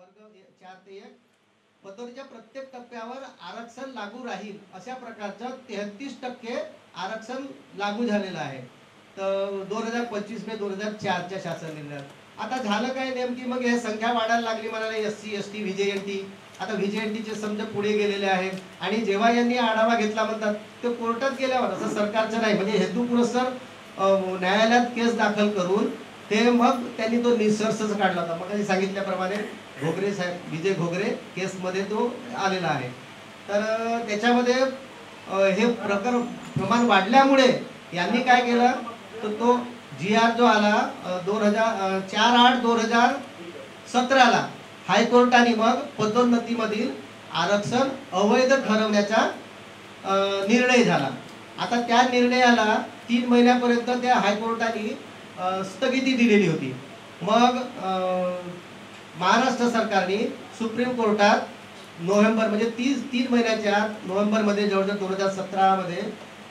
4 ते 1 पदवीच्या प्रत्येक टप्प्यावर आरक्षण लागू राहील अशा प्रकारचं 33% आरक्षण लागू झालेलं आहे. तर 2025 मे 2004च्या शासन निर्णयात आता झालं काय नेमकी, मग हे संख्या वाढायला लागली म्हणाले SC ST VJNT. आता VJNTचे समजा पुढे गेलेले आहेत आणि जेव्हा यांनी आढावा घेतला म्हणतात ते कोर्टात गेल्यावर, असं सरकारचं नाही, म्हणजे हेतुपुरस्सर न्यायालयात केस दाखल करून ते मग त्यांनी तो निष्कर्षच काढला होता. मग सांगितल्याप्रमाणे घोगरे साहेब, विजय घोगरे केसमध्ये तो आलेला आहे. तर त्याच्यामध्ये हे प्रमाण वाढल्यामुळे यांनी काय केलं, तर तो GR जो आला 4/8/2017ला हायकोर्टाने मग पदोन्नतीमधील आरक्षण अवैध ठरवण्याचा निर्णय झाला. आता त्या निर्णयाला 3 महिन्यापर्यंत त्या हायकोर्टाने स्थगिती दिलेली होती. मग महाराष्ट्र सरकारने सुप्रीम कोर्टात नोव्हेंबर म्हणजे 3 महिन्याच्या नोव्हेंबरमध्ये जवळजवळ 2017 मध्ये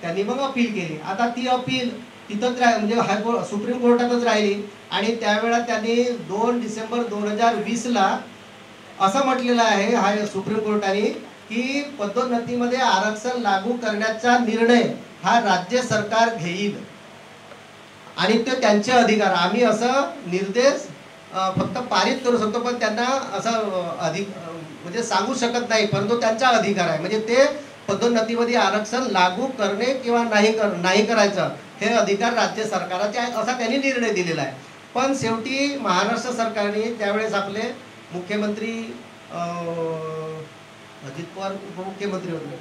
त्यांनी मग अपील केली. आता ती अपील तिथंच म्हणजे हायकोर्ट सुप्रीम कोर्टातच राहिली आणि त्यावेळेला त्यांनी 2 डिसेंबर 2020ला असं म्हटलेलं आहे हाय सुप्रीम कोर्टाने की पदोन्नतीमध्ये आरक्षण लागू करण्याचा निर्णय हा राज्य सरकार घेईल आणि ते त्यांचे अधिकार, आम्ही असं निर्देश फक्त पारित करू शकतो पण त्यांना असं म्हणजे सांगू शकत नाही, परंतु त्यांचा अधिकार आहे. म्हणजे ते पदोन्नतीमध्ये आरक्षण लागू करणे किंवा नाही करायचं हे अधिकार राज्य सरकाराचे आहेत असा त्यांनी निर्णय दिलेला आहे. पण शेवटी महाराष्ट्र सरकारने त्यावेळेस आपले मुख्यमंत्री अजित पवार उपमुख्यमंत्री होते,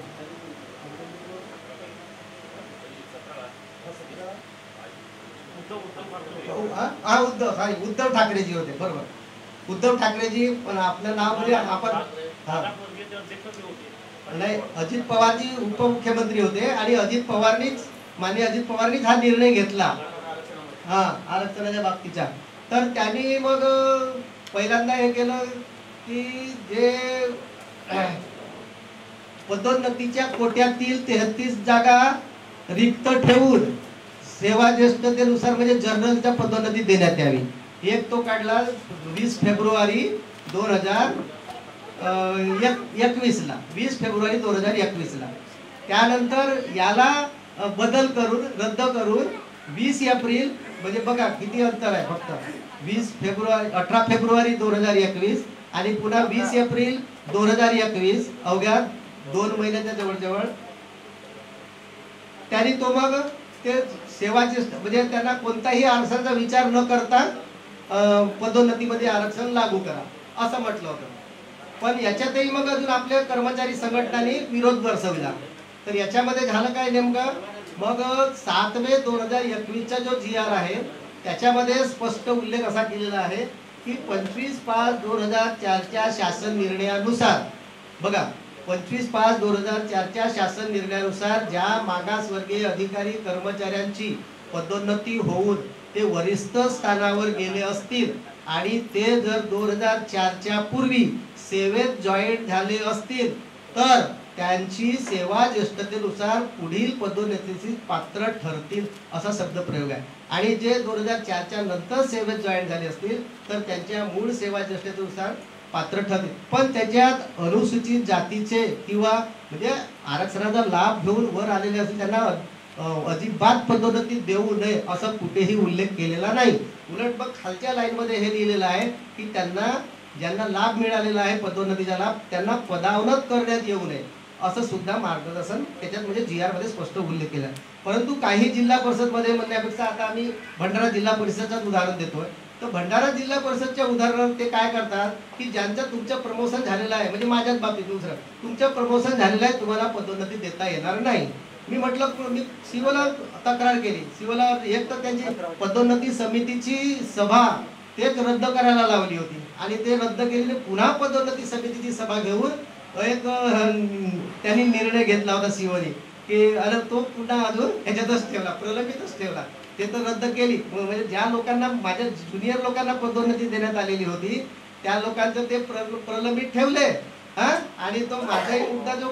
उद्धव ठाकरेजी होते, बरोबर, उद्धव ठाकरेजी. पण आपलं नाव म्हणजे आपण नाही, अजित पवारजी उपमुख्यमंत्री होते आणि माननीय अजित पवारनीच हा निर्णय घेतला आरक्षणाच्या बाबतीचा. तर त्यांनी मग पहिल्यांदा हे केलं की जे पदोन्नतीच्या कोट्यातील 33 जागा रिक्त ठेवून सेवा ज्येष्ठतेनुसार म्हणजे जनरलच्या पदोन्नती देण्यात यावी. एक तो काढला 20 फेब्रुवारी 2021ला, 20 फेब्रुवारी 2021ला. त्यानंतर याला बदल करून रद्द करून 20 एप्रिल म्हणजे बघा किती अंतर आहे, फक्त 18 फेब्रुवारी 2021 आणि पुन्हा 20 एप्रिल 2021, अवघ्या 2 महिन्याच्या जवळजवळ त्यांनी तो मग ते सेवाचे म्हणजे त्यांना कोणताही आरक्षणाचा विचार न करता पदोन्नतीमध्ये आरक्षण लागू करा असं म्हटलं होतं. पण याच्यातही मग अजून आपल्या कर्मचारी संघटनांनी विरोध दर्शवला. तर याच्यामध्ये झालं काय नेमकं, मग 7 मे 2021चा जो GR आहे त्याच्यामध्ये स्पष्ट उल्लेख असा केलेला आहे की 25/5/2004च्या शासन निर्णयानुसार, बघा 25/5/2004च्या शासन निर्णयानुसार ज्या मागासवर्गीय अधिकारी कर्मचाऱ्यांची पदोन्नती होऊन ते वरिष्ठ स्थानावर गेले असतील आणि ते जर 2004च्या पूर्वी सेवेत जॉईन झाले असतील तर त्यांची सेवा ज्येष्ठतेनुसार पुढील पदोन्नतीस पात्र ठरतील असा शब्दप्रयोग आहे. आणि जे 2004च्या नंतर सेवेत जॉईन झाले असतील तर त्यांच्या मूळ सेवा ज्येष्ठतेनुसार पात्र ठरतील. पण त्याच्यात अनुसूचित जातीचे किंवा म्हणजे आरक्षणाचा लाभ घेऊन वर आलेले असतील त्यांना अजिबात पदोन्नती देऊ नये असं कुठेही उल्लेख केलेला नाही. उलट मग खालच्या लाईन मध्ये हे लिहिलेलं आहे की त्यांना ज्यांना लाभ मिळालेला आहे पदोन्नतीचा लाभ त्यांना पदावनत करण्यात येऊ नये असं सुद्धा मार्गदर्शन त्याच्यात म्हणजे GR मध्ये स्पष्ट उल्लेख केला. परंतु काही जिल्हा परिषद मध्ये म्हणण्यापेक्षा आता आम्ही भंडारा जिल्हा परिषदचं उदाहरण देतोय. तर भंडारा जिल्हा परिषदच्या उदाहरणात ते काय करतात की ज्यांचं तुमचं प्रमोशन झालेलं आहे, म्हणजे माझ्याच बाबतीत दुसरं तुमचं प्रमोशन झालेलं आहे, तुम्हाला पदोन्नती देता येणार नाही. मी म्हटलं, मी सिओला तक्रार केली. सिओला एक तर त्यांची पदोन्नती समितीची सभा तेच रद्द करायला लावली होती आणि ते रद्द केलेले पुन्हा पदोन्नती समितीची सभा घेऊन एक त्यांनी निर्णय घेतला होता सिओने की अरे तो पुन्हा अजून ह्याच्यातच ठेवला, प्रलंबितच ठेवला. ते तर रद्द केली. म्हणजे ज्या लोकांना माझ्या ज्युनियर लोकांना पदोन्नती देण्यात आलेली होती त्या लोकांचं ते प्रलंबित ठेवले आणि तो माझाही मुद्दा जो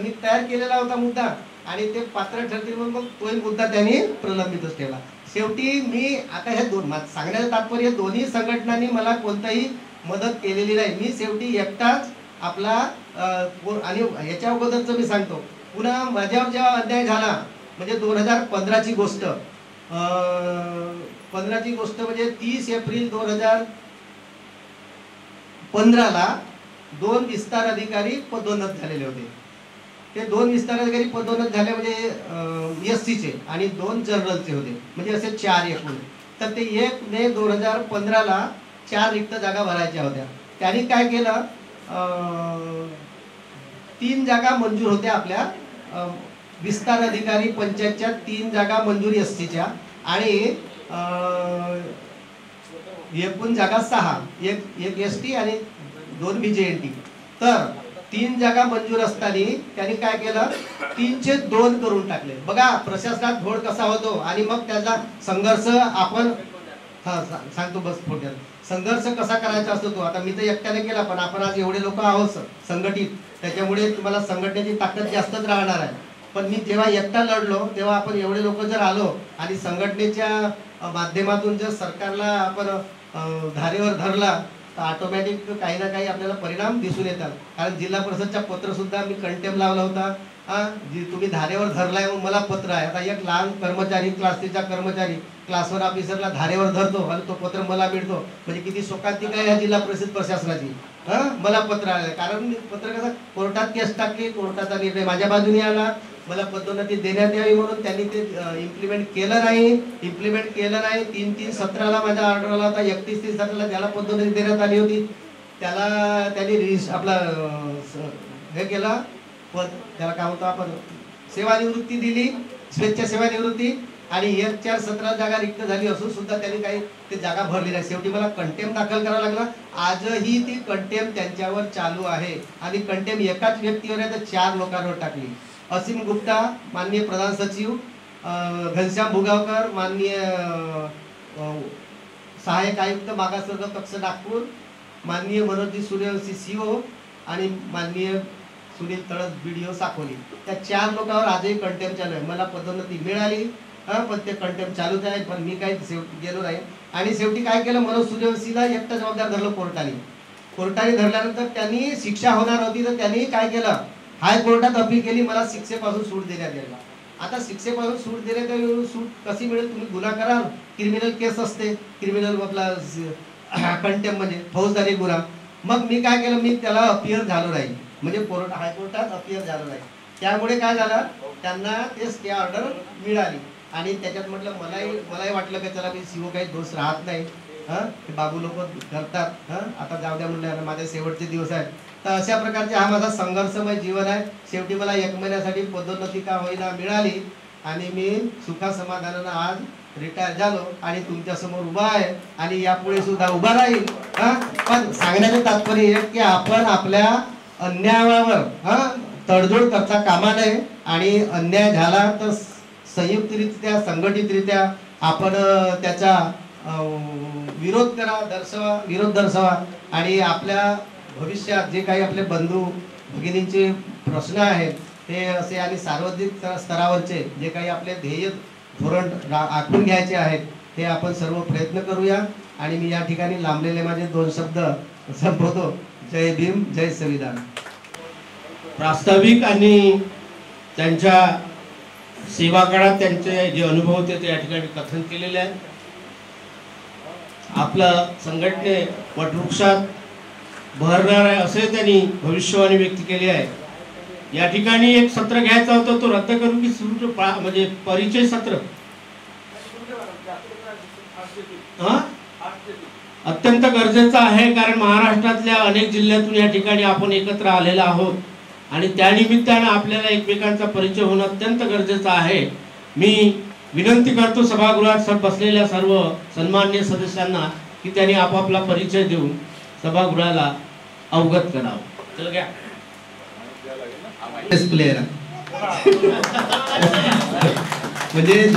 मी तयार केलेला होता मुद्दा आणि ते पात्र ठरतील म्हणून मग तोही मुद्दा त्यांनी प्रलंबितच ठेवला. शेवटी मी आता हे सांगण्याचं तात्पर्य दोन्ही संघटनांनी मला कोणताही मदत केलेली नाही. मी शेवटी एकटाच आपला आणि याच्या अगोदरचं मी सांगतो. पुन्हा माझ्यावर जेव्हा अन्याय झाला म्हणजे 2015ची गोष्ट, 15ची गोष्ट म्हणजे 30 एप्रिल 2015ला 2 विस्तार अधिकारी पदोन्नत झालेले होते. ते 2 विस्तार अधिकारी पदोन्नत झाले म्हणजे एससीचे आणि 2 जनरलचे होते, म्हणजे असे 4 एकूण. तर ते 1 मे 2015ला 4 रिक्त जागा भरायच्या होत्या. त्यांनी काय केलं, 3 जागा मंजूर होत्या आपल्या विस्तार अधिकारी पंचायतच्या, 3 जागा मंजूर एससीच्या आणि एकूण जागा 6, एक एसटी आणि 2 बीजेएनटी. तर 3 जागा मंजूर असताना त्यांनी काय केलं, 3चे 2 करून टाकले. बघा प्रशासनात घोळ कसा होतो. आणि मग त्याचा संघर्ष आपण सांगतो बस थोडक्यात. संघर्ष कसा करायचा असतो तो. आता मी तर एकट्याने केला, पण आपण आज एवढे लोक आहोत संघटित, त्याच्यामुळे तुम्हाला संघटनेची ताकद जास्तच राहणार आहे. पण मी जेव्हा एकटा लढलो तेव्हा आपण एवढे लोक जर आलो आणि संघटनेच्या माध्यमातून जर सरकारला आपण धारेवर धरला तर ऑटोमॅटिक काही ना काही आपल्याला परिणाम दिसून येतात. कारण जिल्हा परिषदच्या पत्र सुद्धा मी कंटेम लावला होता. जी तुम्ही धारेवर धरलाय मग मला पत्र आहे. आता एक लहान कर्मचारी, क्लास 3चा कर्मचारी क्लासवर ऑफिसरला धारेवर धरतो आणि तो पत्र मला मिळतो, म्हणजे किती शोकांतिका आहे या जिल्हा परिषद प्रशासनाची. मला पत्र आलं, कारण पत्र कसं कोर्टात केस टाकली, कोर्टाचा निर्णय माझ्या बाजूने आला, मला पदोन्नती देण्यात यावी म्हणून त्यांनी ते इम्प्लिमेंट केलं नाही. 3/3/17ला माझा ऑर्डर आला होता. 31/3/17ला ज्याला पदोन्नती देण्यात आली होती त्याला त्यांनी आपला हे केला, पद त्याला काय होतं आपण सेवानिवृत्ती दिली, स्वेच्छा सेवानिवृत्ती. आणि 1/4/17 जागा रिक्त झाली असून सुद्धा त्यांनी काही ते जागा भरली नाही. शेवटी मला कंटेम दाखल करावा लागला. आजही ती कंटेम त्यांच्यावर चालू आहे आणि कंटेम एकाच व्यक्तीवर आहे तर 4 लोकांवर टाकली. असीम गुप्ता माननीय प्रधान सचिव, घनश्याम भुगावकर माननीय सहाय्यक आयुक्त मागासवर्ग कक्ष नागपूर, माननीय मनोजी सूर्यवंशी सीओ आणि माननीय सुनील तळस बीडीओ साकोली. त्या 4 लोकांवर आजही कंटेम चालू आहे. मला पदोन्नती मिळाली पण ते कंटेम चालूच आहे, पण मी काही शेवटी गेलो नाही. आणि शेवटी काय केलं, मनोज सूर्यवंशीला एकटा जबाबदार धरलं कोर्टाने. धरल्यानंतर त्यांनी शिक्षा होणार होती तर त्यांनी काय केलं, हायकोर्टात अपील केली, मला शिक्षेपासून सूट देण्यात यावी. आता शिक्षेपासून सूट देण्यात यावी, सूट कशी मिळेल, तुम्ही गुन्हा कराल, क्रिमिनल केस असते, क्रिमिनल आपला कंटेम म्हणजे फौजदारी गुन्हा. मग मी काय केलं, मी त्याला अपियर झालो नाही, म्हणजे हायकोर्टात अपियर झालो नाही. त्यामुळे काय झालं, त्यांना ते स्टे ऑर्डर मिळाली. आणि त्याच्यात म्हटलं मलाही वाटलं की चला मी सीओ काही दोष राहत नाही, बाबू लोक करतात, आता जाऊ द्या म्हणलं, माझे शेवटचे दिवस आहेत. तर अशा प्रकारचे हा माझा संघर्षमय जीवन आहे. शेवटी मला 1 महिन्यासाठी पदोन्नती का होईना मिळाली आणि मी सुखा समाधानानं आज रिटायर झालो आणि तुमच्या समोर उभा आहे आणि यापुढे सुद्धा उभा राहील. पण सांगण्याचं तात्पर्य हे की आपण आपल्या अन्यायावर तडजोड करता कामा नये आणि अन्याय झाला तर संयुक्तरित्या संघटितरित्या आपण त्याचा विरोध दर्शवा आणि आपल्या भविष्यात जे काही आपले बंधू भगिनींचे प्रश्न आहेत ते असे आणि सार्वजनिक स्तरावरचे जे काही आपले ध्येय धोरण आखून घ्यायचे आहेत ते आपण सर्व प्रयत्न करूया. आणि मी या ठिकाणी लांबलेले माझे 2 शब्द संपवतो. जय भीम, जय संविधान. प्रास्ताविक आणि त्यांच्या सेवा काळात त्यांचे जे अनुभव होते ते या ठिकाणी कथन केलेले आहे. आपलं संघटने वटवृक्षात बहरणार आहे असे त्यांनी भविष्यवाणी व्यक्त केली आहे. या ठिकाणी एक सत्र घ्यायचा होता, तो रद्द करू की सुरू, म्हणजे परिचय सत्र अत्यंत गरजेचं आहे. कारण महाराष्ट्रातल्या अनेक जिल्ह्यातून या ठिकाणी आपण एकत्र आलेलो आहोत आणि त्यानिमित्तानं आपल्याला एकमेकांचा परिचय होणं अत्यंत गरजेचं आहे. मी विनंती करतो सभागृहात बसलेल्या सर्व सन्माननीय सदस्यांना की त्यांनी आपापला परिचय देऊन सभागृहाला अवगत करावं. चल घ्या. प्लेयर म्हणजे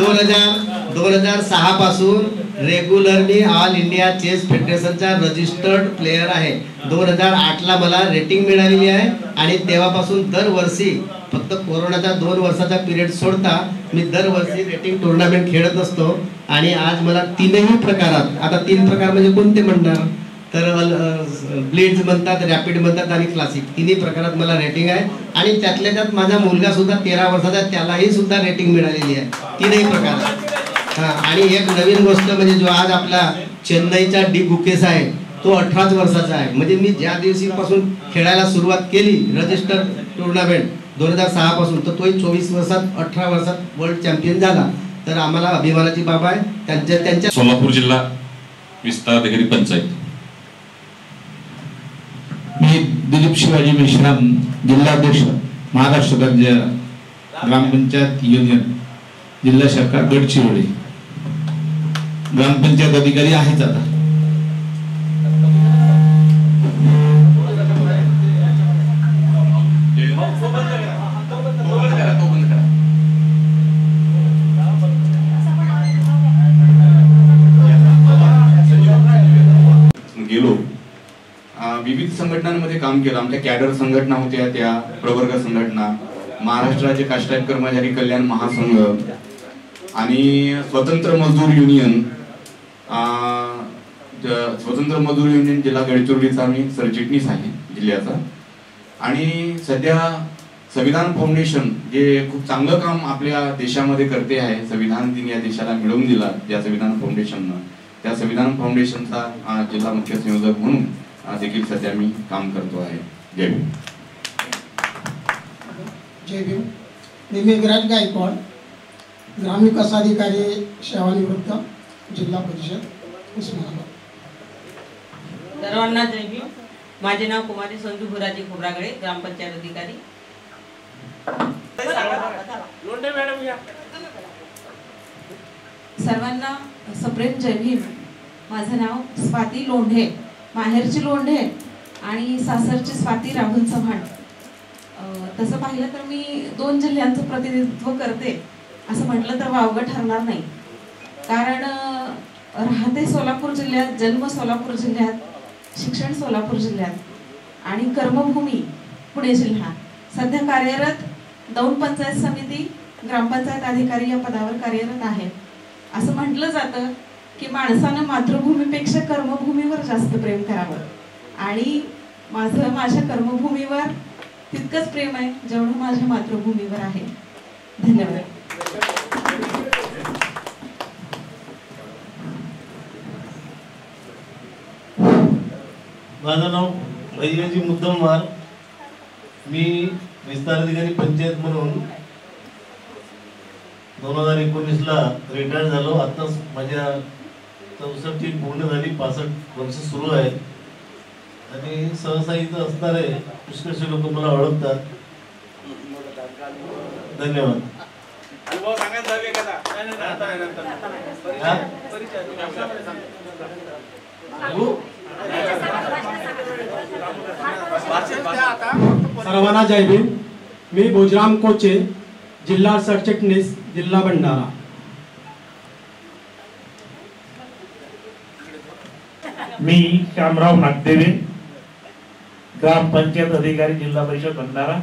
2006 पासून रेग्युलरली ऑल इंडिया चेस फेडरेशनचा रजिस्टर्ड प्लेयर आहे. 2008ला मला रेटिंग मिळालेली आहे आणि तेव्हापासून दरवर्षी फक्त कोरोनाचा 2 वर्षाचा पिरियड सोडता मी दरवर्षी रेटिंग टुर्नामेंट खेळत असतो. आणि आज मला 3ही प्रकारात, आता 3 प्रकार म्हणजे कोणते म्हणणार, तर ब्लिट्ज म्हणतात, रॅपिड म्हणतात आणि क्लासिक तिन्ही प्रकारात मला रेटिंग आहे. आणि त्यातल्या त्यात माझा मुलगा सुद्धा 13 वर्षाचा आहे, त्यालाही सुद्धा रेटिंग मिळालेली आहे तीनही प्रकारात. आणि एक नवीन गोष्ट म्हणजे जो आज आपला चेन्नईचा डी गुकेस आहे तो 18 वर्षाचा आहे. म्हणजे मी ज्या दिवशीपासून खेळायला सुरुवात केली रजिस्टर टुर्नामेंट 2006 पासून, तर तोही 24 वर्षात 18 वर्षात वर्ल्ड चॅम्पियन झाला. तर आम्हाला अभिमानाची बाब आहे त्यांच्या. सोलापूर जिल्हा विस्तार अधिकारी पंचायत. मी दिलीप शिवाजी मेश्राम, जिल्हाध्यक्ष महाराष्ट्र राज्य ग्रामपंचायत युनियन जिल्हा शाखा गडचिरोली. ग्रामपंचायत अधिकारी आहेच आता. गेलो विविध संघटनांमध्ये काम केलं. आमच्या कॅडर संघटना होत्या, त्या प्रवर्ग संघटना, महाराष्ट्र राज्य काष्टाईप कर्मचारी कल्याण महासंघ आणि स्वतंत्र मजदूर युनियन. स्वतंत्र मजदूर युनियन जिल्हा गडचिरोलीचा मी सरचिटणीस आहे जिल्ह्याचा. आणि सध्या संविधान फाउंडेशन जे खूप चांगलं काम आपल्या देशामध्ये करते आहे, संविधान दिन या देशाला मिळवून दिला ज्या संविधान फाउंडेशननं, त्या संविधान फाउंडेशनचा जिल्हा मुख्य संयोजक म्हणून देखील सध्या मी काम करतो आहे. जय भीम. जय भीम. मी मेघराज गायकवाड, ग्रामविकास अधिकारी सेवानिवृत्त, जिल्हा परिषद उस्मानाबाद. सर्वांना जय भीम. माझे नाव कुमारी संजू गुराजी खोब्रागळे, ग्रामपंचायत अधिकारी. सर्वांना सप्रेम जय भीम. माझं नाव स्वाती लोंढे, माहेरची लोंढे आणि सासरची स्वाती राहुल चव्हाण. तसं पाहिलं तर मी 2 जिल्ह्यांचं प्रतिनिधित्व करते असं म्हटलं तर वावगं ठरणार नाही. कारण राहते सोलापूर जिल्ह्यात, जन्म सोलापूर जिल्ह्यात, शिक्षण सोलापूर जिल्ह्यात आणि कर्मभूमी पुणे जिल्हा. सध्या कार्यरत दौंड पंचायत समिती ग्रामपंचायत अधिकारी या पदावर कार्यरत आहे. असं म्हटलं जातं की माणसानं मातृभूमीपेक्षा कर्मभूमीवर जास्त प्रेम करावं आणि माझं माझ्या कर्मभूमीवर तितकंच प्रेम आहे जेवढं माझ्या मातृभूमीवर आहे. धन्यवाद. माझं नाव भैयाजी मुद्दमवार. मी विस्तार अधिकारी पंचायत म्हणून 2019ला रिटायर झालो. आताच माझ्या 64 पूर्ण झाली, 65 वर्ष सुरू आहे आणि सहसा इथं असणारे पुष्कळशे लोक मला ओळखतात. धन्यवाद. सर्वांना जय भीम. मी भोजराम कोचे, जिल्हा सरचिटणीस, जिल्हा भंडारा. मी श्यामराव नागदेवे, ग्रामपंचायत अधिकारी, जिल्हा परिषद भंडारा.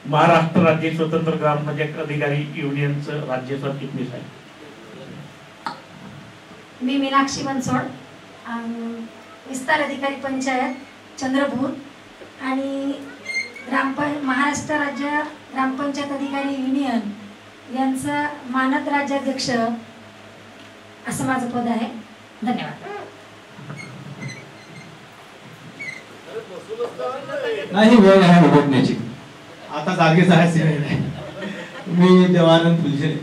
महाराष्ट्र राज्य स्वतंत्र ग्रामपंचायत अधिकारी युनियनचं राज्य सरचिटणीस आहे. मी मीनाक्षी बनसोड, विस्तार अधिकारी पंचायत चंद्रपूर आणि महाराष्ट्र राज्य ग्रामपंचायत अधिकारी युनियन यांचा मानद राज्याध्यक्ष असं माझं पद आहे. धन्यवाद. नाही वेळ आहे उभटण्याची, आता जागेच आहे. मी देवानंद फुलझेले,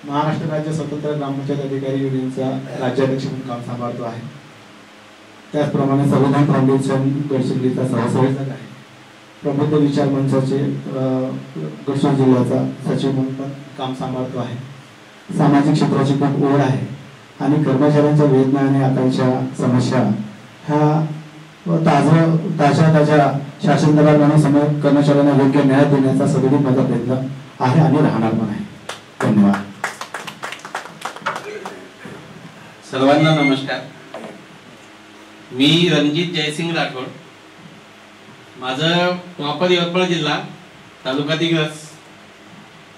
महाराष्ट्र राज्य स्वतंत्र ग्रामपंचायत अधिकारी युनियनचा राज्याध्यक्ष म्हणून काम सांभाळतो आहे. त्याचप्रमाणे संविधान फाउंडेशन गडचिरोलीचा सहसंयोजक आहे. प्रबुद्ध विचार मंचाचे गडचिरोली जिल्ह्याचा सचिव म्हणून पण काम सांभाळतो आहे. सामाजिक क्षेत्राची खूप ओढ आहे आणि कर्मचाऱ्यांच्या वेदना आणि आकांक्षा समस्या ह्या ताज्या शासन दबावाने कर्मचाऱ्यांना योग्य न्याय देण्याचा सदैव माझा प्रयत्न आहे आणि राहणार पण आहे. धन्यवाद. सर्वांना नमस्कार. मी रणजित जयसिंग राठोड. माझं प्रॉपर यवतमाळ जिल्हा, तालुका दिग्रस.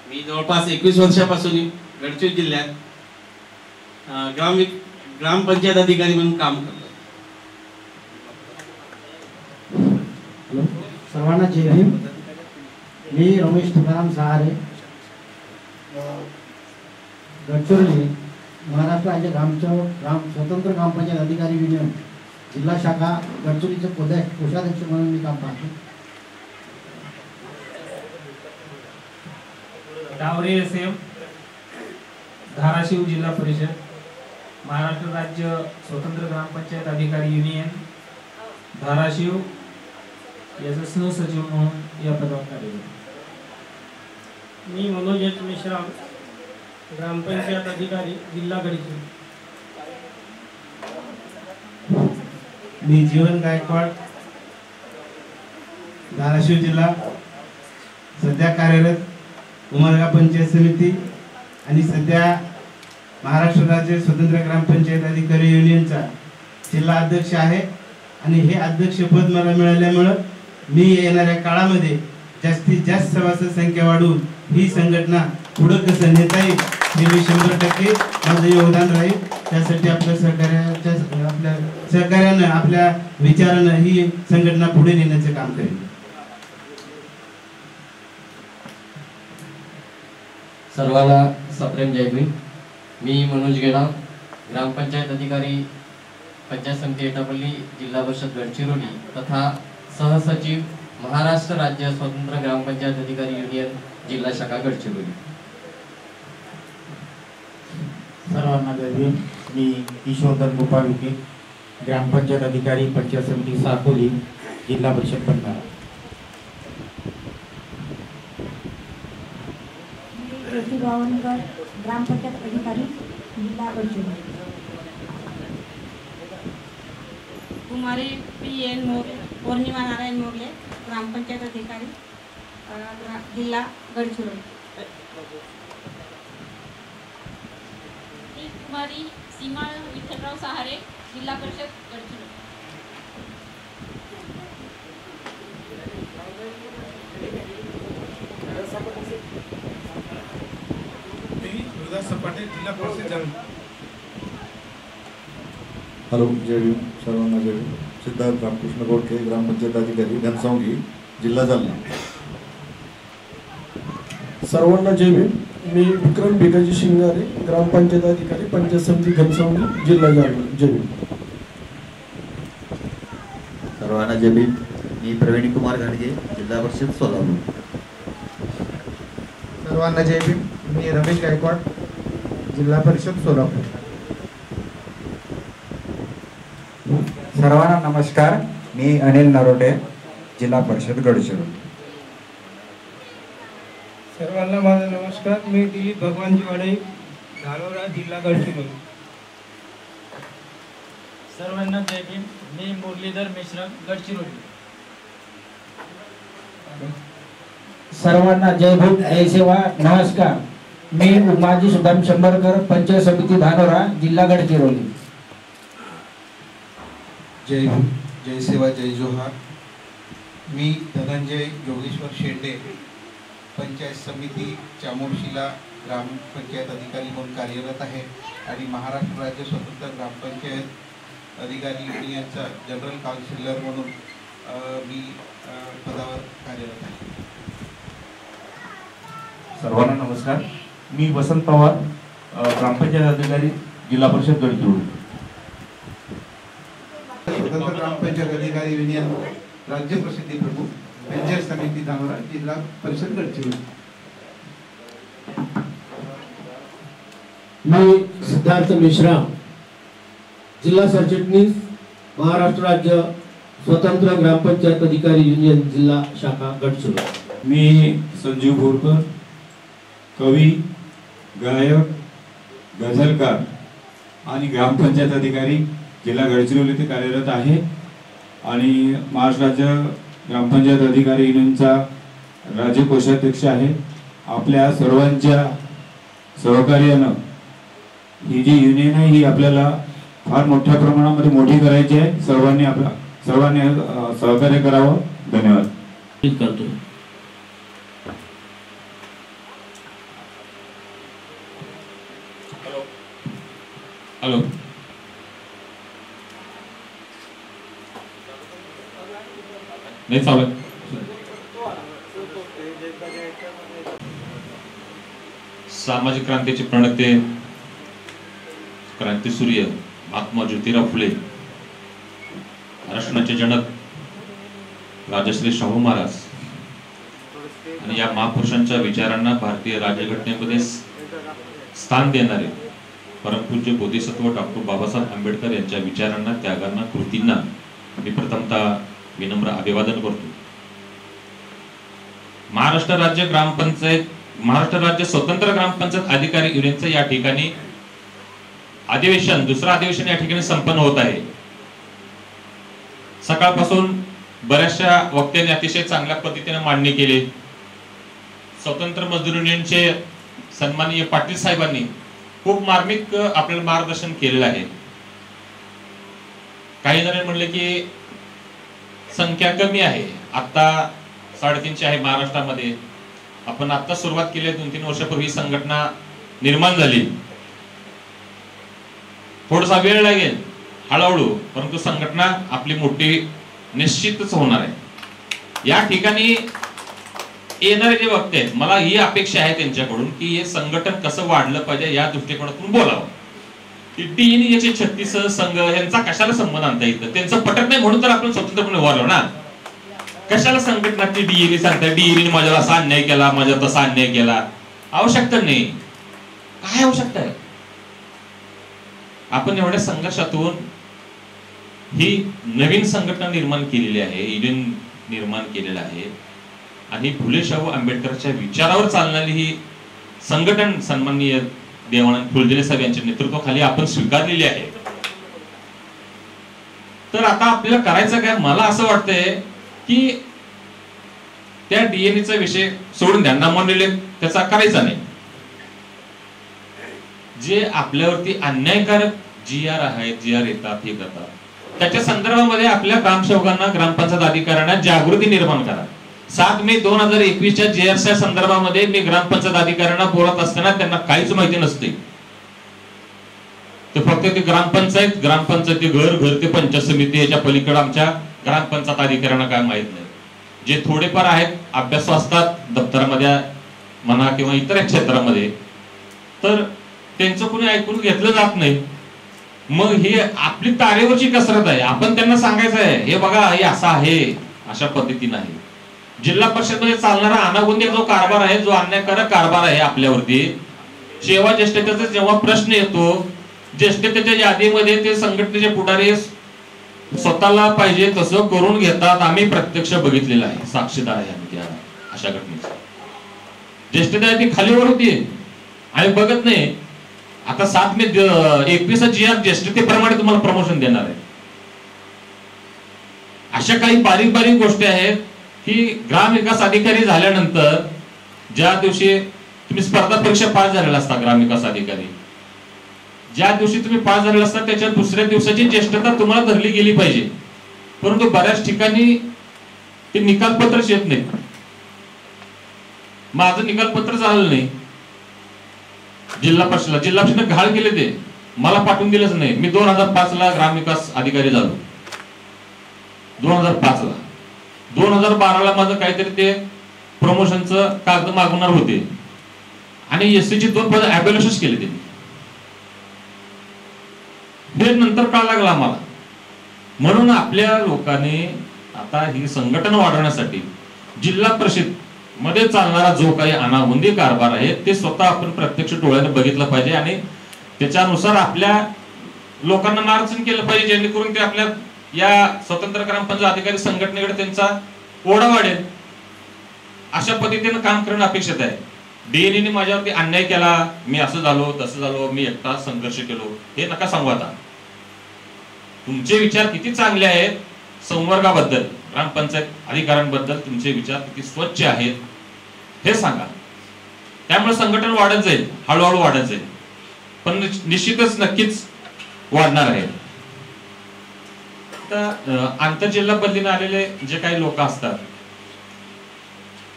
मी जवळपास 21 वर्षापासून गडचिरोली जिल्ह्यात ग्रामपंचायत अधिकारी म्हणून काम करतो. सर्वांना जय भीम. मी रमेश तुकाराम सहारे, गडचिरोली, महाराष्ट्र राज्य स्वतंत्र ग्रामपंचायत अधिकारी युनियन जिल्हा शाखा गडचिरोलीचे कोषाध्यक्ष म्हणून मी काम पाहतो. डावरे एसएम, धाराशिव जिल्हा परिषद, महाराष्ट्र राज्य स्वतंत्र ग्रामपंचायत अधिकारी युनियन धाराशिव याचा सहसचिव म्हणून या पदावर कार्यरत. मी मनोज एच मेश्राम, ग्रामपंचायत अधिकारी जिल्हा गडचिरोली. मी जीवन गायकवाड, धाराशिव जिल्हा, सध्या कार्यरत उमरगा पंचायत समिती आणि सध्या महाराष्ट्र राज्य स्वतंत्र ग्रामपंचायत अधिकारी युनियनचा जिल्हा अध्यक्ष आहे. आणि हे अध्यक्षपद मला मिळाल्यामुळं मी येणाऱ्या काळामध्ये जास्तीत जास्त सभासद संख्या वाढवून ही संघटना पुढे कसं नेता येईल हे मी 100% माझं योगदान राहील. त्यासाठी आपल्या सहकार्यानं आपल्या विचारानं ही संघटना पुढे नेण्याचं काम करेल. सर्वांना सप्रेम जय भीम. मी मनोज गेडाव, ग्रामपंचायत अधिकारी पंचायत समिती एटापल्ली, जिल्हा परिषद गडचिरोली तथा सहसचिव महाराष्ट्र राज्य स्वतंत्र ग्रामपंचायत अधिकारी युनियन जिल्हा शाखा गडचिरोली. सर्वांना जय भीम. मी ईश्वरधन गोपाळ विखे, ग्रामपंचायत अधिकारी पंचायत समिती साकोली, जिल्हा परिषद भंडारा. ज्योती बावनकर, ग्रामपंचायत अधिकारी जिल्हा गडचिरोली. कुमारी पी.एन. मोरे, पौर्णिमा नारायण मोरे, ग्रामपंचायत अधिकारी जिल्हा गडचिरोली. कुमारी सीमा विठ्ठलराव सहारे, जिल्हा परिषद गडचिरोली. सपाटे, जिल्हा परिषद जालना. हॅलो, जय भीम. सर्वांना जय भीम. सिद्धार्थ रामकृष्ण गोडके, ग्रामपंचायत अधिकारी घनसावंगी, जिल्हा जालना. सर्वांना जय भीम. मी विक्रम भिकाजी शिंगारे, ग्रामपंचायत अधिकारी पंचायत समिती घनसावंगी, जिल्हा जालना. जय भीम. सर्वांना जय भीम. मी प्रवीण कुमार घाडगे, जिल्हा परिषद सोलापूर. सर्वांना जय भीम. मी रमेश गायकवाड, जिल्हा परिषद सोलापूर. सर्वांना नमस्कार. मी अनिल नरोटे, जिल्हा परिषद गडचिरोली. सर्वांना माझा नमस्कार. मी दिलीप भगवानजी वाडे, धानोरा, जिल्हा गडचिरोली. सर्वांना जय भीम. मी मुरलीधर मिश्रा, गडचिरोली. सर्वांना जय भीम, जय सेवा, नमस्कार. मी उमाजी सुदाम शंभरकर, पंचायत समिती धानोरा, जिल्हा गडचिरोली. जय भीम, जय सेवा, जय जोहार. मी धनंजय योगेश्वर शेंडे, पंचायत समिती चामोर्शीला ग्रामपंचायत अधिकारी म्हणून कार्यरत आहे आणि महाराष्ट्र राज्य स्वतंत्र ग्रामपंचायत अधिकारी युनियनचा जनरल काउन्सिलर म्हणून मी पदावर कार्यरत आहे. सर्वांना नमस्कार. मी वसंत पवार, ग्रामपंचायत अधिकारी, जिल्हा परिषद गडचिरोली. स्वतंत्र ग्रामपंचायत अधिकारी युनियन राज्य प्रसिद्धी प्रमुख, पंचायत समिती धानोरा, जिल्हा परिषद गडचिरोली. मी सिद्धार्थ मेश्राम, जिल्हा सरचिटणीस, महाराष्ट्र राज्य स्वतंत्र ग्रामपंचायत अधिकारी युनियन जिल्हा शाखा गडचिरोली. मी संजीव बोरकर, कवी, गायक, गझलकार आणि ग्रामपंचायत अधिकारी, जिल्हा गडचिरोली येथे कार्यरत आहे आणि महाराष्ट्र राज्य ग्रामपंचायत अधिकारी युनियनचा राज्य कोषाध्यक्ष आहे. आपल्या सर्वांच्या सहकार्यानं ही जी युनियन आहे ही आपल्याला फार मोठ्या प्रमाणामध्ये मोठी करायची आहे. सर्वांनी सहकार्य करावं. धन्यवाद. करतो. हॅलो. नाही चालू. सामाजिक क्रांतीचे प्रणेते क्रांतीसूर्य महात्मा ज्योतिराव फुले, महाराष्ट्राचे जनक राजश्री शाहू महाराज आणि या महापुरुषांच्या विचारांना भारतीय राज्यघटनेमध्ये स्थान देणारे परमपूज्य बोधिसत्व डॉक्टर बाबासाहेब आंबेडकर यांच्या विचारांना, त्यागांना, कृतींना मी प्रथमतः विनम्र अभिवादन करतो. महाराष्ट्र राज्य स्वतंत्र ग्रामपंचायत अधिकारी युनियनचं या ठिकाणी अधिवेशन, दुसरं अधिवेशन या ठिकाणी संपन्न होत आहे. सकाळपासून बऱ्याचशा वक्त्यांनी अतिशय चांगल्या पद्धतीने मांडणी केली. स्वतंत्र मजदूर युनियनचे सन्माननीय पाटील साहेबांनी खूप मार्मिक आपल्याला मार्गदर्शन केलेलं आहे. काही जण म्हणले की संख्या कमी आहे, आता 350 आहे महाराष्ट्रामध्ये. आपण आता सुरुवात केली, 2-3 वर्षापूर्वी संघटना निर्माण झाली. थोडासा वेळ लागेल हळूहळू, परंतु संघटना आपली मोठी निश्चितच होणार आहे. या ठिकाणी येणारे जे वक्ते आहेत, मला ही अपेक्षा आहे त्यांच्याकडून की हे संघटन कसं वाढलं पाहिजे या दृष्टिकोनातून बोलावं. डी 136 संघ यांचा कशाला संबंध आणता येतं? त्यांचं पटत नाही म्हणून तर आपण स्वतंत्रपणे उभारलो ना. कशाला संघटना ती डीएनी सांगतात डीएनी माझ्यावर असा अन्याय केला, माझ्यावर तसा अन्याय केला? आवश्यकता नाही. काय आवश्यकता आहे? आपण एवढ्या संघर्षातून ही नवीन संघटना निर्माण केलेली आहे, युनियन निर्माण केलेलं आहे आणि फुले शाहू आंबेडकरच्या विचारावर चालणारी ही संघटन सन्माननीय देवानंद फुलझेले साहेब यांच्या नेतृत्वाखाली आपण स्वीकारलेली आहे. तर आता आपल्याला करायचं काय? मला असं वाटतंय की त्या डीएनईचा विषय सोडून द्या, नामवलेले त्याचा करायचा नाही. जे आपल्यावरती अन्यायकारक जीआर आहेत, जीआर येतात, हे करतात, त्याच्या संदर्भामध्ये आपल्या ग्रामसेवकांना, ग्रामपंचायत अधिकाऱ्यांना जागृती निर्माण करा. 7 मे 2021च्या जीआरच्या संदर्भामध्ये मी ग्रामपंचायत अधिकाऱ्यांना बोलत असताना त्यांना काहीच माहिती नसते. ते फक्त ते ग्रामपंचायती घर ते पंचायत समिती याच्या पलीकडे आमच्या ग्रामपंचायत अधिकाऱ्यांना काय माहित नाही. जे थोडेफार आहेत, अभ्यास असतात दप्तरामध्ये म्हणा किंवा इतर क्षेत्रामध्ये, तर त्यांचं कोणी ऐकून घेतलं जात नाही. मग ही आपली तारेवरची कसरत आहे. आपण त्यांना सांगायचं आहे हे बघा हे असं आहे, अशा पद्धतीने आहे. जिल्हा परिषद मध्ये चालणारा अनागोंदी जो कारभार आहे, जो अन्यायकारक कारभार आहे आपल्यावरती, सेवा ज्येष्ठतेचा जेव्हा प्रश्न येतो, ज्येष्ठतेच्या यादीमध्ये ते संघटनेचे पुढारी स्वतःला पाहिजे तसं करून घेतात. आम्ही प्रत्यक्ष बघितलेलं आहे, साक्षीदार आहे आम्ही त्या अशा घटनेची. ज्येष्ठता ती खालीवर होती आणि बघत नाही. आता 7 मे 21 जीआर ज्येष्ठतेप्रमाणे तुम्हाला प्रमोशन देणार आहे. अशा काही बारीक बारीक गोष्टी आहेत की ग्रामविकास अधिकारी झाल्यानंतर ज्या दिवशी तुम्ही स्पर्धा परीक्षा पास झालेला असता, ग्रामविकास अधिकारी ज्या दिवशी तुम्ही पास झालेला असता त्याच्या दुसऱ्या दिवसाची ज्येष्ठता तुम्हाला धरली गेली पाहिजे. परंतु बऱ्याच ठिकाणी ते निकालपत्रच येत नाही. माझं निकालपत्र झालं नाही. जिल्हा परिषदेने घाळ केले, ते मला पाठवून दिलंच नाही. मी 2005 ला ग्रामविकास अधिकारी झालो. 2005 ला 2012 ला माझं काहीतरी ते प्रमोशनचं कागद मागवणार होते आणि एससीची 2 पद ॲबॉलिश केले त्यांनी. हे नंतर कळायला लागलं आम्हाला. म्हणून आपल्या लोकांनी आता ही संघटन वाढवण्यासाठी जिल्हा परिषद मध्ये चालणारा जो काही अनागोंदी कारभार आहे ते स्वतः आपण प्रत्यक्ष डोळ्याने बघितलं पाहिजे आणि त्याच्यानुसार आपल्या लोकांना मार्गदर्शन केलं पाहिजे, जेणेकरून ते आपल्या या स्वतंत्र ग्रामपंचायत अधिकारी संघटनेकडे त्यांचा ओढा वाढेल. अशा पद्धतीने काम करणं अपेक्षित आहे. डीएनईने माझ्यावरती अन्याय केला, मी असं झालो तसं झालो, मी एकटा संघर्ष केलो, हे नका सांगू. आता तुमचे विचार किती चांगले आहेत संवर्गाबद्दल, ग्रामपंचायत अधिकाऱ्यांबद्दल तुमचे विचार किती स्वच्छ आहेत हे सांगा. त्यामुळे संघटन वाढत जाईल, हळूहळू वाढत जाईल, पण निश्चितच नक्कीच वाढणार आहे. आंतरजिल्हा बदलीने आलेले जे काही लोक असतात,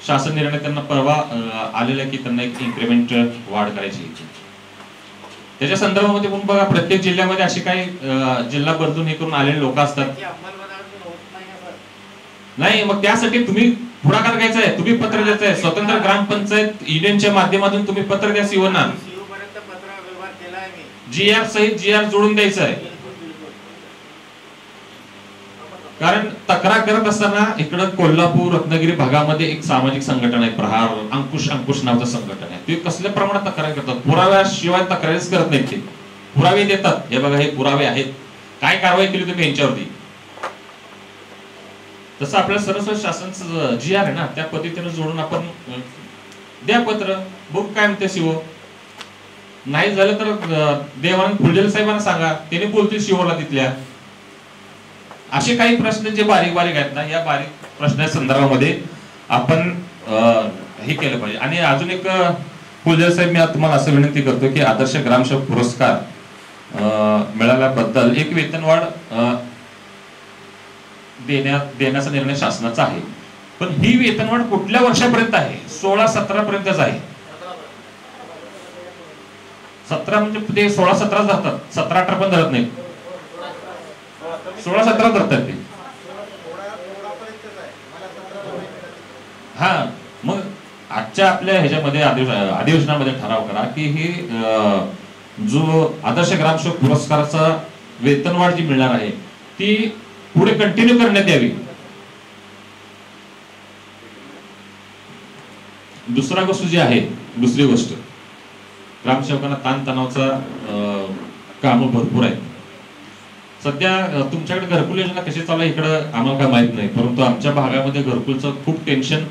शासन निर्णय त्यांना परवा आलेला की त्यांना एक इन्क्रिमेंट वाढ करायची. त्याच्या संदर्भामध्ये पण बघा, प्रत्येक जिल्ह्यामध्ये असे काही जिल्हा बदलून हे करून आलेले लोक असतात. नाही, मग त्यासाठी तुम्ही पुढाकार घ्यायचा आहे, तुम्ही पत्र द्यायचं आहे. स्वतंत्र ग्रामपंचायत युनियनच्या माध्यमातून तुम्ही पत्र द्या सीओना. GR सहित GR जोडून द्यायचं आहे. कारण तक्रार करत असताना इकडं कोल्हापूर रत्नागिरी भागामध्ये एक सामाजिक संघटना आहे, प्रहार, अंकुश नावाचं संघटन आहे. ते कसल्या प्रमाणात तक्रार करतात, पुराव्याशिवाय तक्रारीच करत नाहीत. ते पुरावे देतात, हे बघा हे पुरावे आहेत, काय कारवाई केली तुम्ही यांच्यावरती. तसं आपल्या सरस्वत शासनाचं GR आहे ना, त्या पद्धतीने जोडून आपण द्या पत्र, बघू काय म्हणते सीओ. नाही झालं तर देवानंद फुलझेले साहेबांना सांगा, त्याने बोलतील सीओला तिथल्या. असे काही प्रश्न जे बारीक बारीक आहेत ना, या बारीक प्रश्नाच्या संदर्भामध्ये आपण हे केलं पाहिजे. आणि अजून एक फुलझेले साहेब, मी तुम्हाला असं विनंती करतो की आदर्श ग्रामसेवक पुरस्कार मिळाल्याबद्दल एक वेतनवाढ देण्याचा निर्णय शासनाचा आहे. पण ही वेतनवाढ कुठल्या वर्षापर्यंत आहे? 16-17 पर्यंतच आहे. 17 म्हणजे ते 16-17 धरतात, 17-18 पण धरत नाहीत, 16-17 धरतात ते. हा, मग आजच्या आपल्या ह्याच्यामध्ये अधिवेशनामध्ये ठराव करा की हे जो आदर्श ग्रामसेवक पुरस्काराचा वेतनवाढ जी मिळणार आहे ती पुढे कंटिन्यू करण्यात यावी. दुसरी गोष्ट ग्रामसेवकांना ताणतणावाचा काम भरपूर आहेत. सध्या तुमच्याकडे घरकुल योजना कशी चालू आहे इकडं आम्हाला काय माहित नाही, परंतु आमच्या भागामध्ये घरकुलचं खूप टेन्शन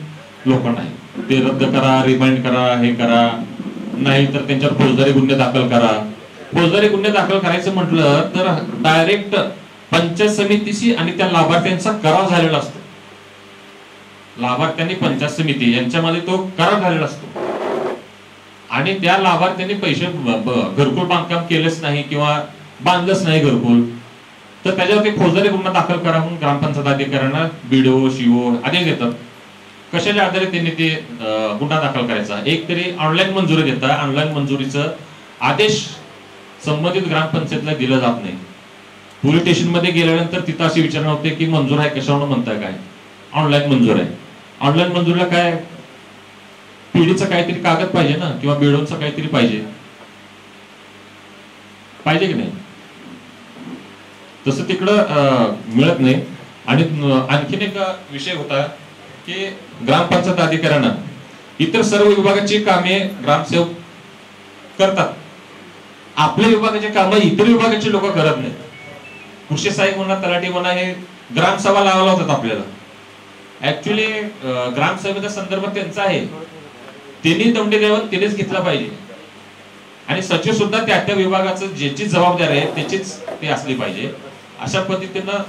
लोकांना आहे. ते रद्द करा, रिमाइंड करा, हे करा, नाही तर त्यांच्यावर फौजदारी गुन्हे दाखल करा. फौजदारी गुन्हे दाखल करायचं म्हटलं तर डायरेक्ट पंचायत समितीशी आणि त्या लाभार्थ्यांचा करार झालेला असतो. लाभार्थ्यांनी पंचायत समिती यांच्यामध्ये तो करार झालेला असतो आणि त्या लाभार्थ्यांनी पैसे घरकुल बांधकाम केलंच नाही किंवा बांधलंच नाही घरकुल, तर त्याच्यावरती फौजदारी गुन्हा दाखल करा म्हणून ग्रामपंचायत अधिकाऱ्यांना BDO CO आदेश देतात. कशाच्या आधारे त्यांनी ते गुन्हा दाखल करायचा? एक तरी ऑनलाईन मंजुरी देतात, ऑनलाईन मंजुरीचं आदेश संबंधित ग्रामपंचायतला दिला जात नाही. पोलीस स्टेशन मध्ये गेल्यानंतर तिथं अशी विचारणा होते की मंजूर आहे, कशावर म्हणताय, काय ऑनलाईन मंजूर आहे. ऑनलाईन मंजुरीला काय पिढीचं काहीतरी कागद पाहिजे ना, किंवा BDOचं काहीतरी पाहिजे की नाही. तसं तिकडं मिळत नाही. आणि आणखीन एक विषय होता की ग्रामपंचायत अधिकाऱ्यांना इतर सर्व विभागाची कामे ग्रामसेवक करतात, आपल्या विभागाची कामं इतर विभागाची लोक करत नाहीत. कृषी सहाय्यक म्हणा, तलाठी म्हणा, हे ग्रामसभा लावला होतात आपल्याला. ऍक्च्युली ग्रामसभेचा संदर्भ त्यांचा आहे, त्यांनी दंडे द्यावं, त्यांनीच घेतला पाहिजे. आणि सचिव सुद्धा त्या त्या विभागाचं ज्याची जबाबदारी आहे त्याचीच ते असली पाहिजे. अशा पद्धतीनं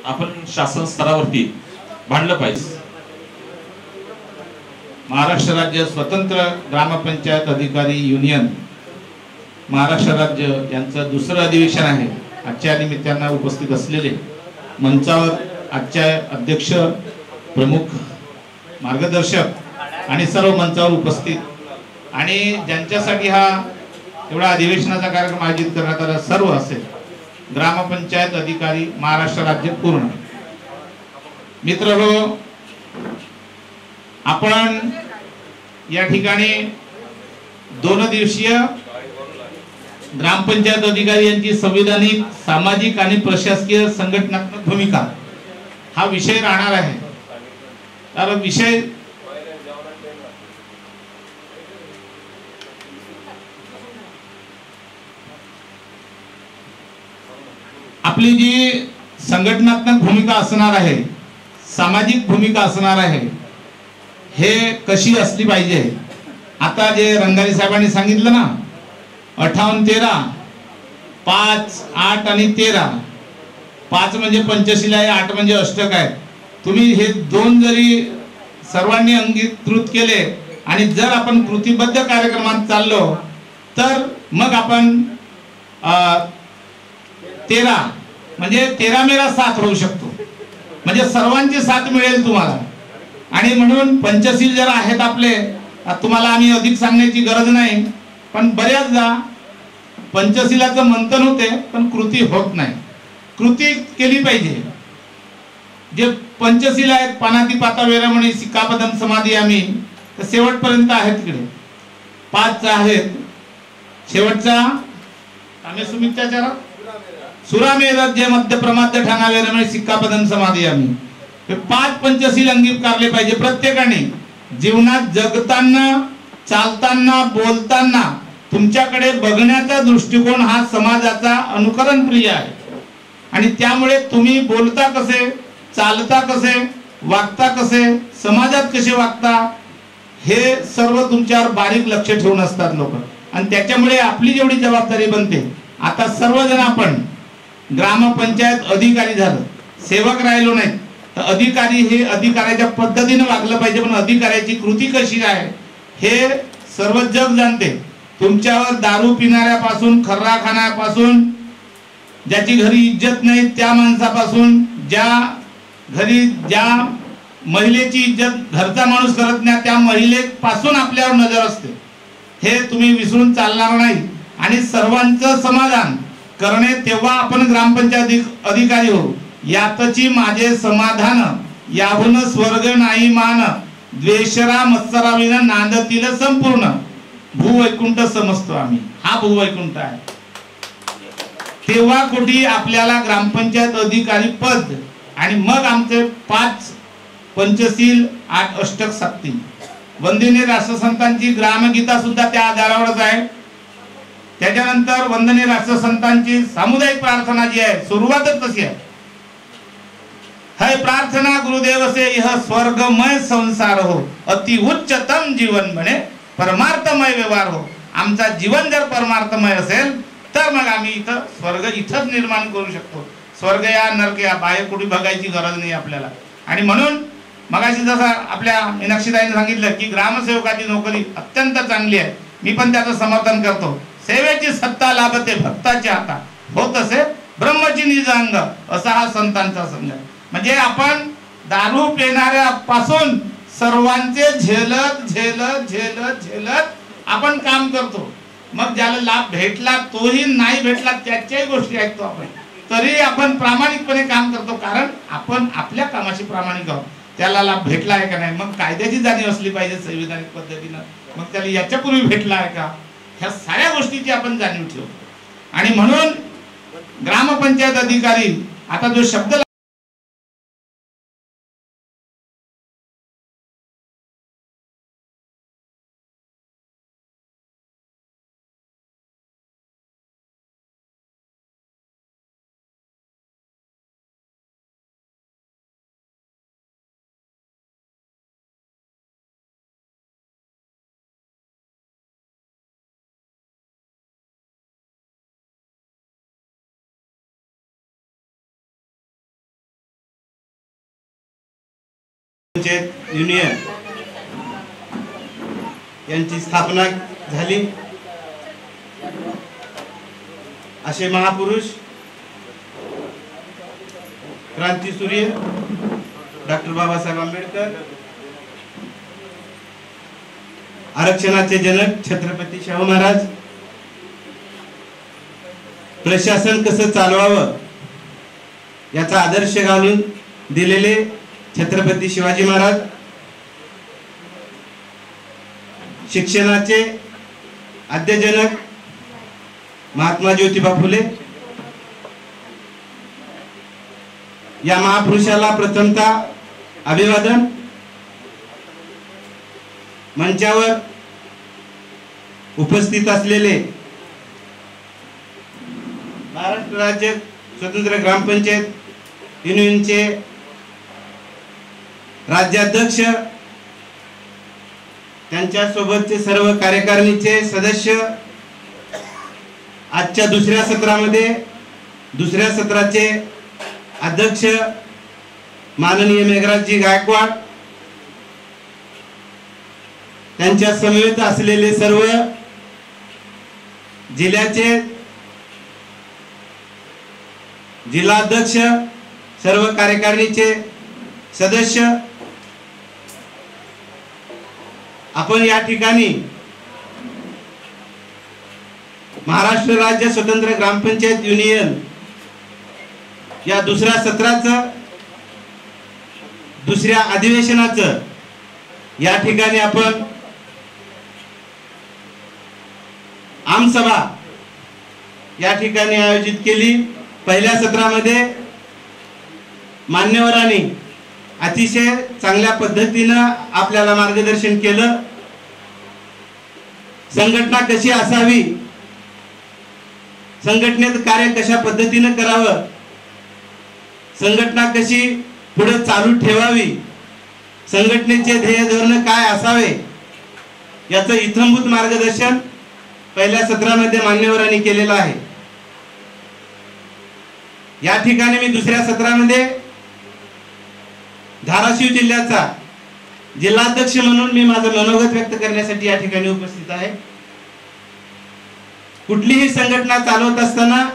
आपण शासन स्तरावरती भांडलं पाहिजे. महाराष्ट्र राज्य स्वतंत्र ग्रामपंचायत अधिकारी युनियन महाराष्ट्र राज्य यांचं दुसरं अधिवेशन आहे. आजच्या निमित्तानं उपस्थित असलेले मंचावर आजच्या अध्यक्ष, प्रमुख, मार्गदर्शक आणि सर्व मंचावर उपस्थित आणि ज्यांच्यासाठी हा एवढा अधिवेशनाचा कार्यक्रम आयोजित करण्यात आला सर्व असेल ग्रामपंचायत अधिकारी महाराष्ट्र राज्य पूर्ण मित्रहो, आपण या ठिकाणी 2 दिवसीय ग्रामपंचायत अधिकारी यांची संविधानिक, सामाजिक आणि प्रशासकीय संघटनात्मक भूमिका हा विषय राहणार आहे. तर विषय आपली जी संघटनात्मक भूमिका असणार आहे, सामाजिक भूमिका असणार आहे, हे कशी असली पाहिजे. आता जे रंगारी साहेबांनी सांगितलं ना, 58-13, 5, 8 आणि 13. 5 म्हणजे पंचशीला आहे, 8 म्हणजे अष्टक आहे. तुम्ही हे 2 जरी सर्वांनी अंगीकृत केले आणि जर आपण कृतीबद्ध कार्यक्रमात चाललो तर मग आपण 13 म्हणजे 13 मेरा 7 होऊ शकतो. म्हणजे सर्वांची साथ मिळेल तुम्हाला. आणि म्हणून पंचशील जर आहेत आपले, तुम्हाला आम्ही अधिक सांगण्याची गरज नाही, पण बऱ्याचदा पंचशीलाचं मंथन होते पण कृती होत नाही. कृती केली पाहिजे. जे पंचशील आहेत, पानाती पाता वेरमणी सिक्कापदम समाधी आम्ही, तर शेवटपर्यंत आहेत तिकडे 5 आहेत. शेवटचा आम्ही सुमित्याचार सुरामेध जे मध्य प्रमाद्य ठाणा वेरमणी सिक्कापदम समाधी आम्ही, हे 5 पंचशील अंगीकारले पाहिजे. प्रत्येकाने जीवनात जगताना, चालताना, बोलताना तुमच्याकडे बघण्याचा दृष्टिकोन हा समाजाचा अनुकरण प्रिय आहे. आणि त्यामुळे तुम्ही बोलता कसे, चालता कसे, वागता कसे, समाजात कसे वागता, हे सर्व तुमच्यावर बारीक लक्ष ठेवून असतात लोक. आणि त्याच्यामुळे आपली जेवढी जबाबदारी बनते, आता सर्वजण आपण ग्रामपंचायत अधिकारी झालं, सेवक राहिलो नाही, तर अधिकारी हे अधिकाऱ्याच्या पद्धतीने वागलं पाहिजे. पण अधिकाऱ्याची कृती कशी आहे हे सर्व जग जाणते. तुमच्यावर दारू पिणाऱ्यापासून, खर्रा खाण्यापासून, ज्याची घरी इज्जत नाही त्या माणसापासून, ज्या घरी ज्या महिलेची इज्जत घरचा माणूस करत नाही त्या महिलेपासून आपल्यावर नजर असते. हे तुम्ही विसरून चालणार नाही. आणि सर्वांचं समाधान करणे तेव्हा आपण ग्रामपंचायत अधिकारी हो. यातची माझे समाधान, याहून स्वर्ग नाही मान, द्वेषरा मत्सराविना नांदतील संपूर्ण. भूवैकुंठ समजतो आम्ही, हा भूवैकुंठ आहे. तेव्हा कुठे आपल्याला ग्रामपंचायत अधिकारी पद आणि मग आमचे 5 पंचशील 8 अष्टक साधतील. वंदनीय राष्ट्रसंतांची ग्रामगीता सुद्धा त्या आधारावरच आहे. त्याच्यानंतर वंदनीय राष्ट्रसंतांची सामुदायिक प्रार्थना जी आहे, सुरुवातच तशी आहे. है प्रार्थना गुरुदेव से यह स्वर्गमय संसार हो, अति उच्चतम जीवन बने परमार्थमय व्यवहार हो. आमचा जीवन जर परमार्थमय असेल तर मग आम्ही इथं स्वर्ग इथंच निर्माण करू शकतो. स्वर्ग या नरक या बाहेर कुठे बघायची गरज नाही आपल्याला. आणि म्हणून मगाशी जसं आपल्या मीनाक्षीताईने सांगितलं की ग्रामसेवकाची नोकरी अत्यंत चांगली आहे, मी पण त्याचं समर्थन करतो. सेवेची सत्ता लाभते भक्ताच्या हाता, होत असे ब्रह्मची निज अंग, असा हा संतांचा संघ. म्हणजे आपण दारू पिणाऱ्यापासून सर्वांचे झेलत झेलत झेलत झेलत आपण काम करतो. मग ज्याला लाभ भेटला तोही नाही भेटला त्याच्याही गोष्टी ऐकतो आपण, तरी आपण प्रामाणिकपणे काम करतो. कारण आपण आपल्या कामाशी प्रामाणिक आहोत. त्याला लाभ भेटला आहे का नाही, मग कायद्याची जाणीव असली पाहिजे संविधानिक पद्धतीनं, मग त्याला याच्यापूर्वी भेटला आहे का, ह्या साऱ्या गोष्टीची आपण जाणीव ठेवतो. आणि म्हणून ग्रामपंचायत अधिकारी, आता जो शब्द युनियन यांची स्थापना झाली. असे महापुरुष क्रांतीसूर्य डॉक्टर बाबासाहेब आंबेडकर, आरक्षणाचे जनक छत्रपती शाहू महाराज, प्रशासन कसं चालवावं याचा आदर्श घालून दिलेले छत्रपती शिवाजी महाराज, शिक्षणाचे आद्यजनक महात्मा ज्योतिबा फुले, या महापुरुषाला प्रथमतः अभिवादन. मंचावर उपस्थित असलेले महाराष्ट्र राज्य स्वतंत्र ग्रामपंचायत युनियनचे राज्याध्यक्ष, त्यांच्या सोबतचे सर्व कार्यकारिणीचे सदस्य, आजच्या दुसऱ्या सत्रामध्ये दुसऱ्या सत्राचे अध्यक्ष माननीय मेघराजजी गायकवाड, त्यांच्या समवेत असलेले सर्व जिल्ह्याचे जिल्हाध्यक्ष, सर्व कार्यकारिणीचे सदस्य, आपण या ठिकाणी महाराष्ट्र राज्य स्वतंत्र ग्रामपंचायत युनियन या दुसऱ्या सत्राचं दुसऱ्या अधिवेशनाचं या ठिकाणी आपण आमसभा या ठिकाणी आयोजित केली। पहिल्या सत्रामध्ये मान्यवरांनी अतिशय चांगल्या पद्धतीनं आपल्याला मार्गदर्शन केलं। संघटना कशी असावी, संघटनेत कार्य कशा पद्धतीनं करावं, संघटना कशी पुढे चालू ठेवावी, संघटनेचे ध्येय धोरण काय असावे याचं इत्थंभूत मार्गदर्शन पहिल्या सत्रामध्ये मान्यवरांनी केलेलं आहे। या ठिकाणी मी दुसऱ्या सत्रामध्ये धाराशिव जिल्ह्याचा जिल्हाध्यक्ष म्हणून मी माझं मनोगत व्यक्त करण्यासाठी या ठिकाणी उपस्थित आहे। कुठलीही संघटना चालवत असताना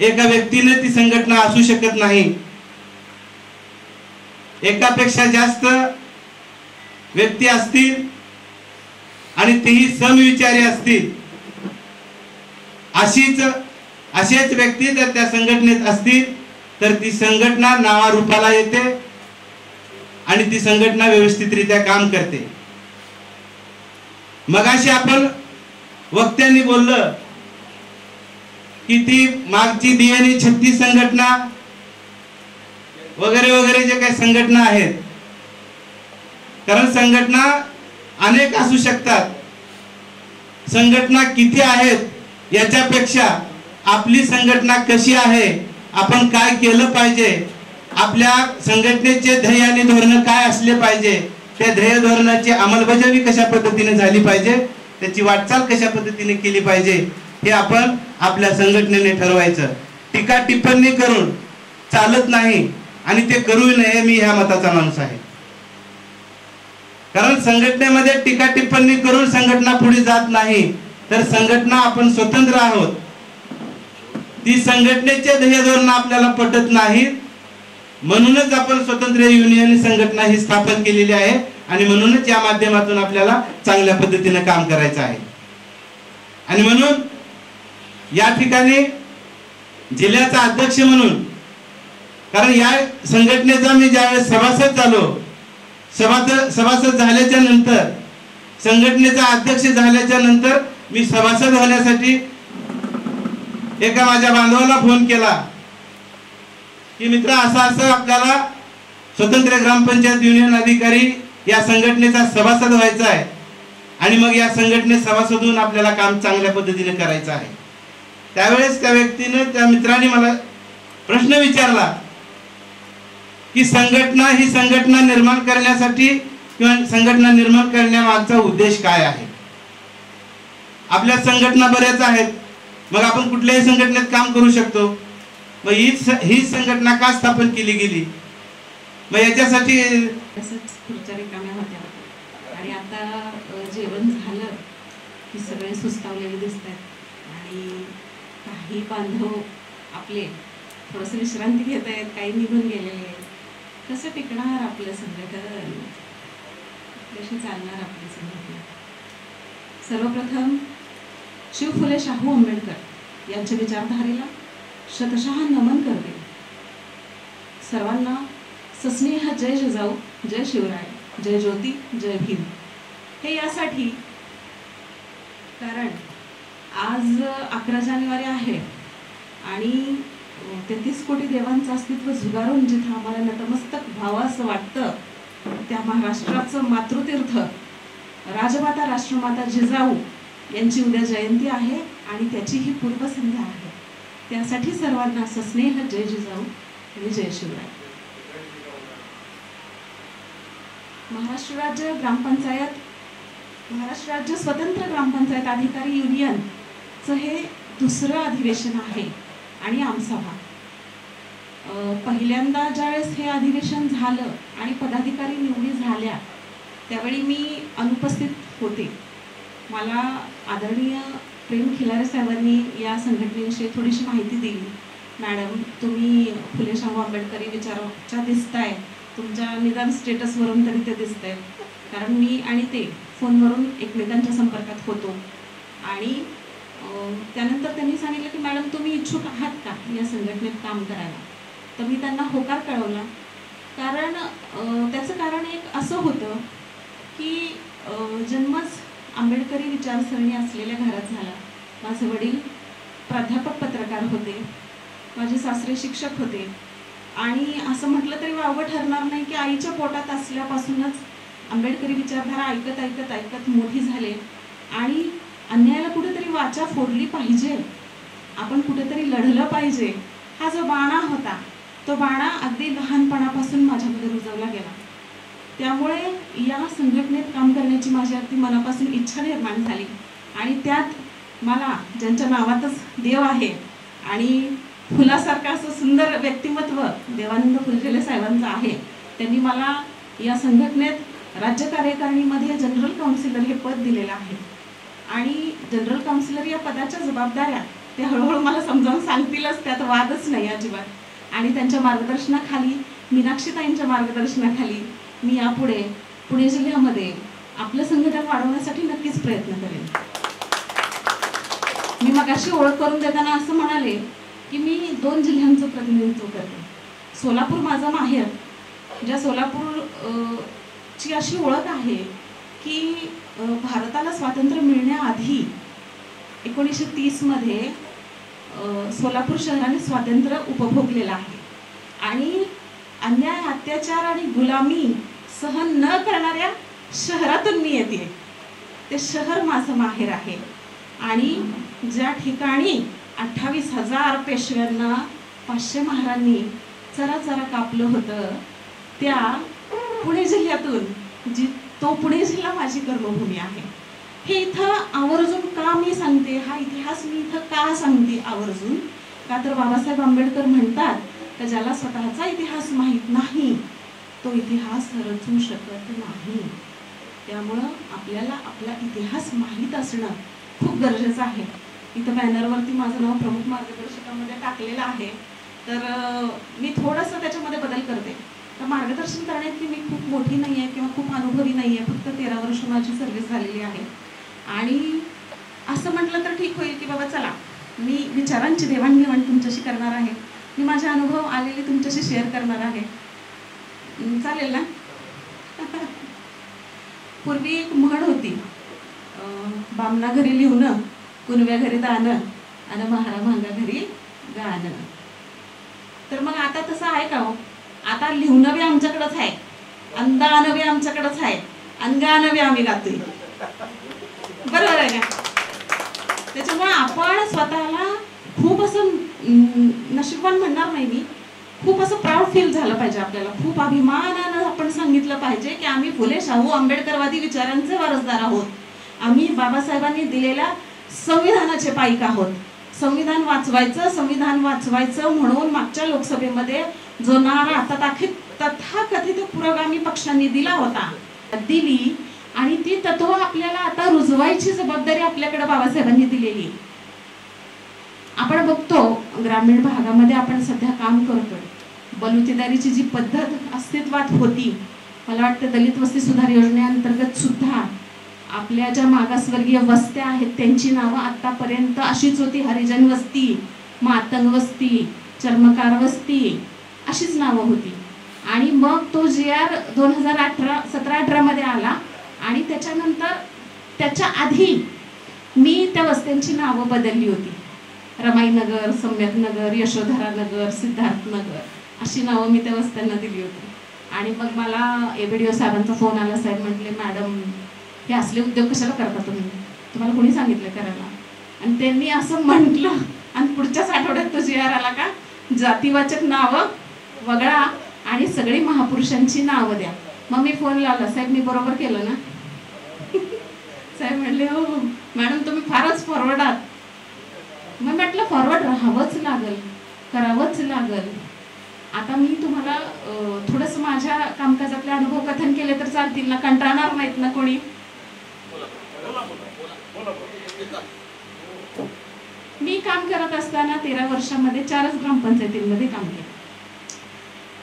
एका व्यक्तीने ती संघटना असू शकत नाही। एकापेक्षा जास्त व्यक्ती असतील आणि तेही समविचारी असतील, असेच व्यक्ती जर त्या संघटनेत असतील तर ती संघटना नावारूपाला येते आणि ती संघटना व्यवस्थितरित्या काम करते। मगाशी आपण वक्त्यांनी बोललं की ती मागची DNA 36 संघटना वगैरे वगैरे जे काही संघटना आहेत, कारण संघटना अनेक असू शकतात। संघटना किती आहेत याच्यापेक्षा आपली संघटना कशी आहे, आपण काय केलं पाहिजे, आपल्या संघटनेचे ध्येय आणि धोरण काय असले पाहिजे, त्या ध्येय धोरणाची अंमलबजावणी कशा पद्धतीने झाली पाहिजे, त्याची वाटचाल कशा पद्धतीने केली पाहिजे हे आपण आपल्या संघटनेने ठरवायचं। टीका टिप्पणी करून चालत नाही आणि ते करू नये, मी ह्या मताचा माणूस आहे। कारण संघटनेमध्ये टीका टिप्पणी करून संघटना पुढे जात नाही, तर संघटना आपण स्वतंत्र आहोत। ती संघटनेचे ध्येय धोरण आपल्याला पटत नाहीत, म्हणूनच आपण स्वतंत्र युनियन संघटना ही स्थापन केलेली आहे आणि म्हणूनच या माध्यमातून आपल्याला चांगल्या पद्धतीने काम करायचं आहे। आणि म्हणून या ठिकाणी जिल्ह्याचा अध्यक्ष म्हणून, कारण या संघटनेचा मी ज्यावेळेस सभासद झालो, सभासद झाल्याच्या नंतर, संघटनेचा अध्यक्ष झाल्याच्या नंतर मी सभासद होण्यासाठी एका माझ्या बांधवाला फोन केला की मित्र असं आपल्याला स्वतंत्र ग्रामपंचायत युनियन अधिकारी या संघटनेचा सभासद व्हायचा आहे आणि मग या संघटनेत सभासद होऊन आपल्याला काम चांगल्या पद्धतीने करायचं आहे। त्यावेळेस त्या व्यक्तीने, त्या मित्राने मला प्रश्न विचारला की संघटना ही संघटना निर्माण करण्यासाठी किंवा संघटना निर्माण करण्यामागचा उद्देश काय आहे। आपल्या संघटना बऱ्याच आहेत, मग आपण कुठल्याही संघटनेत काम करू शकतो, मग ही संघटना का स्थापन केली गेली, मग याच्यासाठी खुर्च्या रिकाम्या होत्या आणि आता जेवण झालं की सगळे सुस्तावलेले दिसतात आणि काही बांधव आपले थोडंसं विश्रांती घेत आहेत, काही निघून गेलेले आहेत। कसं टिकणार आपलं संघटन, कशी चालणार आपली संघटना? सर्वप्रथम शिव फुले शाहू आंबेडकर यांच्या विचारधारेला शतशः नमन करते। सर्वांना सस्नेह जय जिजाऊ, जय शिवराय, जय ज्योती, जय भीम। हे यासाठी कारण आज 11 जानेवारी आहे आणि 33 कोटी देवांचं अस्तित्व झुगारून जिथं आम्हाला नतमस्तक व्हावंसं वाटतं, त्या महाराष्ट्राचं मातृतीर्थ राजमाता राष्ट्रमाता जिजाऊ यांची उद्या जयंती आहे आणि त्याची ही पूर्वसंध्या आहे। त्यासाठी सर्वांना सस्नेह जय जिजाऊ आणि जय शिवराय। महाराष्ट्र राज्य ग्रामपंचायत, महाराष्ट्र राज्य स्वतंत्र ग्रामपंचायत अधिकारी युनियनचं हे दुसरं अधिवेशन आहे आणि आमसभा। पहिल्यांदा ज्यावेळेस हे अधिवेशन झालं आणि पदाधिकारी निवडी झाल्या त्यावेळी मी अनुपस्थित होते। मला आदरणीय प्रेम खिलारे साहेबांनी या संघटनेविषयी थोडीशी माहिती दिली। मॅडम, तुम्ही फुले शाहू आंबेडकरी विचाराच्या दिसताय, तुमच्या निदान स्टेटसवरून तरी ते दिसतंय, कारण मी आणि ते फोनवरून एकमेकांच्या संपर्कात होतो। आणि त्यानंतर त्यांनी सांगितलं की मॅडम तुम्ही इच्छुक आहात का या संघटनेत काम करायला? तर मी त्यांना होकार कळवला कारण त्याचं कारण एक असं होतं की जन्मच आंबेडकरी विचारसरणी असलेल्या घरात झाला. माझे वडील प्राध्यापक पत्रकार होते, माझे सासरे शिक्षक होते आणि असं म्हटलं तरी वावगं ठरणार नाही की आईच्या पोटात असल्यापासूनच आंबेडकरी विचारधारा ऐकत ऐकत ऐकत मोठी झाले आणि अन्यायाला कुठेतरी वाचा फोडली पाहिजे, आपण कुठेतरी लढलं पाहिजे, हा जो बाणा होता तो बाणा अगदी लहानपणापासून माझ्यामध्ये रुजवला गेला. त्यामुळे या संघटनेत काम करण्याची माझी अगदी मनापासून इच्छा निर्माण झाली आणि त्यात मला ज्यांच्या नावातच देव आहे आणि फुलासारखं असं सुंदर व्यक्तिमत्व देवानंद फुलझेले साहेबांचं आहे, त्यांनी मला या संघटनेत राज्य कार्यकारिणीमध्ये जनरल काउन्सिलर हे पद दिलेलं आहे आणि जनरल काउन्सिलर या पदाच्या जबाबदाऱ्या ते हळूहळू मला समजावून सांगतीलच, त्यात वादच नाही अजिबात. आणि त्यांच्या मार्गदर्शनाखाली, मीनाक्षीताईंच्या मार्गदर्शनाखाली मी यापुढे पुणे जिल्ह्यामध्ये आपलं संघटन वाढवण्यासाठी नक्कीच प्रयत्न करेन. मी मगाशी ओळख करून देताना असं म्हणाले की मी 2 जिल्ह्यांचं प्रतिनिधित्व करते. सोलापूर माझं माहेर, ज्या सोलापूर ची अशी ओळख आहे की भारताला स्वातंत्र्य मिळण्याआधी 1930 मध्ये सोलापूर शहराने स्वातंत्र्य उपभोगलेलं आहे आणि अन्याय, अत्याचार आणि गुलामी सहन न करणाऱ्या शहरातून मी येते. ते शहर माझं माहेर आहे आणि ज्या ठिकाणी 28,000 पेशव्यांना 500 महारांनी चरा कापलं होतं, त्या पुणे जिल्ह्यातून तो पुणे जिल्हा माझी कर्मभूमी आहे. हे इथं आवर्जून का मी सांगते, हा इतिहास मी इथं का सांगते आवर्जून, का तर बाबासाहेब आंबेडकर म्हणतात की ज्याला स्वतःचा इतिहास माहीत नाही तो इतिहास रचू शकत नाही. त्यामुळं आपल्याला आपला इतिहास माहीत असणं खूप गरजेचं आहे. इथं बॅनरवरती माझं नाव प्रमुख मार्गदर्शकामध्ये टाकलेलं आहे, तर मी थोडंसं त्याच्यामध्ये बदल करते. तर मार्गदर्शन करण्याची मी खूप मोठी नाही आहे किंवा खूप अनुभवी नाही आहे, फक्त 13 वर्ष माझी सर्व्हिस झालेली आहे. आणि असं म्हटलं तर ठीक होईल की बाबा चला मी विचारांची देवाणघेवाण तुमच्याशी करणार आहे, मी माझे अनुभव आलेले तुमच्याशी शेअर करणार आहे, चालेल ना? पूर्वी एक म्हण होती, बामणा घरी लिहून, कुणव्या घरी दाणं आणि महारा भांगा घरी गाणं. तर मग आता तसं आहे का हो? आता लिहून बी आमच्याकडेच आहे, अंदानं बी आमच्याकडेच आहे, अनगानं बी आम्ही गातोय, बरोबर आहे का? त्याच्यामुळे आपण स्वतःला खूप असं नशीबवान म्हणणार नाही मी, खूप असं प्राऊड फील झालं पाहिजे आपल्याला, खूप अभिमानानं आपण सांगितलं पाहिजे की आम्ही फुले शाहू आंबेडकरवादी विचारांचे वारसदार आहोत, आम्ही बाबासाहेबांनी दिलेल्या संविधानाचे पाईक आहोत. संविधान वाचवायचं म्हणून मागच्या लोकसभेमध्ये जो नारा तथाकथित पुरोगामी पक्षांनी दिला होता, दिली आणि ती तत्व आपल्याला आता रुजवायची जबाबदारी आपल्याकडे बाबासाहेबांनी दिलेली. आपण बघतो ग्रामीण भागामध्ये आपण सध्या काम करतोय, बलुतेदारीची जी पद्धत अस्तित्वात होती, मला वाटतं दलित वस्ती सुधार योजनेअंतर्गत सुद्धा आपल्या ज्या मागासवर्गीय वस्त्या आहेत त्यांची नावं आतापर्यंत अशीच होती, हरिजन वस्ती, मातंग वस्ती, चर्मकार वस्ती, अशीच नावं होती. आणि मग तो GR 2017-18 मध्ये आला आणि त्याच्यानंतर त्याच्या आधी मी त्या वस्त्यांची नावं बदलली होती, रमाईनगर, सम्यकनगर, यशोधरानगर, सिद्धार्थनगर अशी नावं मी त्या वस्त्यांना दिली होती. आणि मग मला ABDO साहेबांचा फोन आला, साहेब म्हटले मॅडम हे असले उद्योग कशाला करता तुम्ही, तुम्हाला कोणी सांगितलं करायला? आणि त्यांनी असं म्हटलं आणि पुढच्याच आठवड्यात तो GR आला का जातीवाचक नावं वगळा आणि सगळी महापुरुषांची नावं द्या. मग मी फोन लावला, साहेब मी बरोबर केलं ना? साहेब म्हटले हो मॅडम तुम्ही फारच फॉरवर्ड आहात. मग म्हटलं फॉरवर्ड राहावंच लागल, करावंच लागल. आता मी तुम्हाला थोडंसं माझ्या कामकाजातले अनुभव कथन केले तर चालतील ना, कंटाळणार नाहीत ना कोणी? मी काम करत असताना 13 वर्षामध्ये 4च ग्रामपंचायतींमध्ये काम केलं.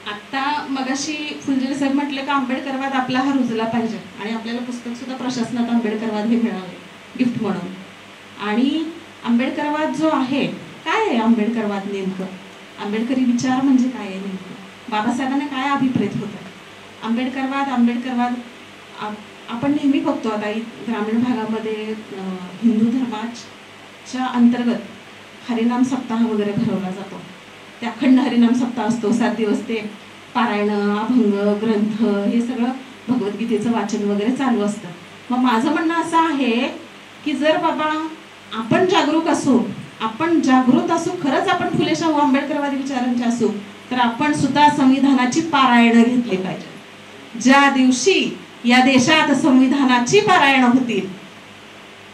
आता मगाशी फुलझेले साहेब म्हटले का आंबेडकरवाद आपला हा रुजला पाहिजे आणि आपल्याला पुस्तक सुद्धा प्रशासनात आंबेडकरवाद हे मिळाले गिफ्ट म्हणून. आणि आंबेडकरवाद जो आहे, काय आहे आंबेडकरवाद नेमकं, आंबेडकरी विचार म्हणजे काय आहे नेमकं? बाबासाहेबांना काय अभिप्रेत होतं? आंबेडकरवाद आपण नेहमी बघतो. आता ग्रामीण भागामध्ये हिंदू धर्माच्या अंतर्गत हरिनाम सप्ताह वगैरे भरवला जातो. ते अखंड हरिनाम सप्ताह असतो. 7 दिवस ते पारायण, अभंग, ग्रंथ हे सगळं भगवद्गीतेचं वाचन वगैरे चालू असतं. मग माझं म्हणणं असं आहे की जर बाबा आपण जागरूक असू, आपण जागृत असू, खरंच आपण फुले शाहू आंबेडकरवादी विचारांचे असू, तर आपण सुद्धा संविधानाची पारायणं घेतली पाहिजे. ज्या दिवशी या देशात संविधानाची पारायण होतील,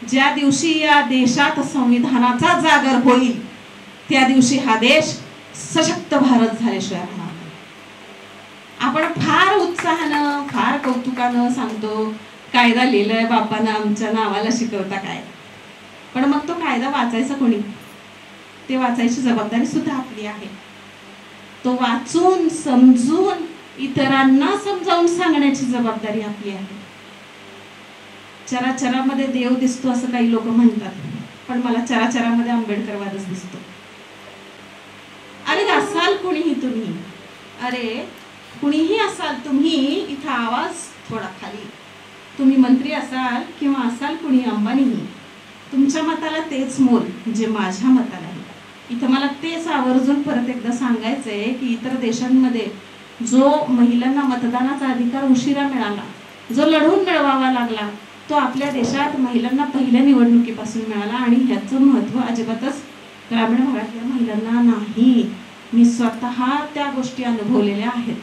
ज्या दिवशी या देशात संविधानाचा जागर होईल, त्या दिवशी हा देश सशक्त भारत झाल्याशिवाय राहणार नाही. आपण फार उत्साहानं, फार कौतुकानं सांगतो कायदा लिहिलाय बापानं आमच्या नावाला शिकवता काय, पण मग तो कायदा वाचायचा कोणी? ते वाचायची जबाबदारी सुद्धा आपली आहे. तो वाचून समजून इतरांना समजावून सांगण्याची जबाबदारी आपली आहे. चराचरामध्ये देव दिसतो असं काही लोक म्हणतात, पण मला चराचरामध्ये आंबेडकरवादच दिसतो. अरे असाल कुणीही तुम्ही, अरे कुणीही असाल तुम्ही, इथं आवाज थोडा खाली. तुम्ही मंत्री असाल किंवा असाल कुणी अंबानीही, तुमच्या मताला तेच मोल जे माझ्या मताला आहे. इथं मला तेच आवर्जून परत एकदा सांगायचंय की इतर देशांमध्ये जो महिलांना मतदानाचा अधिकार उशिरा मिळाला, जो लढवून मिळवावा लागला, तो आपल्या देशात महिलांना पहिल्या निवडणुकीपासून मिळाला. आणि ह्याचं महत्त्व अजिबातच ग्रामीण भागातल्या महिलांना नाही. मी स्वतः त्या गोष्टी अनुभवलेल्या आहेत.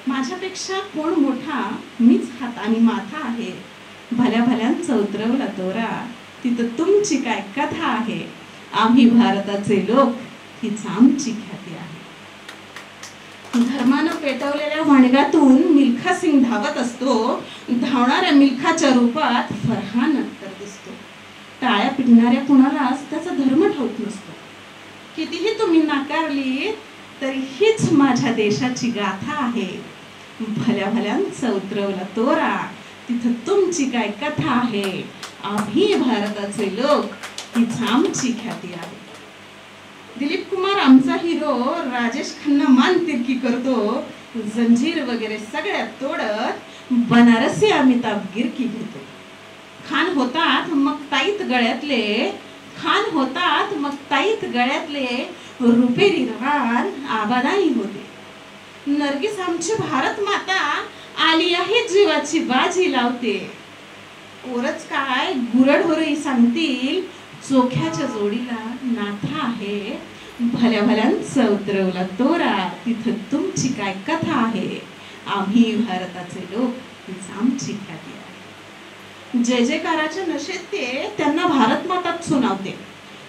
माझ्यापेक्षा कोण मोठा? मीच हात आणि माथा आहे. भल्या भल्यांचा उतरवला दोरा, तिथं तुमची काय कथा आहे. आम्ही भारताचे लोक, हीच आमची ख्याती आहे. धर्मानं पेटवलेल्या वाणगातून मिल्खा सिंग धावत असतो. धावणाऱ्या मिल्खाच्या रूपात फरहान अख्तर दिसतो. टाळ्या पिटणाऱ्या कुणालाच त्याचा धर्म ठाऊक नसतो. कितीही तुम्ही नाकारली तरी हीच माझ्या देशाची गाथा आहे. भल्या भल्यांचा उतरवला तोरा, तिथं तुमची काय कथा आहे. आम्ही भारताचे लोक, हीच आमची ख्याती आहे. दिलीप कुमार आमचा हिरो राजेश खन्ना मान तिरकी करतो. जंजीर वगैरे सगळ्यात तोडत बनारसी अमिताभ गिरकी घेतो. खान होतात मग ताईत गळ्यातले, खान होतात मग ताईत गळ्यातले रुपेरी रान आबादानी होते. नर्गिस आमची भारत माता आली आहे जीवाची बाजी लावते. ओरच काय गुरढोरही सांगतील, चोख्याच्या जोडीला नाथा आहे. भल्या भल्यांचा उतरवला तोरा, तिथं तुमची काय कथा आहे. आम्ही भारताचे लोक, हीच आमची ख्याती आहे. जय जयकाराच्या नशेत ते त्यांना भारत मातात सुनावते.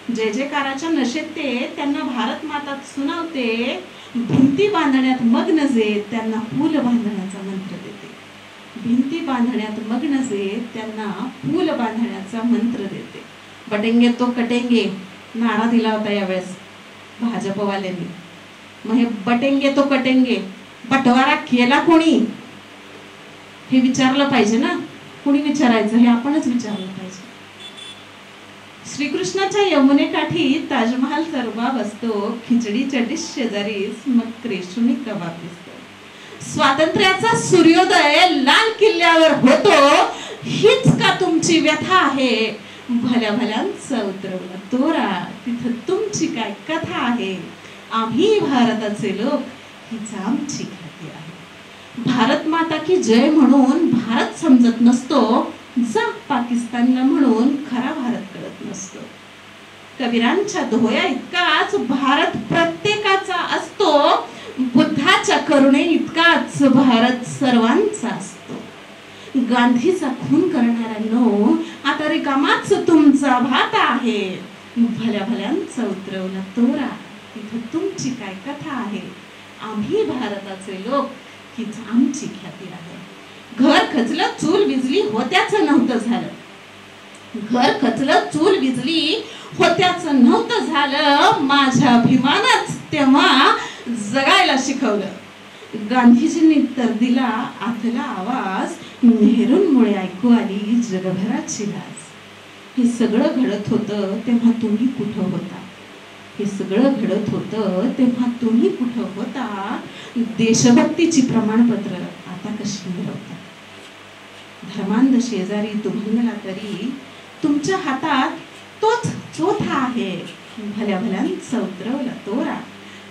जय जयकाराच्या नशेत ते त्यांना भारत मातात सुनावते. भिंती बांधण्यात मग्न जे त्यांना पूल बांधण्याचा मंत्र देते. भिंती बांधण्यात मग्न जे त्यांना पूल बांधण्याचा मंत्र देते. बटेंगे तो कटेंगे नारा दिला होता यावेळेस भाजपवाल्यांनी. मग हे बटेंगे तो कटेंगे बटवारा केला कोणी हे विचारलं पाहिजे ना. कोणी विचारायचं? हे आपणच विचारलं पाहिजे. श्रीकृष्णाच्या यमुनेकाठी ताजमहाल दरबार असतो. खिचडीच्या डिश शेजारीच मग क्रेशुनी कबाब दिसतो. स्वातंत्र्याचा सूर्योदय लाल किल्ल्यावर होतो. हीच का तुमची व्यथा आहे. भल्या भल्यांचा उतरवला तोरा, तिथं तुमची काय कथा आहे. आम्ही भारताचे लोक, हीच आमची ख्याती आहे. भारत माता की जय म्हणून भारत समजत नसतो. जा पाकिस्तानला म्हणून खरा भारत कळत नसतो. कबीरांच्या दोह्या इतकाच भारत प्रत्येकाचा असतो. बुद्धाच्या करुणे इतकाच भारत सर्वांचा असतो. गांधीचा खून करणाऱ्यांनो, आता रिकामाच तुमचा भात आहे. भल्या भल्यांचा उतरवला तोरा, तिथं तुमची काय कथा आहे. आम्ही भारताचे लोक, हीच आमची ख्याती आहे. घर खचलं चूल विजली होत्याच नव्हतं झालं. घर खचलं चूल विजली होत्याच नव्हतं झालं. माझ्या अभिमानाच तेव्हा जगायला शिकवलं. गांधीजींनी तर दिला आतला आवाज. नेहरूंमुळे ऐकू आली जगभराची लाज. हे सगळं घडत होतं तेव्हा तुम्ही कुठं होता? हे सगळं घडत होतं तेव्हा तुम्ही कुठं होता? देशभक्तीची प्रमाणपत्र आता कशी मिळवता? धर्मांध शेजारी दुभंगला तरी तुमच्या हातात तोच चोथा आहे. भल्या भल्यांचा उतरवला तोरा,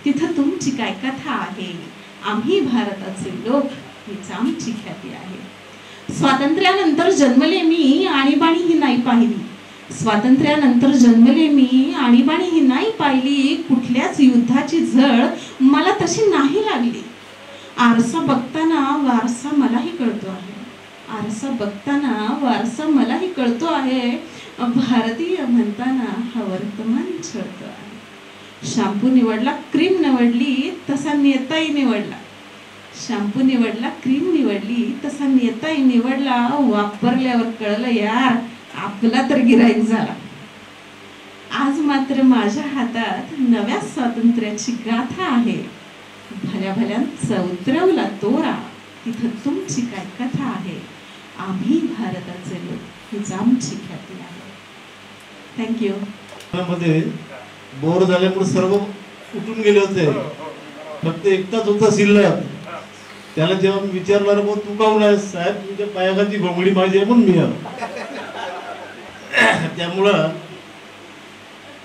तिथं तुमची काय कथा आहे? आम्ही भारताचे लोक हीच आमची ख्याती आहे. स्वातंत्र्यानंतर जन्मले मी आणीबाणी ही नाही पाहिली. स्वातंत्र्यानंतर जन्मले मी आणीबाणी ही नाही पाहिली. कुठल्याच युद्धाची झळ मला तशी नाही लागली. आरसा बघताना वारसा मलाही कळतो आहे. आरसा बघताना वारसा मलाही कळतो आहे. भारतीय म्हणताना हा वर्तमान छळतो आहे. शॅम्पू निवडला, क्रीम निवडली, तसा नेताही निवडला. शॅम्पू निवडला, क्रीम निवडली, तसा नेताही निवडला. वापरल्यावर कळलं यार आपला तर गिराईक झाला. आज मात्र माझ्या हातात नव्या स्वातंत्र्याची गाथा आहे. भल्या भल्यांचा उतरवला तोरा, तिथं तुमची काय कथा आहे? आम्ही भारताचे लोक हीच आमची ख्याती आहे. थँक्यू. मध्ये बोर झाल्यामुळे सर्व उठून गेले होते. फक्त एकटाच होता शिल्लक. त्याला जेव्हा मी विचारणार मग तू काहून आहेस? साहेब तुमच्या पायाखालची घोंगडी माझी आहे म्हणून मी आहे. त्यामुळं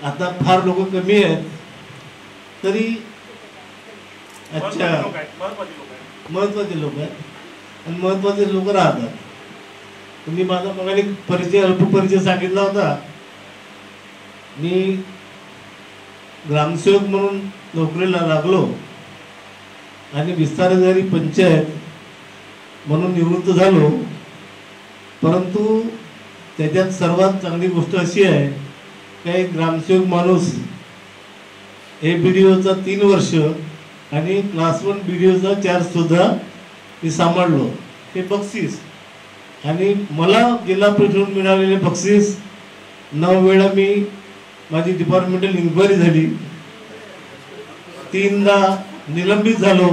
आता फार लोक कमी आहेत तरी अच्छा महत्वाचे लोक आहेत आणि महत्वाचे लोक राहतात. तुम्ही माझा मगाने परिचय अल्प परिचय सांगितला होता. मी ग्रामसेवक म्हणून नोकरीला लागलो आणि विस्तारधारी पंचायत म्हणून निवृत्त झालो. परंतु त्याच्यात सर्वात चांगली गोष्ट अशी आहे की एक ग्रामसेवक माणूस BDOचा 3 वर्ष आणि क्लास 1 BDOचा 4 सुद्धा मी सांभाळलो. हे बक्षीस आणि मला जिल्हा परिषदेतून मिळालेले बक्षीस 9 वेळा मी माझी डिपार्टमेंटल इन्क्वायरी झाली. 3दा निलंबित झालो.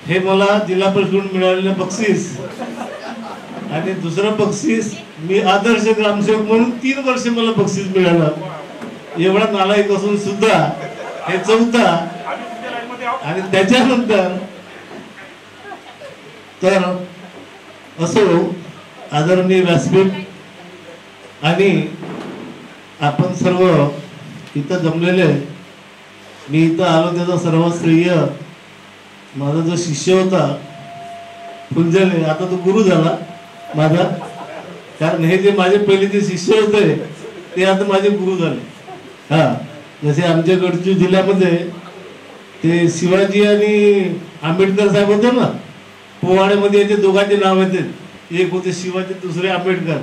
हे मला जिल्हा परिषदेतून मिळालेले बक्षीस. आणि दुसरं बक्षीस मी आदर्श ग्रामसेवक म्हणून 3 वर्ष मला बक्षीस मिळालं. एवढा नालायक असून सुद्धा हे 4था. आणि त्याच्यानंतर तर असो आदरणीय व्यासपीठ आणि आपण सर्व इथं जमलेले. मी इथं आलो त्याचा सर्व श्रेय माझा जो शिष्य होता फुलझेले, आता तो गुरु झाला माझा. कारण हे जे माझे पहिले जे शिष्य होते ते आता माझे गुरु झाले. हा, जसे आमच्या गडचिरोली जिल्ह्यामध्ये ते शिवाजी आणि आंबेडकर साहेब होते ना, पोवाड्यामध्ये याचे दोघांचे नाव येते. एक होते शिवाजी, दुसरे आंबेडकर.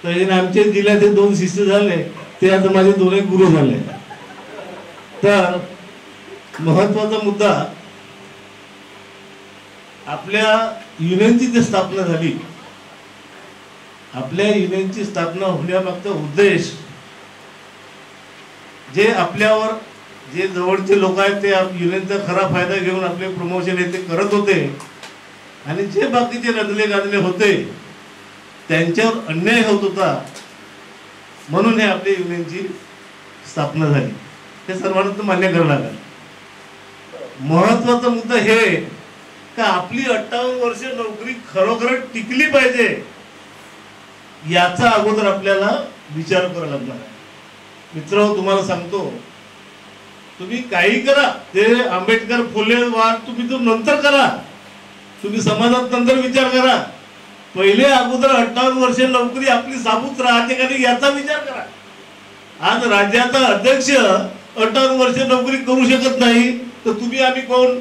तर आमच्या जिल्ह्याचे 2 शिष्य झाले ते आता माझे 2 गुरु झाले. तर महत्वाचा मुद्दा आपल्या युनियनची जी स्थापना झाली, आपल्या युनियनची स्थापना होण्यामागचा उद्देश जे आपल्यावर जे जवळचे लोक आहेत ते युनियनचा खरा फायदा घेऊन आपले प्रमोशन हे ते करत होते आणि जे बाकीचे रंजले गाजले होते त्यांच्यावर अन्याय होत होता. म्हणून हे आपल्या युनियनची स्थापना झाली. हे सर्वांना मान्य करावं लागेल. महत्वाचा मुद्दा हे का आपली 58 वर्ष नोकरी खरोखर टिकली पाहिजे याचा अगोदर आपल्याला विचार करावा लागणार. मित्र तुम्हाला सांगतो, तुम्ही काही करा, ते आंबेडकर फुले वाद तुम्ही तो नंतर करा, तुम्ही समाजात नंतर विचार करा. पहिले अगोदर 58 वर्ष नोकरी आपली साबूत राहते का नाही याचा विचार करा. आज राज्याचा अध्यक्ष 58 वर्ष नोकरी करू शकत नाही तर तुम्ही आम्ही कोण?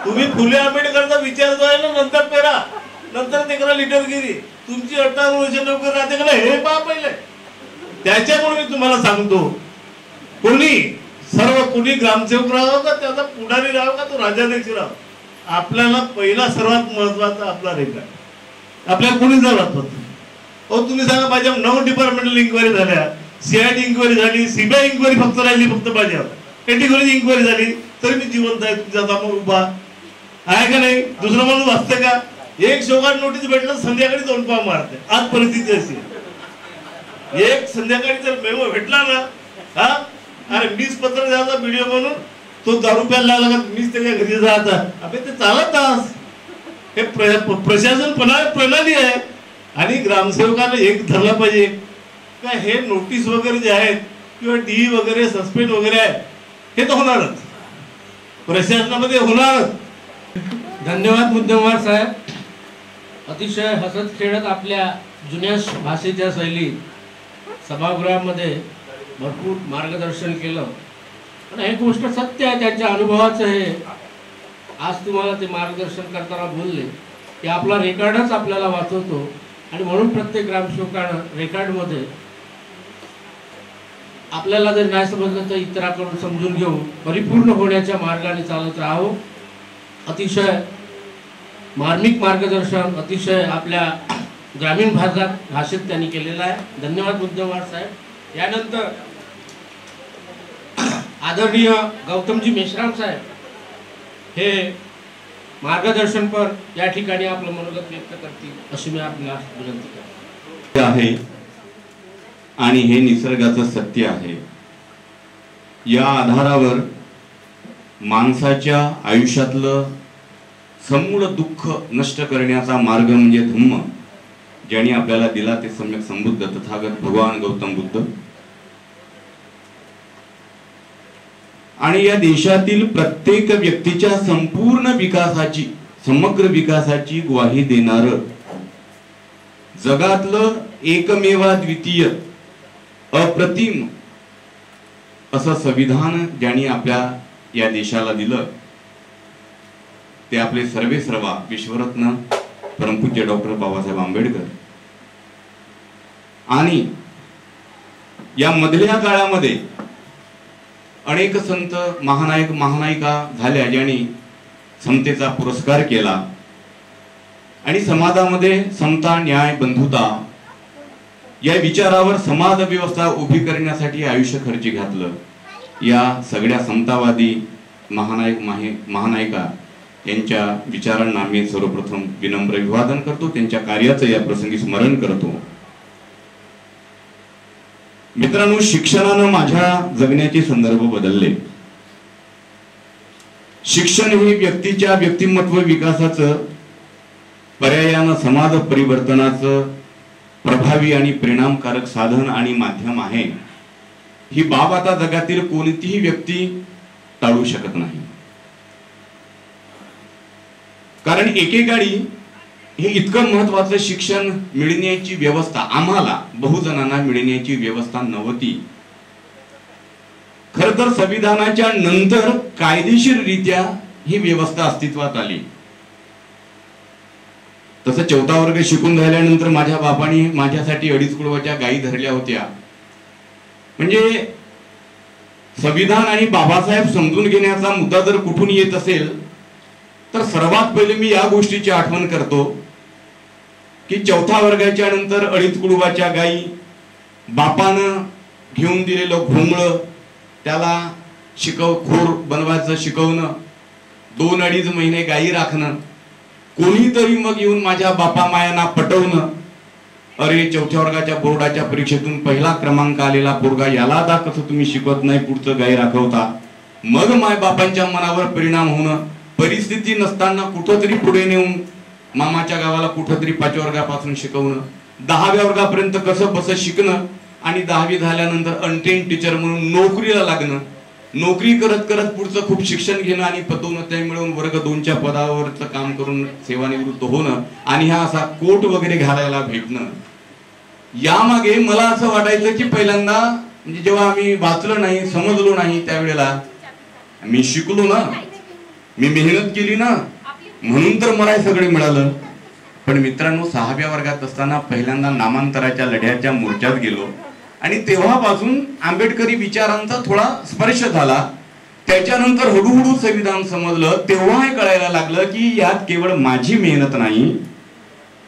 तुम्ही फुले आंबेडकरचा विचार जो आहे ना नंतर पेरा, नंतर ते करा लिडरगिरी. तुमची 58 वर्ष नोकरी राहते का हे पहा पहिले. त्याच्यामुळे मी तुम्हाला सांगतो, कोणी सर्व कोणी ग्रामसेवक राहावं का त्याचा पुढारी राहावं का तो राज्याध्यक्ष राहावं, आपल्याला पहिला सर्वात महत्वाचा आपला रेखा आपल्याला कोणी जावं. तुम्ही सांगा माझ्या 9 डिपार्टमेंटल इन्क्वायरी झाल्या, CID इन्क्वायरी झाली, CBI इन्क्वायरी फक्त राहिली, फक्त माझ्यावर कॅटेगरी इन्क्वायरी झाली, तरी मी जिवंत आहे, तुमच्या समोर उभा आहे का नाही? दुसरं माणूस वाचते का? एक शोकात नोटीस भेटलं संध्याकाळी 2 पाव मारते. आज परिस्थिती अशी एक संध्याकाळी जर मेमो भेटला ना, हा अरे मीच पत्र द्यायचा व्हिडिओ म्हणून तो दारू प्यायला लागला का मीच त्याच्या घरी जाता. अबे ते चालत तास हे प्रशासन प्रणाली आहे. आणि ग्रामसेवकाला एक धरला पाहिजे का हे नोटीस वगैरे जे आहेत किंवा डी वगैरे सस्पेंड वगैरे आहे हे तर होणारच, प्रशासनामध्ये होणारच. धन्यवाद मुद्देमार साहेब. अतिशय हसत खेळत आपल्या जुन्या भाषेच्या शैलीत सभागृहामध्ये भरपूर मार्गदर्शन केलं. आणि ही गोष्ट सत्य आहे, त्यांच्या अनुभवाचं हे. आज तुम्हाला ते मार्गदर्शन करताना बोलले की आपला रेकॉर्डच आपल्याला वाचवतो. आणि म्हणून प्रत्येक ग्रामसेवकानं रेकॉर्डमध्ये आपल्याला जर नाही समजलं तर इतरांकडून समजून घेऊन परिपूर्ण होण्याच्या मार्गाने चालत राहावं. अतिशय मार्मिक मार्गदर्शन अतिशय आपल्या ग्रामीण भाषेत त्यांनी केलेलं आहे. धन्यवाद मुद्देमार साहेब. यानंतर आदरणीय गौतमजी मेश्राम साहेब हे मार्गदर्शनपर या ठिकाणी आपलं मनोगत व्यक्त करतील अशी मी आपल्याला विनंती करतो. आहे आणि हे निसर्गाचं सत्य आहे. या आधारावर माणसाच्या आयुष्यातलं समूळ दुःख नष्ट करण्याचा मार्ग म्हणजे धम्म, ज्याने आपल्याला दिला ते सम्यक संबुद्ध तथागत भगवान गौतम बुद्ध. आणि या देशातील प्रत्येक व्यक्तीच्या संपूर्ण विकासाची, समग्र विकासाची ग्वाही देणार जगातलं एकमेवाद्वितीय अप्रतिम असं संविधान ज्यांनी आपल्या या देशाला दिलं ते आपले सर्वेसर्वा विश्वरत्न परमपूज्य डॉक्टर बाबासाहेब आंबेडकर. आणि या मधल्या काळामध्ये अनेक संत महानायक महानायिका झाल्या ज्यांनी समतेचा पुरस्कार केला आणि समाजामध्ये समता न्याय बंधुता या विचारावर समाज व्यवस्था उभी करण्यासाठी आयुष्य खर्ची घातलं. या सगळ्या समतावादी महानायक महानायिका यांच्या विचारांना मी सर्वप्रथम विनम्र अभिवादन करतो, त्यांच्या कार्याचं या प्रसंगी स्मरण करतो. मित्रांनो, शिक्षणानं माझ्या जगण्याचे संदर्भ बदलले. शिक्षण हे व्यक्तीच्या व्यक्तिमत्व विकासाचं, पर्यायानं समाज परिवर्तनाचं प्रभावी आणि परिणामकारक साधन आणि माध्यम आहे. ही बाब आता जगातील कोणतीही व्यक्ती टाळू शकत नाही. कारण एकेकाळी हे इतकं महत्वाचं शिक्षण मिळण्याची व्यवस्था आम्हाला बहुजनांना मिळण्याची व्यवस्था नव्हती. खर तर संविधानाच्या नंतर कायदेशीररित्या ही व्यवस्था अस्तित्वात आली. तसं 4था वर्ग शिकून झाल्यानंतर माझ्या बापाने माझ्यासाठी 2.5 कुळवाच्या गायी धरल्या होत्या. म्हणजे संविधान आणि बाबासाहेब समजून घेण्याचा मुद्दा जर कुठून येत असेल तर सर्वात पहिले मी या गोष्टीची आठवण करतो की 4थ्या वर्गाच्या नंतर 2.5 कुळवाच्या गायी, बापानं घेऊन दिलेलं घोंगळं, त्याला खोर बनवायचं शिकवणं, 2-2.5 महिने गायी राखणं, कोणीतरी मग येऊन माझ्या बापा मायांना पटवणं, अरे 4थ्या वर्गाच्या बोर्डाच्या परीक्षेतून पहिला क्रमांक आलेला पोरगा, याला आता कसं तुम्ही शिकवत नाही, पुढचं गायी राखवता. मग माय बापांच्या मनावर परिणाम होणं, परिस्थिती नसताना कुठंतरी पुढे नेऊन मामाच्या गावाला कुठंतरी 5व्या वर्गापासून शिकवणं, 10व्या वर्गापर्यंत कसं बस शिकणं आणि 10वी झाल्यानंतर अनट्रेन्ड टीचर म्हणून नोकरीला लागणं, नोकरी करत करत पुढचं खूप शिक्षण घेणं आणि पदोन्नती मिळवून वर्ग 2च्या पदावरचं काम करून सेवानिवृत्त होणं आणि हा असा कोट वगैरे घालायला भेटणं. यामागे मला असं वाटायचं की पहिल्यांदा म्हणजे जेव्हा आम्ही वाचलं नाही, समजलो नाही, त्यावेळेला मी शिकलो ना, मी मेहनत केली ना, म्हणून तर मला हे सगळे मिळालं. पण मित्रांनो, 6व्या वर्गात असताना पहिल्यांदा नामांतराच्या लढ्याच्या मोर्चात गेलो आणि तेव्हापासून आंबेडकरी विचारांचा थोडा स्पर्श झाला. त्याच्यानंतर हळूहळू संविधान समजलं. तेव्हा हे कळायला लागलं की यात केवळ माझी मेहनत नाही,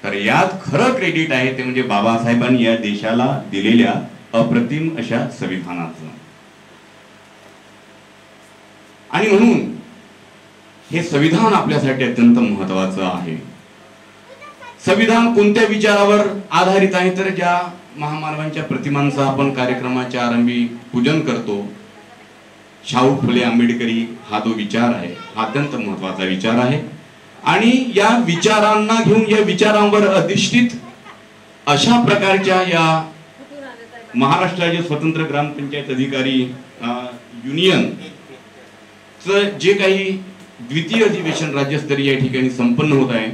तर यात खरं क्रेडिट आहे ते म्हणजे बाबासाहेबांनी या देशाला दिलेल्या अप्रतिम अशा संविधानाचं. आणि म्हणून हे संविधान आपल्यासाठी अत्यंत महत्वाचं आहे. संविधान कोणत्या विचारावर आधारित आहे तर ज्या महामानवांच्या प्रतिमांचा आपण कार्यक्रमाच्या आरंभी पूजन करतो शाहू फुले आंबेडकरी हा जो विचार आहे हा अत्यंत महत्वाचा विचार आहे आणि या विचारांना घेऊन या विचारांवर अधिष्ठित अशा प्रकारच्या या महाराष्ट्र राज्य स्वतंत्र ग्रामपंचायत अधिकारी युनियन जे काही द्वितीय अधिवेशन राज्यस्तरीय या ठिकाणी संपन्न होत आहे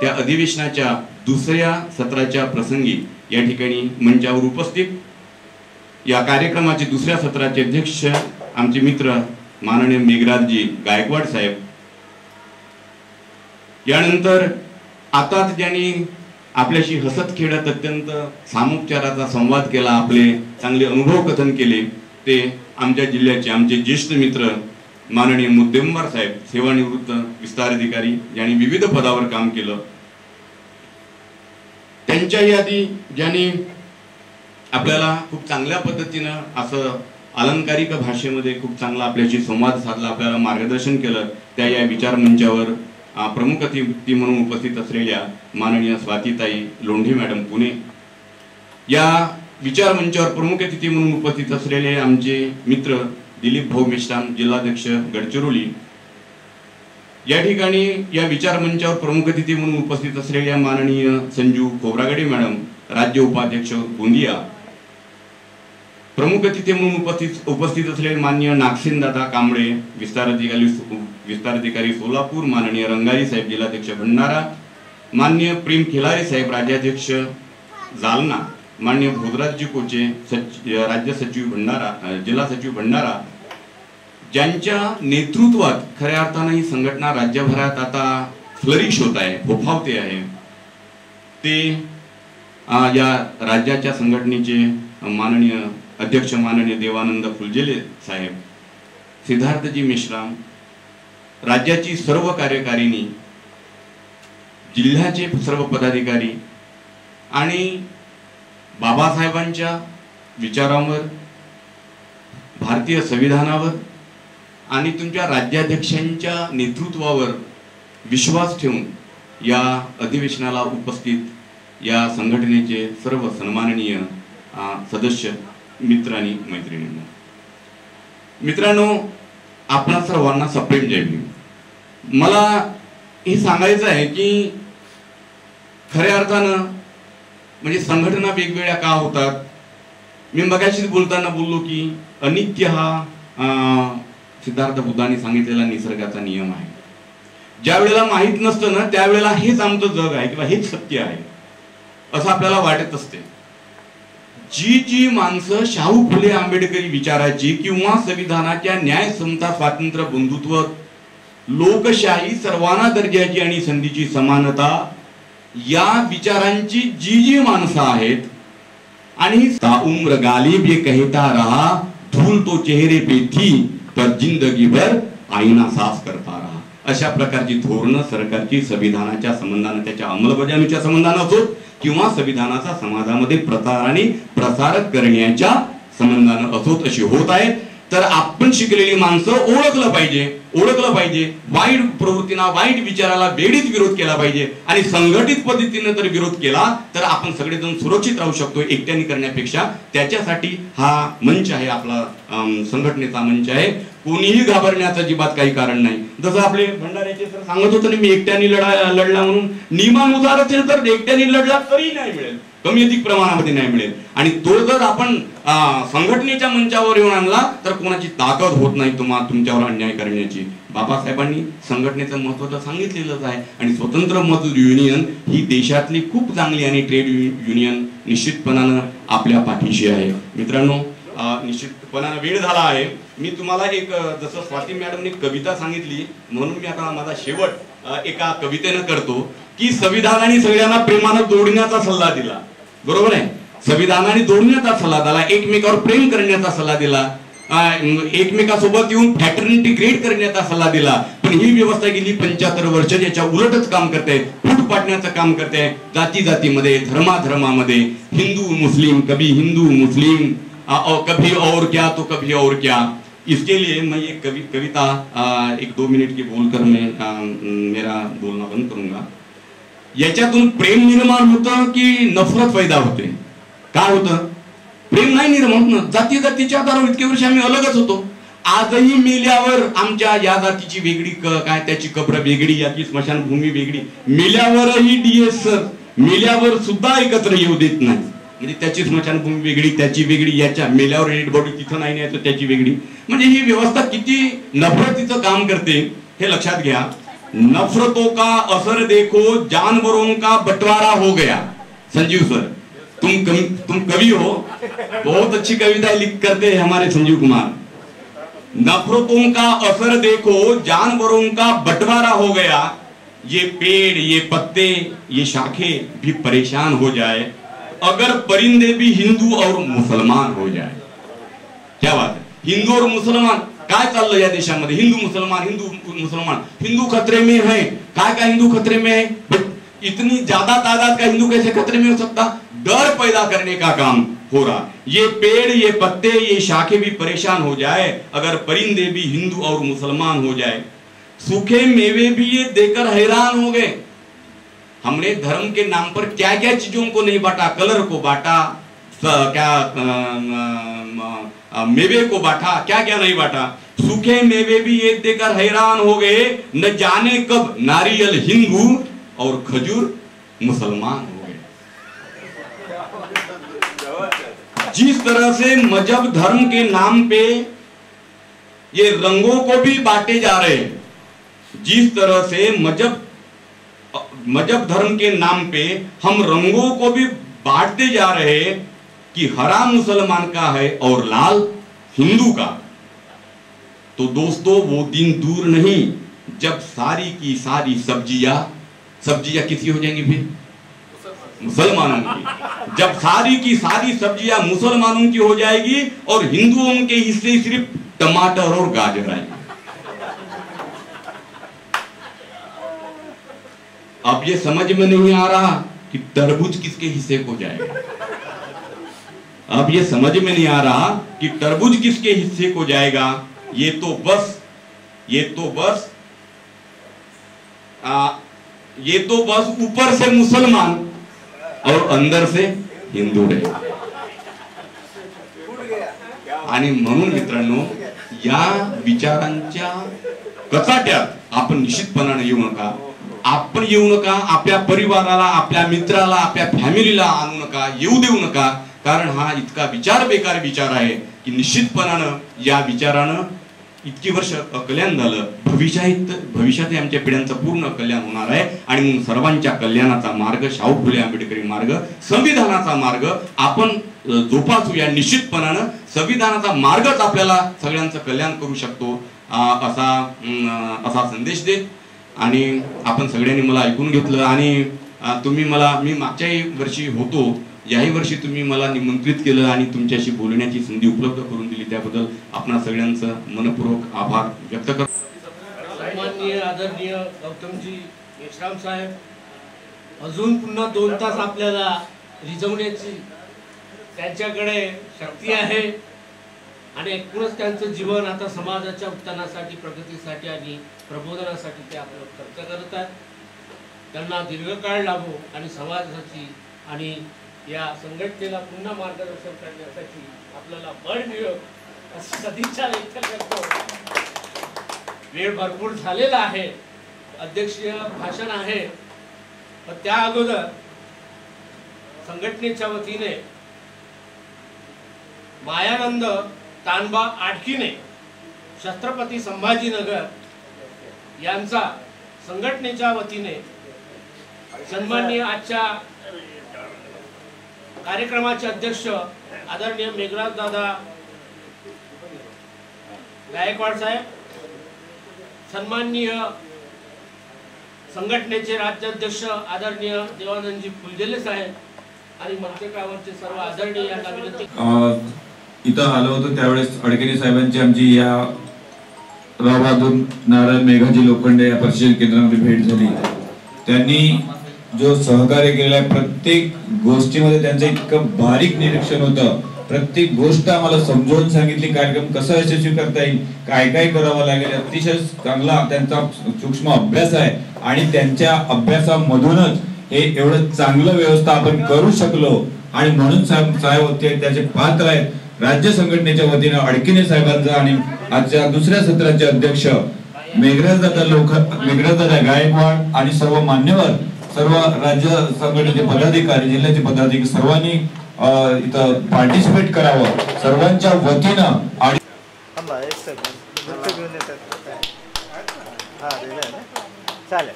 त्या अधिवेशनाच्या दुसऱ्या सत्राच्या प्रसंगी या ठिकाणी मंचावर उपस्थित या कार्यक्रमाचे दुसऱ्या सत्राचे अध्यक्ष आमचे मित्र माननीय मेघराजजी गायकवाड साहेब, यानंतर आता ज्यांनी आपल्याशी हसत खेळत अत्यंत सामोपचाराचा संवाद केला, आपले चांगले अनुभव कथन केले, ते आमच्या जिल्ह्याचे आमचे ज्येष्ठ मित्र माननीय मुद्देमवार साहेब, सेवानिवृत्त विस्तार अधिकारी, ज्यांनी विविध पदावर काम केलं. त्यांच्याही आधी ज्यांनी आपल्याला खूप चांगल्या पद्धतीनं असं अलंकारिक भाषेमध्ये खूप चांगला आपल्याशी संवाद साधला, आपल्याला मार्गदर्शन केलं, त्या या विचार मंचावर प्रमुख अतिथी म्हणून उपस्थित असलेल्या माननीय स्वातीताई लोंढे मॅडम पुणे, या विचार मंचावर प्रमुख अतिथी म्हणून उपस्थित असलेले आमचे मित्र दिलीप भाऊ मेश्राम, जिल्हाध्यक्ष गडचिरोली, या ठिकाणी या विचार मंचावर प्रमुख अतिथी म्हणून उपस्थित असलेल्या माननीय संजू खोब्रागडे मॅडम, राज्य उपाध्यक्ष गोंदिया, प्रमुख अतिथी म्हणून उपस्थित असलेले माननीय नागसेन दादा कांबळे, विस्तार अधिकारी सोलापूर, माननीय रंगारी साहेब, जिल्हाध्यक्ष भंडारा, माननीय प्रेम खिलारे साहेब, राज्याध्यक्ष जालना, माननीय भोजराजजी कोचे, राज्य सचिव भंडारा, जिल्हा सचिव भंडारा, ज्यांच्या नेतृत्वात खऱ्या अर्थानं ही संघटना राज्यभरात आता फ्लरिश होत आहे, फोफावते आहे, ते या राज्याच्या संघटनेचे माननीय अध्यक्ष माननीय देवानंद फुलझेले साहेब, सिद्धार्थजी मेश्राम, राज्याची सर्व कार्यकारिणी, जिल्ह्याचे सर्व पदाधिकारी आणि बाबासाहेबांच्या विचारांवर, भारतीय संविधानावर आणि तुमच्या राज्याध्यक्षांच्या नेतृत्वावर विश्वास ठेवून या अधिवेशनाला उपस्थित या संघटनेचे सर्व सन्माननीय सदस्य, मित्रांनी, मैत्रिणींनो, मित्रांनो, आपणा सर्वांना सप्रेम जय भीम. मला हे सांगायचं आहे की खऱ्या अर्थानं म्हणजे संघटना वेगवेगळ्या का होतात. मी मगाशीच बोलताना बोललो की अनित्य हा सिद्धार्थ बुद्धांनी सांगितलेला निसर्गाचा नियम आहे. ज्या वेळेला माहीत नसतं ना त्यावेळेला हेच आमचं जग आहे किंवा हेच सत्य आहे असं आपल्याला वाटत असते. जी माणसं शाहू फुले आंबेडकरी विचाराची किंवा संविधानाच्या न्याय, समता, स्वातंत्र्य, बंधुत्व, लोकशाही, सर्वांना दर्जाची आणि संधीची समानता या विचारांची जी माणसं आहेत आणि उम्र गालिब ये कहता रहा, धूल तो चेहरे पे थी पर जिंदगी भर आईना साफ करता रहा, अशा प्रकारची धोरणं सरकारची संविधानाच्या संबंधाने, त्याच्या अंमलबजावणीच्या संबंधाने असो किंवा संविधानाचा समाजामध्ये प्रसार करण्याच्या संबंधाने असोत अशी होत आहेत. तर आपण शिकलेली माणसं ओळखलं पाहिजे, वाईट प्रवृत्तींना, वाईट विचाराला वेळीच विरोध केला पाहिजे आणि संघटित पद्धतीने जर विरोध केला तर आपण सगळेजण सुरक्षित राहू शकतो एकट्याने करण्यापेक्षा. त्याच्यासाठी हा मंच आहे, आपला संघटनेचा मंच आहे. कोणीही घाबरण्याचं अजिबात काही कारण नाही. जसं आपले भंडाऱ्याचे सर सांगत होते ना, मी एकट्याने लढला म्हणून, नियमानुसार असेल तर एकट्याने लढला तरी नाही मिळेल, कमी अधिक प्रमाणामध्ये नाही मिळेल. आणि तो जर आपण संघटनेच्या मंचावर येऊन आणला तर कोणाची ताकद होत नाही तुमच्यावर अन्याय करण्याची. बाबासाहेबांनी संघटनेचं महत्त्व तर सांगितलेलंच आहे आणि स्वतंत्र मजूर युनियन ही देशातली खूप चांगली आणि ट्रेड युनियन निश्चितपणानं आपल्या पाठीशी आहे. मित्रांनो, निश्चितपणानं वेळ झाला आहे. मी तुम्हाला एक, जसं स्वाती मॅडमने कविता सांगितली म्हणून मी आता माझा शेवट एका कवितेनं करतो की संविधानाने सगळ्यांना प्रेमानं जोडण्याचा सल्ला दिला, बरोबर आहे, संविधानाने जोडण्याचा सल्ला दिला, एकमेकावर प्रेम करण्याचा सल्ला दिला, एकमेकासोबत येऊन फ्रॅटर्निटी क्रिएट करण्याचा सल्ला दिला. पण ही व्यवस्था गेली 75 वर्ष याच्या उलटच काम करते, फूट पाडण्याचं काम करते. जातीमध्ये, धर्मामध्ये हिंदू मुस्लिम, कभी हिंदू मुस्लिम, कभी और क्या तो कभी और क्या. इसके लिए मैं एक कविता 1-2 मिनट की बोलकर मैं मेरा बोलना बंद करूंगा. याच्यातून प्रेम निर्माण होतं की नफरत पैदा होते? काय होतं? प्रेम नाही निर्माण होत ना. जातीच्या आधारावर इतके वर्ष आम्ही अलगच होतो. आजही मेल्यावर आमच्या या जातीची वेगळी काय त्याची कब्र वेगळी, याची स्मशानभूमी वेगळी, मेल्यावरही DS सर मेल्यावर सुद्धा एकत्र येऊ देत नाही. म्हणजे त्याची स्मशानभूमी वेगळी, त्याची वेगळी, याच्या मेल्यावर डेड बॉडी तिथं नाही न्यायचं त्याची वेगळी. म्हणजे ही व्यवस्था किती नफरतीचं काम करते हे लक्षात घ्या. नफरतों का असर देखो, जानवरों का बंटवारा हो गया. संजीव सर तुम कवि हो, बहुत अच्छी कविताएं लिख करते हैं हमारे संजीव कुमार. नफरतों का असर देखो, जानवरों का बंटवारा हो गया. ये पेड़, ये पत्ते, ये शाखे भी परेशान हो जाए अगर परिंदे भी हिंदू और मुसलमान हो जाए. क्या बात है. हिंदू और मुसलमान काय चाललं या देशामध्ये. हिंदू मुसलमान, हिंदू खतरे में है. काय हिंदू खतरे में है. इतनी ज्यादा तादाद का हिंदू कैसे खतरे में हो सकता. डर पैदा करने का काम हो रहा. ये पेड़, ये पत्ते, ये शाखे भी परेशान हो जाए अगर परिंदे भी हिंदू और मुसलमान हो जाए. सूखे मेवे भी ये देकर हैरान हो गए. हमने धर्म के नाम पर क्या क्या चीजों को नहीं बांटा. कलर को बांटा, क्या मेवे को बांटा, क्या क्या नहीं बांटा. सूखे मेवे भी ये देकर हैरान हो गए. न जाने कब नारियल हिंदू और खजूर मुसलमान हो गए. जिस तरह से मजहब धर्म के नाम पे ये रंगों को भी बांटे जा रहे हैं, जिस तरह से मजहब धर्म के नाम पे हम रंगों को भी बांटते जा रहे हैं कि हरा मुसलमान का है और लाल हिंदू का. तो दोस्तों वो दिन दूर नहीं जब सारी की सारी सब्जियां किसी हो जाएंगी, फिर मुसलमानों की. जब सारी की सारी सब्जियां मुसलमानों की हो जाएगी और हिंदुओं के हिस्से सिर्फ टमाटर और गाजर आएंगे. अब ये समझ में नहीं आ रहा कि तरबूज किसके हिस्से को जाएगा. अब ये समझ में नहीं आ रहा कि तरबूज किसके हिस्से को जाएगा. ये तो बस ऊपर से मुसलमान और अंदर से हिंदू रहे. आणि म्हणून मित्रांनो या विचारांच्या कचाट्यात आपण निश्चितपणाने येऊ नका. आपण येऊ नका. आपल्या परिवाराला, आपल्या मित्राला, आपल्या फॅमिलीला आणू नका, येऊ देऊ नका. कारण हा इतका बेकार विचार आहे की निश्चितपणानं या विचारानं इतकी वर्ष कल्याण झालं. भविष्यात आमच्या पिढ्यांचं पूर्ण कल्याण होणार आहे. आणि म्हणून सर्वांच्या कल्याणाचा मार्ग, शाहू फुले आंबेडकरी मार्ग, संविधानाचा मार्ग आपण जोपासूया. निश्चितपणानं संविधानाचा मार्गच आपल्याला सगळ्यांचं कल्याण करू शकतो असा संदेश देत. आणि आपण सगळ्यांनी मला ऐकून घेतलं. आणि तुम्ही मी मागच्याही वर्षी होतो, याही वर्षी तुम्ही मला निमंत्रित केलं आणि तुमच्याशी बोलण्याची संधी उपलब्ध करून दिली. त्याबद्दल आपणा सगळ्यांचं मनपूर्वक आभार व्यक्त करतो. सन्माननीय आदरणीय गौतमजी मेश्राम साहेब, अजून पुन्हा 2 तास आपल्याला रिझवण्याची त्यांच्याकडे शक्ती आहे. आणि एकूणच त्यांचं जीवन आता समाजाच्या उत्थानासाठी, प्रगतीसाठी आणि प्रबोधनासाठी ते आपलं खर्च करत आहेत. त्यांना दीर्घकाळ लाभो आणि समाजाची आणि या संघटनेला पुन्हा मार्गदर्शन करण्यासाठी आपल्याला बळ मिळो अशी सदिच्छा व्यक्त करतो. वेळ भरपूर झालेला आहे. अध्यक्षीय भाषण आहे, पण त्या अगोदर संघटनेच्या वतीने मायानंद तानबा आडकीने, छत्रपती संभाजीनगर यांचा संघटनेच्या वतीने सन्माननीय आजच्या कार्यक्रमाचे अध्यक्ष आदरणीय मेघराज दादा गायकवाड साहेब, सन्माननीय संघटनेचे राज्याध्यक्ष आदरणीय देवानंदजी फुलझेले साहेब आणि मंचकावरचे सर्व आदरणीय यांना विनंती. इथं आलो होतो त्यावेळेस अडकेरी साहेबांची आमची या रावबहादूर नारायण मेघाजी लोखंडे या परिषद केंद्रामध्ये भेट झाली. त्यांनी जो सहकार्य केलेला प्रत्येक गोष्टीमध्ये त्यांचं इतकं बारीक निरीक्षण होतं. प्रत्येक गोष्ट आम्हाला समजावून सांगितली, कार्यक्रम कसा यशस्वी करता येईल, काय काय करावं लागेल. अतिशय चांगला त्यांचा सूक्ष्म अभ्यास आहे आणि त्यांच्या अभ्यासामधूनच हे एवढं चांगलं व्यवस्था आपण करू शकलो. आणि म्हणून साहेब होते त्याचे पात्र आहेत. राज्य संघटनेच्या वतीनं अडकिने साहेबांचा आणि आजच्या दुसऱ्या सत्राचे अध्यक्ष मेघराजदादा गायकवाड आणि सर्व मान्यवर, सर्व राज्य संघटनेचे पदाधिकारी, जिल्ह्याचे पदाधिकारी सर्वांनी इथं पार्टिसिपेट करावं सर्वांच्या वतीनं. आणि चालेल.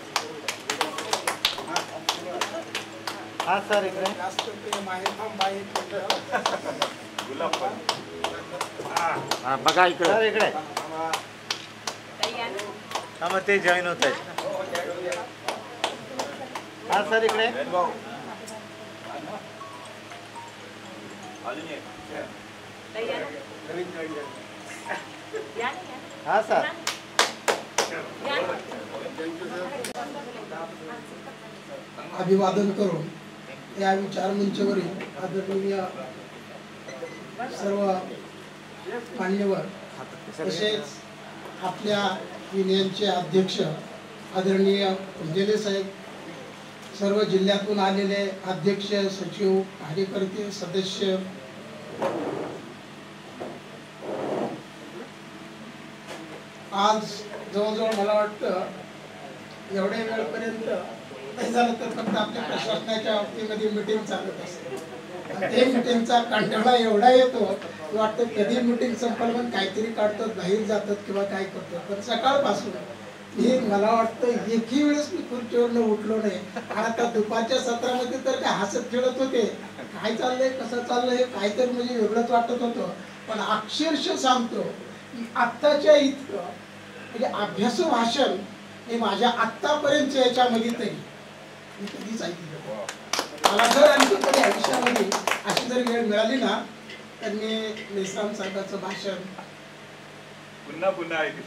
हा सर इकडे हा बघा इकडे सर इकडे. हा मग ते जॉईन होत आहेत. हा सर इकडे. हा सर. अभिवादन करून या विचारमंचावरील आदरणीय सर्व मान्यवर, तसेच आपल्या युनियनचे अध्यक्ष आदरणीय उंजेले साहेब, सर्व जिल्ह्यातून आलेले अध्यक्ष, सचिव, कार्यकर्ते, सदस्य, आज जवळजवळ मला वाटतं एवढ्या वेळपर्यंत नाही झालं तर फक्त आपल्या प्रशासनाच्या बाबतीमध्ये मीटिंग चालत असते. ते मीटिंगचा कंटाळा एवढा येतो, वाटतं कधी मीटिंग संपलं पण काहीतरी काढतात, बाहेर जातात किंवा काय करतात. पण सकाळपासून मी मला वाटतं एकही वेळेस मी खुर्चीवरनं उठलो नाही. आता दुपारच्या सत्रामध्ये तर काय हसत खेळत होते, काय चाललंय, कसं चाललंय, काय तर म्हणजे वेगळंच वाटत होतं. पण अक्षरशः सांगतो की आत्ताच्या इतकं म्हणजे अभ्यासू भाषण हे माझ्या आत्तापर्यंतच्या याच्यामध्ये तरी मी कधीच ऐकलं. मला जर आणखी कधी आयुष्यामध्ये अशी जर वेळ मिळाली ना तर मी मेश्राम साहेबांचं भाषण पुन्हा पुन्हा एवढं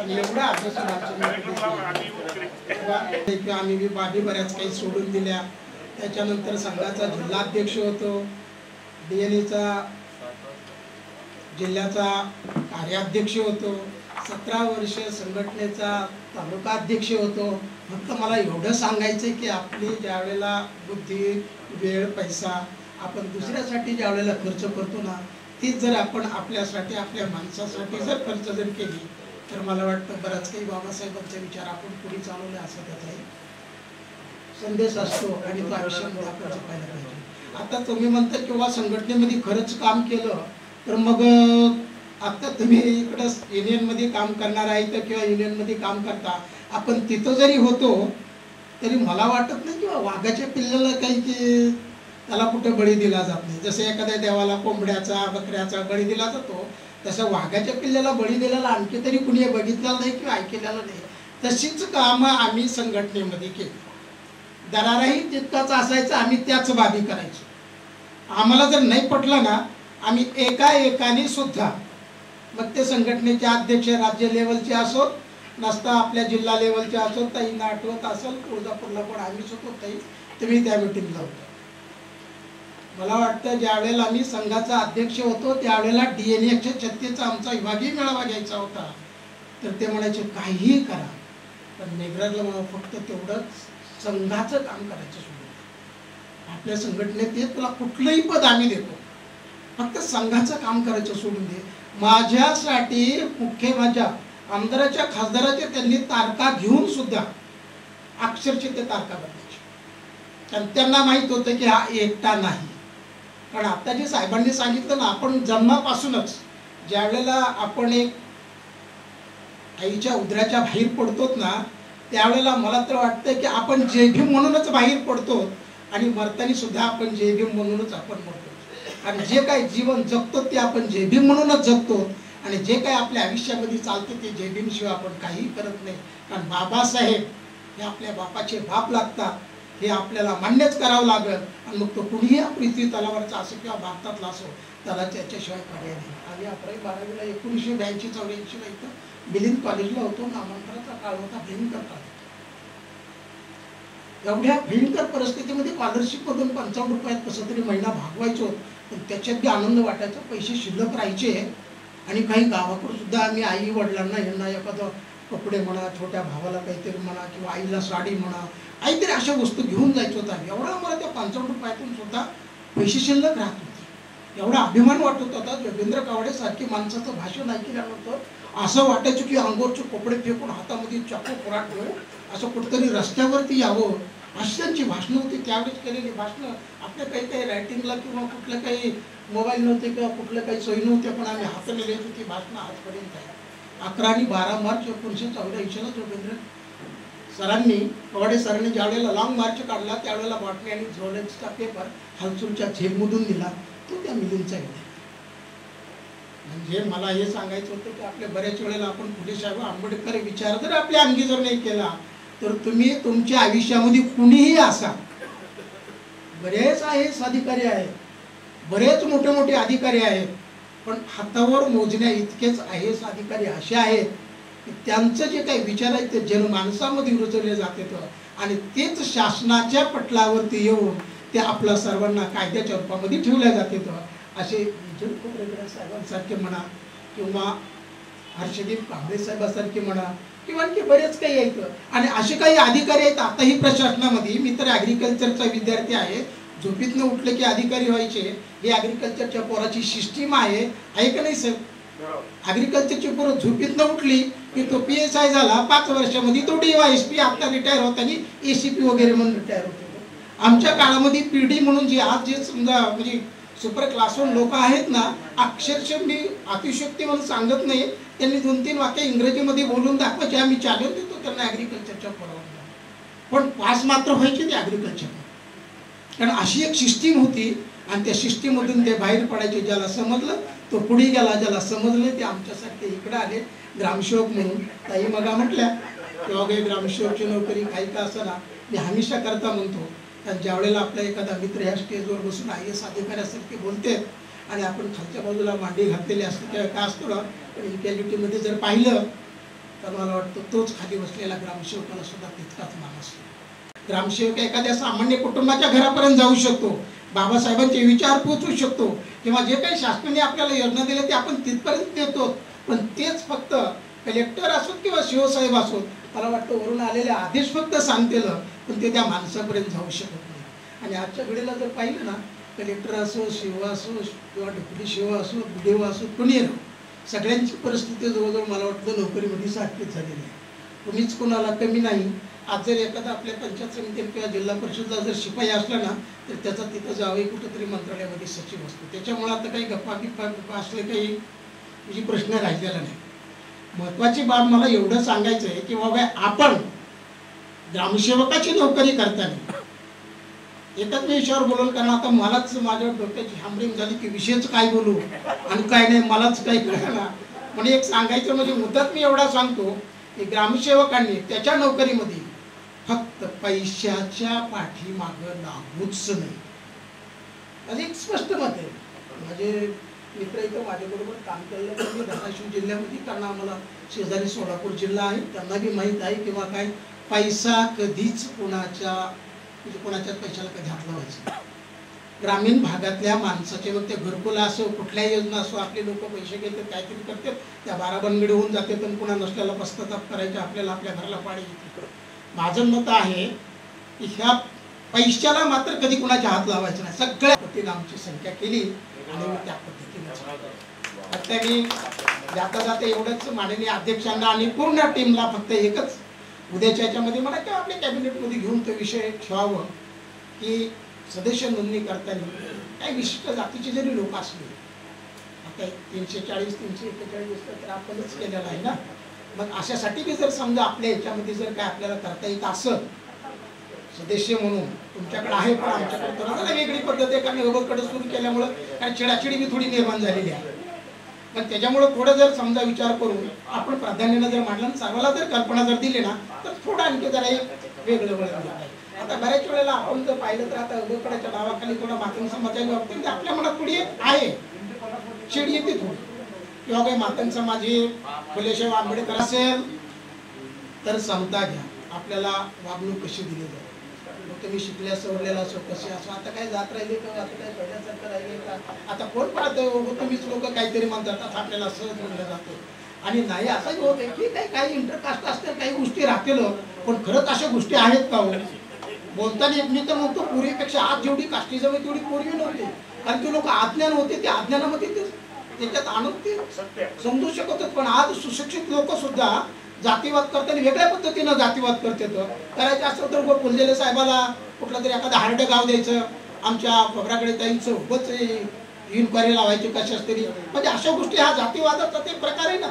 अभ्यासू भाषण आम्ही बाबी बऱ्याच काही सोडून दिल्या. त्याच्यानंतर संघाचा जिल्हाध्यक्ष होतो, DNAचा जिल्ह्याचा कार्याध्यक्ष होतो, 17 वर्ष संघटनेचा तालुका अध्यक्ष होतो. फक्त मला एवढं सांगायचं की आपली ज्या वेळेला बुद्धी, वेळ, पैसा आपण दुसऱ्यासाठी ज्या वेळेला खर्च करतो ना, तीच जर आपण आपल्यासाठी, आपल्या माणसासाठी जर खर्च जर केली तर मला वाटतं बराच काही बाबासाहेबांचे विचार आपण पुढे चालवले असा त्याचा संदेश असतो आणि तो आयुष्यामध्ये आपण जपायला पाहिजे. आता तुम्ही म्हणता किंवा संघटनेमध्ये खरंच काम केलं तर मग आता तुम्ही इकडं युनियनमध्ये काम करणार आहे तर किंवा युनियनमध्ये काम करता, आपण तिथं जरी होतो तरी मला वाटत नाही किंवा वाघाच्या पिल्लाला काही की त्याला कुठे बळी दिला जात नाही. जसं एखाद्या देवाला कोंबड्याचा, बकऱ्याचा बळी दिला जातो, तसं वाघाच्या पिल्ल्याला बळी दिलेला आणखी तरी कुणी बघितलेलं नाही किंवा ऐकलेलं नाही. तशीच कामं आम्ही संघटनेमध्ये केली. दराराही तितकाच असायचा, आम्ही त्याच बाबी करायचो. आम्हाला जर नाही पटलं ना, आम्ही एकाने सुद्धा, मग ते संघटनेचे अध्यक्ष राज्य लेवलचे असोत, नसता आपल्या जिल्हा लेवलचे असोत, ताईंना आठवत असेल तुळजापूरला पण आम्हीच होतो ताई, तुम्ही त्या मिटिंगला होता. मला वाटतं ज्या वेळेला आम्ही संघाचा अध्यक्ष होतो त्यावेळेला DNA 136 आमचा विभागीय मेळावा घ्यायचा होता, तर ते म्हणायचे काहीही करा पण मेघराजला मला फक्त तेवढंच संघाचं काम करायचं सोडून, आपल्या संघटनेत ये तुला कुठलंही पद आम्ही देतो, फक्त संघाचं काम करायचं सोडून दे. माझ्यासाठी मुख्य माझ्या आमदाराच्या, खासदाराच्या त्यांनी तारखा घेऊन सुद्धा अक्षरशः ते तारखा बदलायचे. आणि त्यांना माहित होतं की हा एकटा नाही. पण आता जे साहेबांनी सांगितलं ना, आपण जन्मापासूनच ज्या वेळेला आपण एक आईच्या उदराच्या बाहेर पडतोत ना, त्यावेळेला मला तर वाटतं की आपण जय भीम म्हणूनच बाहेर पडतो आणि मरताना सुद्धा आपण जय भीम म्हणूनच आपण मरतो. आणि जे काही जीवन जगतो ते आपण जय भीम म्हणूनच जगतो आणि जे काही आपल्या आयुष्यामध्ये चालते ते जय भीम शिवाय आपण काही करत नाही. कारण बाबासाहेब हे आपल्या बापाचे बाप लागतात, हे आपल्याला मान्यच करावं लागेल. आणि मग तो कुणीही पृथ्वी तलावरचा असो किंवा भारतातला असो, त्याला त्याच्याशिवाय पर्याय नाही. आम्ही 11वी-12वीला 1982-83ला इथं मिलिंद कॉलेजला होतो. नामांतराचा काळ होता, भयंकर काळ. एवढ्या भयंकर परिस्थितीमध्ये स्कॉलरशिप मधून 55 रुपयात कसं तरी महिना भागवायचो, पण त्याच्यात बी आनंद वाटायचा, पैसे शिल्लक राहायचे. आणि काही गावाकडे सुद्धा आम्ही आई वडिलांना यांना एखादं कपडे म्हणा, छोट्या भावाला काहीतरी म्हणा किंवा आईला साडी म्हणा, काहीतरी अशा वस्तू घेऊन जायचो होता. एवढा आम्हाला त्या 55 रुपयातून सुद्धा पैसे शिल्लक राहत होते. एवढा अभिमान वाटत होता. जोगेंद्र कावडे सारखी माणसाचं भाषण ऐकल्यानंतर असं वाटायचं की अंगावरचे कपडे फेकून हातामध्ये चाकू फुराट घेऊन असं कुठेतरी रस्त्यावरती यावं. अशी त्यांची भाषणं होती. त्यावेळेस केलेली भाषणं आपल्या काही रायटिंगला किंवा कुठलं काही मोबाईल नव्हते किंवा कुठलं काही सोयी नव्हते, पण आम्ही हाताने लिहित होती भाषणं आजपर्यंत आहे. 11 आणि 12 मार्च 1984ला जोगेंद्र सरांनी, कवाडे सरांनी ज्यावेळेला लॉंग मार्च काढला त्यावेळेला बॉटनी आणि झुऑलॉजीचा पेपर हलसूलच्या झेलमधून दिला, तो त्या मिलिंदचा आहे. म्हणजे मला हे सांगायचं होतं की आपल्या बऱ्याच वेळेला आपण फुले साहेब आंबेडकर विचार जर आपल्या अंगी जर नाही केला तर तुम्ही तुमच्या आयुष्यामध्ये कुणीही असा, बरेच IAS अधिकारी आहेत, बरेच मोठे मोठे अधिकारी आहेत, पण हातावर मोजण्या इतकेच IAS अधिकारी असे आहेत की त्यांचं जे काही विचार आहेत ते जनमानसामध्ये रुजवले जाते आणि तेच शासनाच्या पटलावरती येऊन ते आपल्या सर्वांना कायद्याच्या रूपामध्ये ठेवल्या जाते. असे साहेबांसारखे म्हणा किंवा हर्षदीप कांबळे साहेबांसारखे म्हणा किंवा आणखी बरेच काही आहेत. आणि असे काही अधिकारी आहेत आताही प्रशासनामध्ये. मी तर ॲग्रिकल्चरचा विद्यार्थी आहे. झोपीतनं उठले की अधिकारी व्हायचे, ही ॲग्रिकल्चरच्या पोराची सिस्टीम आहे का नाही सर? ॲग्रिकल्चरची पोरं झोपीतनं उठली की तो PSI झाला, 5 वर्षामध्ये तो DYSP, आता रिटायर होताना ACP वगैरे म्हणून रिटायर होतो. आमच्या काळामध्ये PD म्हणून जे आज जे समजा म्हणजे सुपर क्लासवर लोक आहेत ना, अक्षरशः मी अतिशयोक्ती म्हणून सांगत नाही, त्यांनी 2-3 वाक्य इंग्रजीमध्ये बोलून दाखवायचे, आम्ही चॅलेंज देतो त्यांना ॲग्रिकल्चरच्या पोरावर. पण पास मात्र व्हायचे ते ॲग्रिकल्चर, कारण अशी एक सिस्टीम होती आणि त्या सिस्टीममधून ते बाहेर पडायचे. ज्याला समजलं तो पुढे गेला, ज्याला समजलं ते आमच्यासारखे इकडे आले ग्रामसेवक म्हणून. ताई मगा म्हटल्या तेव्हा काही ग्रामसेवकची नोकरी काही का असं ना, मी हमेशा करता म्हणतो. कारण ज्यावेळेला आपला एखादा मित्र ह्या स्टेजवर बसून IAS अधिकाऱ्यासारखे बोलते आणि आपण खालच्या बाजूला मांडी घातलेली असते तेव्हा काय असतो ना, पण इक्वॅलिटीमध्ये जर पाहिलं तर मला वाटतं तोच खाली बसलेला ग्रामसेवकाला सुद्धा तितकाच मान असतो. ग्रामसेवक एखाद्या सामान्य कुटुंबाच्या घरापर्यंत जाऊ शकतो, बाबासाहेबांचे विचार पोचवू शकतो किंवा जे काही शासनाने आपल्याला योजना दिल्या ते आपण तिथपर्यंत देतो. पण तेच फक्त कलेक्टर असोत किंवा शिवसाहेब असोत, मला वाटतं वरून आलेले आदेश फक्त सांगतील, पण ते त्या माणसापर्यंत जाऊ शकत नाही. आणि आजच्या घडीला जर पाहिलं ना, कलेक्टर असो, शिव असो किंवा डेप्युटी शिव असो, BDO असो, कुणी राहो, सगळ्यांची परिस्थिती जवळजवळ मला वाटतं नोकरीमध्ये सारखीच झालेली आहे. कुणीच कोणाला कमी नाही. आज जर एखादा आपल्या पंचायत समितीत किंवा जिल्हा परिषदला जर शिपाई असला ना, तर त्याचा तिथं जावं कुठंतरी मंत्रालयामध्ये सचिव असतो. त्याच्यामुळे आता काही गप्पा असले काही म्हणजे प्रश्न राहिलेला नाही. महत्वाची बाब मला एवढं सांगायचं आहे की बाबा आपण ग्रामसेवकाची नोकरी करताना एकच विषयावर बोलून, कारण आता मलाच माझ्या डोक्याची हांबरिंग झाली की विषयच काय बोलू आणि काय नाही मलाच काही कळेना. म्हणजे एक सांगायचं म्हणजे मुद्दाच मी एवढा सांगतो की ग्रामसेवकांनी त्याच्या नोकरीमध्ये फक्त पैशाच्या पाठीमागं लागूच नाही. अधिक स्पष्ट मत आहे. माझे मित्र इथं माझ्याबरोबर काम केलेलं पण मी धाराशिव जिल्ह्यामध्ये, कारण आम्हाला शेजारी सोलापूर जिल्हा आहे, त्यांना बी माहीत आहे किंवा काय पैसा कधीच कोणाच्याच पैशाला कधी हात लावायचा. ग्रामीण भागातल्या माणसाचे मग ते घरकुल असो कुठल्या योजना असो, आपले लोक पैसे घेतात काहीतरी करतात, त्या 12 बनगडे होऊन जाते पण पुन्हा नसल्याला पश्चाताप करायचे, आपल्याला आपल्या घराला पाणी येते. माझं मत आहे की ह्या पैशाला मात्र कधी कुणाच्या हात लावायचं नाही. सगळ्या पद्धतीने आमची संख्या केली आणि मी त्या पद्धतीने आता मी जाता जाता एवढंच माननीय अध्यक्षांना आणि पूर्ण टीमला फक्त एकच उद्याच्या याच्यामध्ये मला किंवा आपल्या कॅबिनेटमध्ये घेऊन तो विषय ठेवावं की सदस्य नोंदणी करताना काही विशिष्ट जातीचे जरी लोक असले, आता 340-341 तर आपणच केलेलं आहे ना, मग अशासाठी बी जर समजा आपल्या ह्याच्यामध्ये जर काय आपल्याला करता येत असं सदस्य म्हणून तुमच्याकडे आहे, पण आमच्याकडे तर वेगळी पद्धत आहे, कारण अबकडे सुरू केल्यामुळं काय चिडाचिडी बी थोडी निर्माण झालेली आहे. पण त्याच्यामुळं थोडं जर समजा विचार करून आपण प्राधान्यानं जर मांडलं, सर्वांना जर कल्पना जर दिली ना, तर थोडं आणखी जरा एक वेगळं वळण आहे. आता बऱ्याच वेळेला आपण जर पाहिलं तर आता अबकड्याच्या नावाखाली थोडा मातंग समाजाच्या बाबतीत आपल्या मनात थोडी आहे चिड येते थोडी, किंवा काही मातंग समाज हे फुलेशाह आंबेडकर असेल तर समता घ्या, आपल्याला वागणूक कशी दिली जाते, तुम्ही शिकल्या सवरलेला असो कसे असो, आता काय जात राहिले किंवा आता काय पहिल्यासारखं राहिले का, आता कोण पाहतं तुम्हीच लोक काहीतरी म्हणतात आपल्याला सहज म्हणलं जातं. आणि नाही असंही होत आहे की काही इंटरकास्ट असतील, काही गोष्टी राहतील, पण खरंच अशा गोष्टी आहेत का हो? बोलताना मी तर म्हणतो पूर्वीपेक्षा आज जेवढी कास्टिझम आहे तेवढी पूर्वी नव्हती. कारण ते लोक अज्ञान होते, ते अज्ञानामध्ये ते त्याच्यात आणून ते समजू शकत होते. पण आज सुशिक्षित लोक सुद्धा जातीवाद करताना वेगळ्या पद्धतीनं जातीवाद करतात. करायचं असेल तर फुलझेले साहेबाला कुठलं तरी एखादं हार्ड गाव द्यायचं, आमच्या खोबराकडे ताईंचं उभंच इन्क्वायरी लावायची कशाच तरी. म्हणजे अशा गोष्टी हा जातीवादाचा ते प्रकार आहे ना.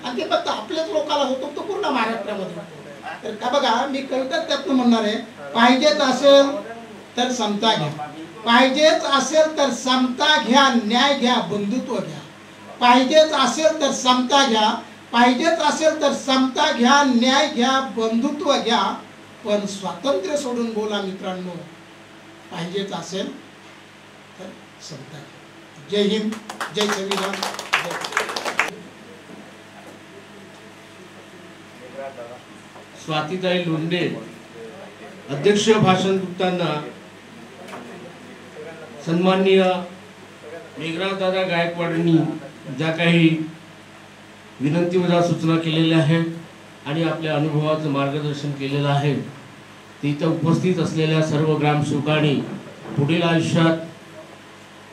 आणि ते फक्त आपल्याच लोकांना होतो तो पूर्ण महाराष्ट्रामध्ये. तर का बघा, मी कविता त्यातनं म्हणणार आहे, पाहिजेच असेल तर समता घ्या, पाहिजेच असेल तर समता घ्या, न्याय घ्या, बंधुत्व घ्या. पाहिजेच असेल तर समता घ्या, पाहिजेच असेल तर समता घ्या, न्याय घ्या, बंधुत्व घ्या, पण स्वातंत्र्य सोडून बोला मित्रांनो. पाहिजेच असेल तर समता घ्या. जय हिंद, जय संविधान. स्वातीताई लोंढे अध्यक्ष भाषण देताना सन्माननीय मेघराजदादा गायकवाडांनी ज्या काही विनंती वजा सूचना केलेल्या आहेत आणि आपल्या अनुभवाचं मार्गदर्शन केलेलं आहे, ते इथं उपस्थित असलेल्या सर्व ग्रामसेवकांनी पुढील आयुष्यात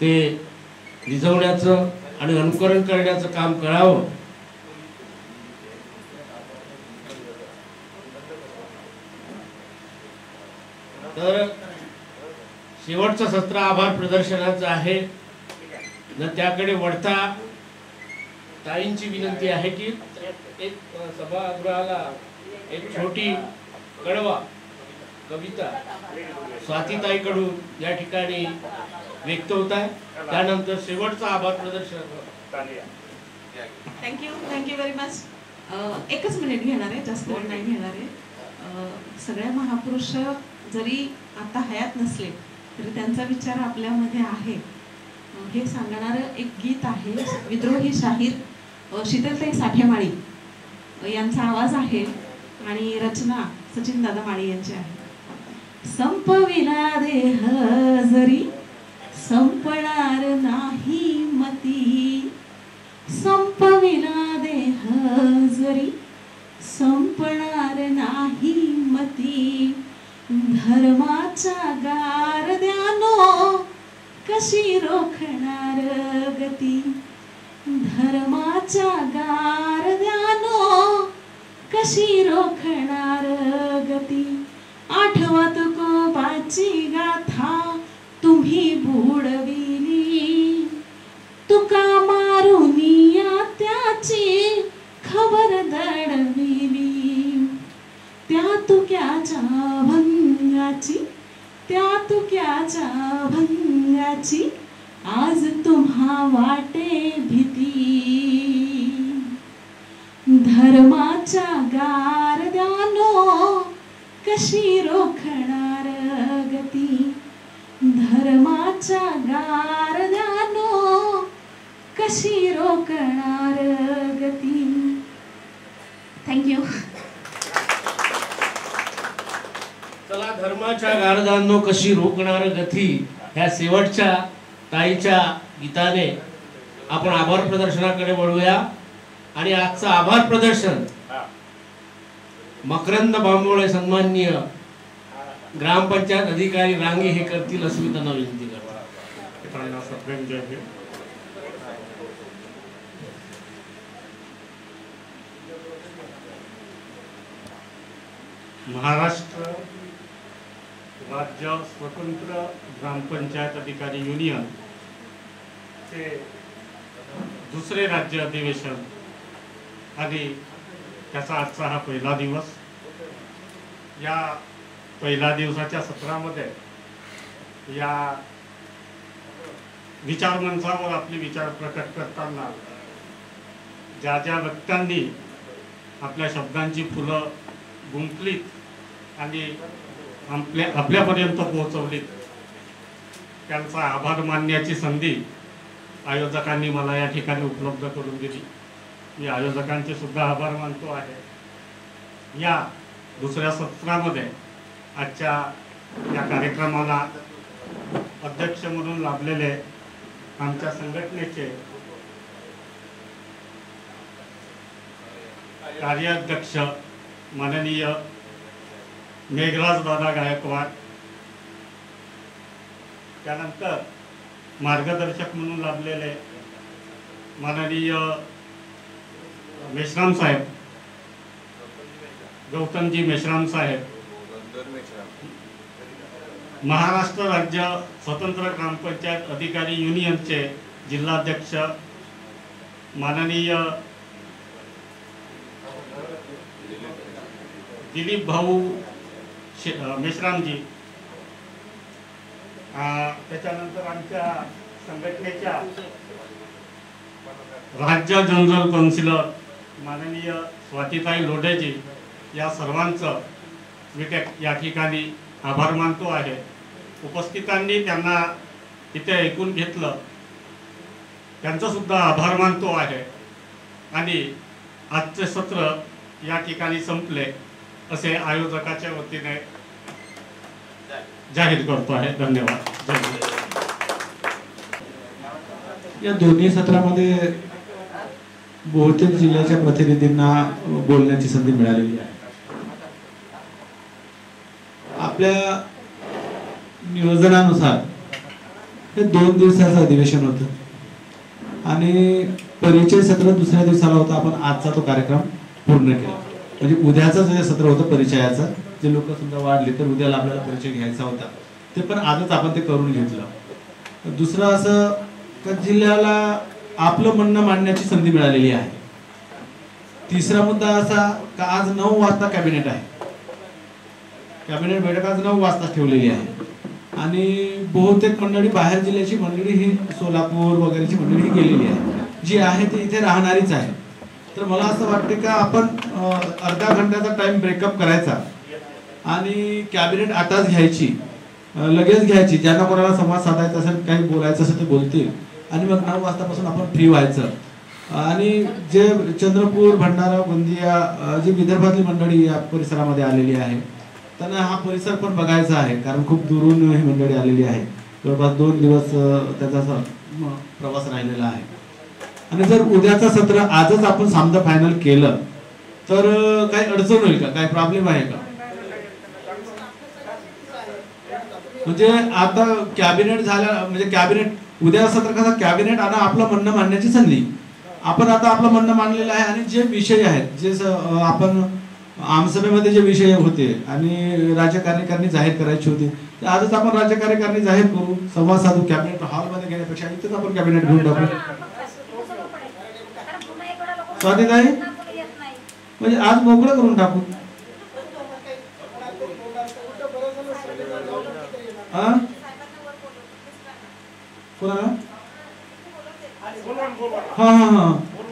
ते रिझवण्याचं आणि अनुकरण करण्याचं काम करावं. तर शेवटचं सत्र आभार प्रदर्शनाचं आहे न, त्याकडे वळता ताईंची विनंती आहे की एक सभागृहाला एक छोटी कळवा कविता स्वातीताईकडून या ठिकाणी व्यक्त होत आहे. त्यानंतर शेवटचा आभार प्रदर्शन. Thank you very much. एकच मिनिट घेणार आहे, जास्त वेळ नाही घेणार आहे. सगळ्या महापुरुष जरी आता हयात नसले तरी त्यांचा विचार आपल्यामध्ये आहे हे सांगणारं एक गीत आहे. विद्रोही शाहीर शीतलताई साठेमाळी यांचा आवाज आहे आणि रचना सचिनदादा माळी यांची आहे. संपविला देह जरी संपणार नाही मती, संपविला देह जरी संपणार नाही मती, धर्माच्या गारद्यानो कशी रोखणार गती, धर्माच्या गारद्यानो कशी रोखणार गती. आठवा तुकोबाची गाथा तुम्ही बुडविली, तुका मारुनिया त्याची खबर दडविली, त्या तुक्याच्या भंगाची, त्या तुक्याच्या भंगाची आज तुम्हा वाटे भीती, धर्माच्या गारद्यानो कशी रोखणार गती, धर्माच्या गारद्यानो कशी रोखणार गती. थँक्यू. चला, धर्माच्या गारदांनो कशी रोखणार गती ह्या शेवटच्या ताईच्या गीताने आपण आभार प्रदर्शनाकडे वळूया. आणि आजचं आभार प्रदर्शन मकरंद बांबोळे सन्माननीय ग्रामपंचायत अधिकारी रांगे हे करतील अशी मी त्यांना विनंती करतो. महाराष्ट्र राज्य स्वतंत्र ग्रामपंचायत अधिकारी युनियन चे दुसरे राज्य अधिवेशन आणि त्याचा आजचा हा पहिला दिवस. या पहिल्या दिवसाच्या सत्रामध्ये या विचारमंचावर आपले विचार प्रकट करताना ज्या ज्या वक्त्यांनी आपल्या शब्दांची फुलं गुंफलीत आणि आपल्यापर्यंत पोहोचवलीत त्यांचा आभार मानण्याची संधी आयोजकांनी मला या ठिकाणी उपलब्ध करून दिली. मी आयोजकांचे सुद्धा आभार मानतो आहे. या दुसऱ्या सत्रामध्ये आजच्या या कार्यक्रमाला अध्यक्ष म्हणून लाभलेले आमच्या संघटनेचे कार्याध्यक्ष माननीय मेघराजदादा गायकवाड, त्यानंतर मार्गदर्शक म्हणून लाभलेले माननीय मेश्राम साहेब, गौतमजी मेश्राम साहेब, महाराष्ट्र राज्य स्वतंत्र ग्रामपंचायत अधिकारी युनियनचे जिल्हाध्यक्ष माननीय दिलीप भाऊ मेश्रामजी, त्याच्यानंतर आमच्या संघटनेच्या राज्य जनरल काउन्सिलर माननीय स्वातीताई लोढेजी, या सर्वांचं मी या ठिकाणी आभार मानतो आहे. उपस्थितांनी त्यांना इथे ऐकून घेतलं, त्यांचा सुद्धा आभार मानतो आहे. आणि आजचे सत्र या ठिकाणी संपले असे आयोजकाच्या वतीने जाहीर करतो आहे. धन्यवाद. या दोन्ही सत्रामध्ये बहुतेक जिल्ह्याच्या प्रतिनिधींना बोलण्याची संधी मिळालेली आहे. आपल्या नियोजनानुसार हे 2 दिवसाचं अधिवेशन होतं आणि परिचय सत्र दुसऱ्या दिवसाला होतं. आपण आजचा तो कार्यक्रम पूर्ण केला. म्हणजे उद्याचं जे सत्र होतं परिचयाचं, जे लोक सुद्धा वाढले तर उद्याला आपल्याला परिचय घ्यायचा होता, ते पण आजच आपण ते करून घेतलं. दुसरं असं का जिल्ह्याला आपलं म्हणणं मांडण्याची संधी मिळालेली आहे. तिसरा मुद्दा असा का आज 9 वाजता कॅबिनेट आहे. कॅबिनेट बैठक आज 9 वाजता ठेवलेली आहे आणि बहुतेक मंडळी बाहेर जिल्ह्याची मंडळी ही सोलापूर वगैरेची मंडळी ही गेलेली आहे, जी आहे ती इथे राहणारीच आहे. तर मला असं वाटते का आपण अर्धा घंट्याचा टाइम ब्रेकअप करायचा आणि कॅबिनेट आताच घ्यायची, लगेच घ्यायची. ज्यांना कोणाला संवाद साधायचा असेल, काही बोलायचं असेल ते बोलतील आणि मग 9 वाजतापासून आपण फ्री व्हायचं. आणि जे चंद्रपूर, भंडारा, गोंदिया, जी विदर्भातली मंडळी या परिसरामध्ये आलेली आहे त्यांना हा परिसर पण बघायचा आहे, कारण खूप दुरून ही मंडळी आलेली आहे. जवळपास 2 दिवस त्याचा प्रवास राहिलेला आहे. आणि जर उद्याचं सत्र आजच आपण सामना फायनल केलं तर काही अडचण होईल का, काही प्रॉब्लेम आहे का? म्हणजे आता कॅबिनेट झाल्या म्हणजे कॅबिनेट उद्या सत्र कसं कॅबिनेट आणि आपलं म्हणणं मांडण्याची संधी. आपण आता आपलं म्हणणं मांडलेलं आहे आणि जे विषय आहेत, जे आपण आमसभेमध्ये जे विषय होते आणि राज्य कार्यकारिणी जाहीर करायची होती, ते आजच आपण राज्य कार्यकारिणी जाहीर करू, संवाद साधू. कॅबिनेट हॉलमध्ये घेण्यापेक्षा इथेच आपण कॅबिनेट घेऊन टाकू. स्वातीताई, म्हणजे आज मोकळं करून टाकू. हा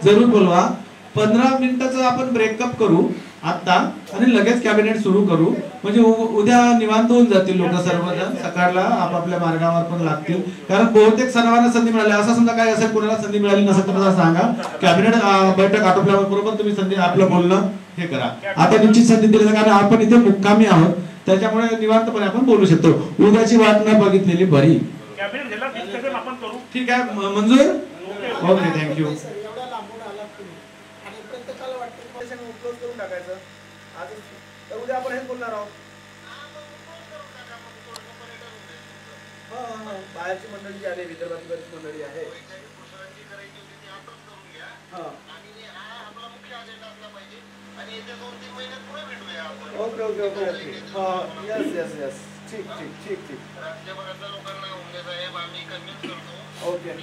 जरूर बोलवा. 15 मिनिटाचं आपण ब्रेकअप करू आता आणि लगेच कॅबिनेट सुरू करू. म्हणजे उद्या निवांत होऊन जातील लोक सर्वजण, सकाळला आपापल्या मार्गावर पण लागतील. कारण बहुतेक सर्वांना संधी मिळाली. असं समजा काय असेल कोणाला संधी मिळाली नसेल तर मला सांगा. कॅबिनेट बैठक आटोपल्यावर बरोबर तुम्ही संधी आपलं बोलणं हे करा. आता निश्चित संधी दिली, कारण आपण इथे मुक्कामी आहोत, त्याच्यामुळे निवांतपणे आपण बोलू शकतो. उद्याची वाट न बघितलेली बरी. ठीक आहे, मंजूर. Okay, thank you. उद्या आपण हेच बोलणार आहोत. बाहेरची मंडळी जी आली, विदर्भाची बरीच मंडळी आहे. Okay okay okay okay. Yes yes yes. ठीक ठीक ठीक ठीक. Okay okay.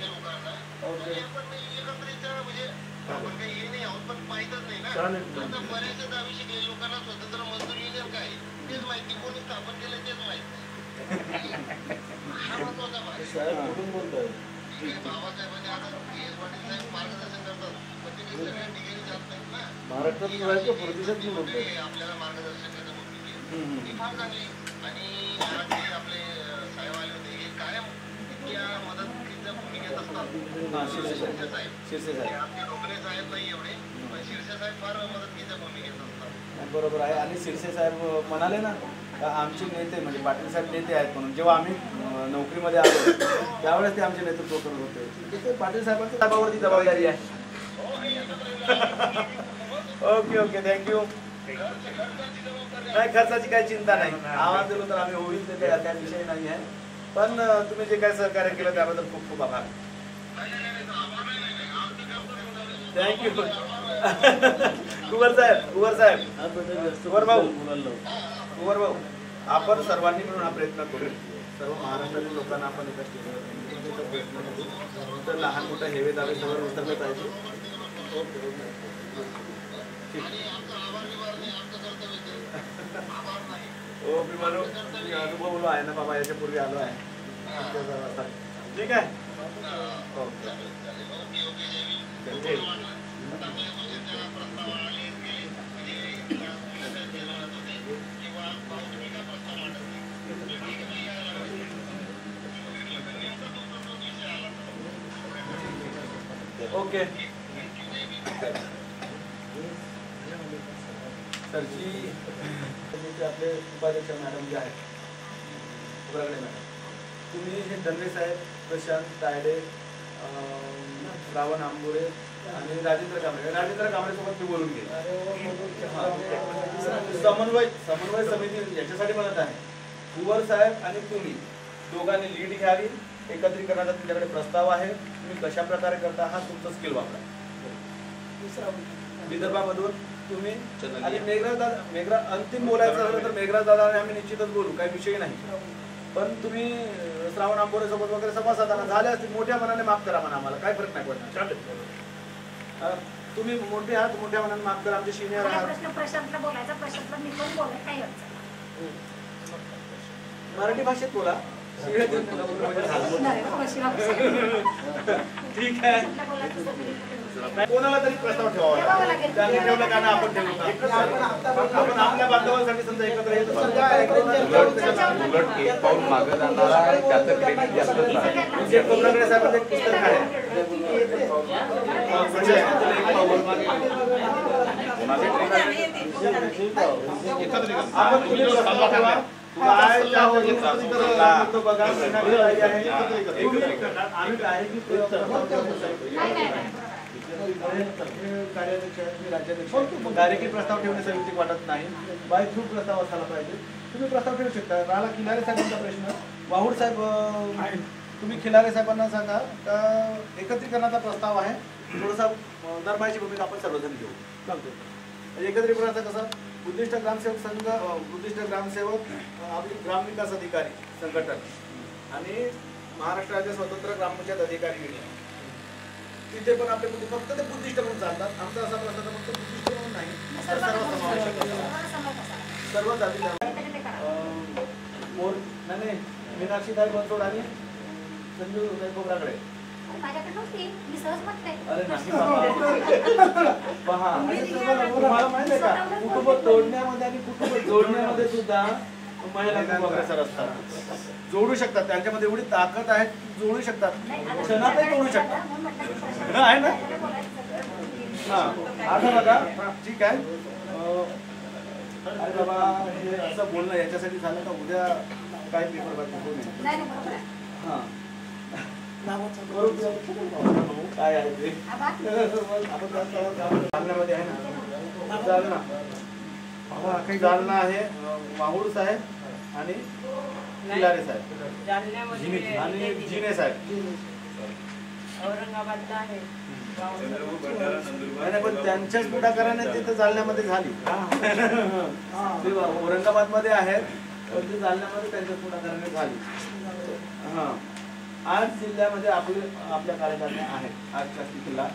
महाराष्ट्रात राहायचं प्रतिशत मी म्हणतोय. बरोबर आहे. आणि शिरसे साहेब म्हणाले ना आमचे नेते म्हणजे पाटील साहेब नेते आहेत म्हणून, जेव्हा आम्ही नोकरीमध्ये आलो त्यावेळेस ते आमचे नेतृत्व करत होते. पाटील साहेबांच्या साहेबावरती जबाबदारी आहे. Okay okay, thank you. नाही, खर्चाची काही चिंता नाही. आवाज दिलो तर आम्ही होईल, ते काय विषय नाही आहे. पण तुम्ही जे काही सहकार्य केलं त्याबद्दल खूप खूप आभार. थँक्यू. कुवर भाऊ, आपण सर्वांनी मिळून हा प्रयत्न करू. सर्व महाराष्ट्रातील लोकांना आपण एका स्टेजवर प्रयत्न करू. तर लहान मोठा हेवे दावे सगळं उतरलं पाहिजे. ओके ओके ठीक. हो मी म्हणू मी अनुभवलो आहे ना बाबा, याच्यापूर्वी आलो आहे. ठीक आहे. Okay okay. तर जी आपले उपाध्यक्ष मॅडम जे आहेत मॅडम, तुम्ही हे दंगे साहेब, प्रशांत तायडे, रावण आंबोरे आणि राजेंद्र कांबळे सोबत मी बोलून घेईन. समन्वय समिती याच्यासाठी म्हणत आहे. कुवर साहेब आणि तुम्ही दोघांनी लीड घ्यावी. एकत्रीकरणाचा तुमच्याकडे प्रस्ताव आहे. तुम्ही कशा प्रकारे करता हा तुमचा स्किल वापरा. विदर्भामधून तुम्ही आणि मेघराज अंतिम बोलायचं झालं तर मेघराज दादा आम्ही निश्चितच बोलू, काही विषय नाही. पण तुम्ही श्रावण आंबोरे सोबत वगैरे सभा साधारण झाले असतील, मोठ्या मनाने माफ करा म्हणा, आम्हाला काय फरक नाही पडणार. तुम्ही मोठे आहात, मोठ्या मनाने माफ करा. आमचे सिनियर आहात. मराठी भाषेत बोला. ठीक आहे. कोणाला तरी प्रस्ताव ठेवावा लागेल. त्यांनी ठेवलं का ना आपण ठेवू. आपण आपल्या बांधवांसाठी समजा एकत्र येतो. उलट एक पाऊल मागे जाणारा त्याचं क्रेडिट जास्त नाही. जे कोकणाकडे साहेबांचं एक पुस्तक आहे. आपण तुम्ही प्रस्ताव ठेवा. काय बघा आम्ही काय डायरेक्टली प्रस्ताव ठेवण्याचा युक्तिक वाटत नाही. बाय थ्रू प्रस्ताव असायला पाहिजे. तुम्ही प्रस्ताव ठेवू शकता. राहिला खिलारे साहेबांचा प्रश्न. वाहुड साहेब, तुम्ही खिलारे साहेबांना सांगा का एकत्रीकरणाचा प्रस्ताव आहे, थोडासा धर्माची भूमिका आपण सर्वजण घेऊ. सांगतो एकत्रीकरणाचा कसा उद्दिष्ट ग्रामसेवक संघ, उद्दिष्ट ग्रामसेवक, ग्रामविकास अधिकारी संघटन आणि महाराष्ट्र राज्य स्वतंत्र ग्रामपंचायत अधिकारी युनियन. तिथे पण आपले फक्त ते बुद्धिस्ट म्हणून चालतात. आमचा असा प्रश्न फक्त बुद्धिस्ट म्हणून नाही, सर्व जाती मोर नाही मीनाक्षी ताई बनसोड आणि संजू खोबराकडे. अरे नाही पहा, तुम्हाला माहिती आहे का कुटुंब तोडण्यामध्ये आणि कुटुंब जोडण्यामध्ये सुद्धा महिला खूप अग्रेसर असतात. जोडू शकतात. त्यांच्यामध्ये एवढी ताकद आहे, जोडू शकतात. क्षणातही जोडू शकतात. आहे ना. हा आता बघा ठीक आहे. अरे बाबा हे असं बोलणं याच्यासाठी झालं का उद्या काय पेपर बाकी हा काय आहे ते जालन्यामध्ये आहे ना. जालना आहे. माहूर साहेब आणि खिलारे साहेब आणि जिने साहेब औरंगाबादला आहे. पण त्यांच्याच पुढाकाराने तिथे जालन्यामध्ये झाली. औरंगाबाद मध्ये आहेत पण ते जालन्यामध्ये त्यांच्याच पुढाकाराने झाली. हा 8 जिल्ह्यामध्ये आपल्या कार्यकारिण्या आहेत. आजच्या स्थितीला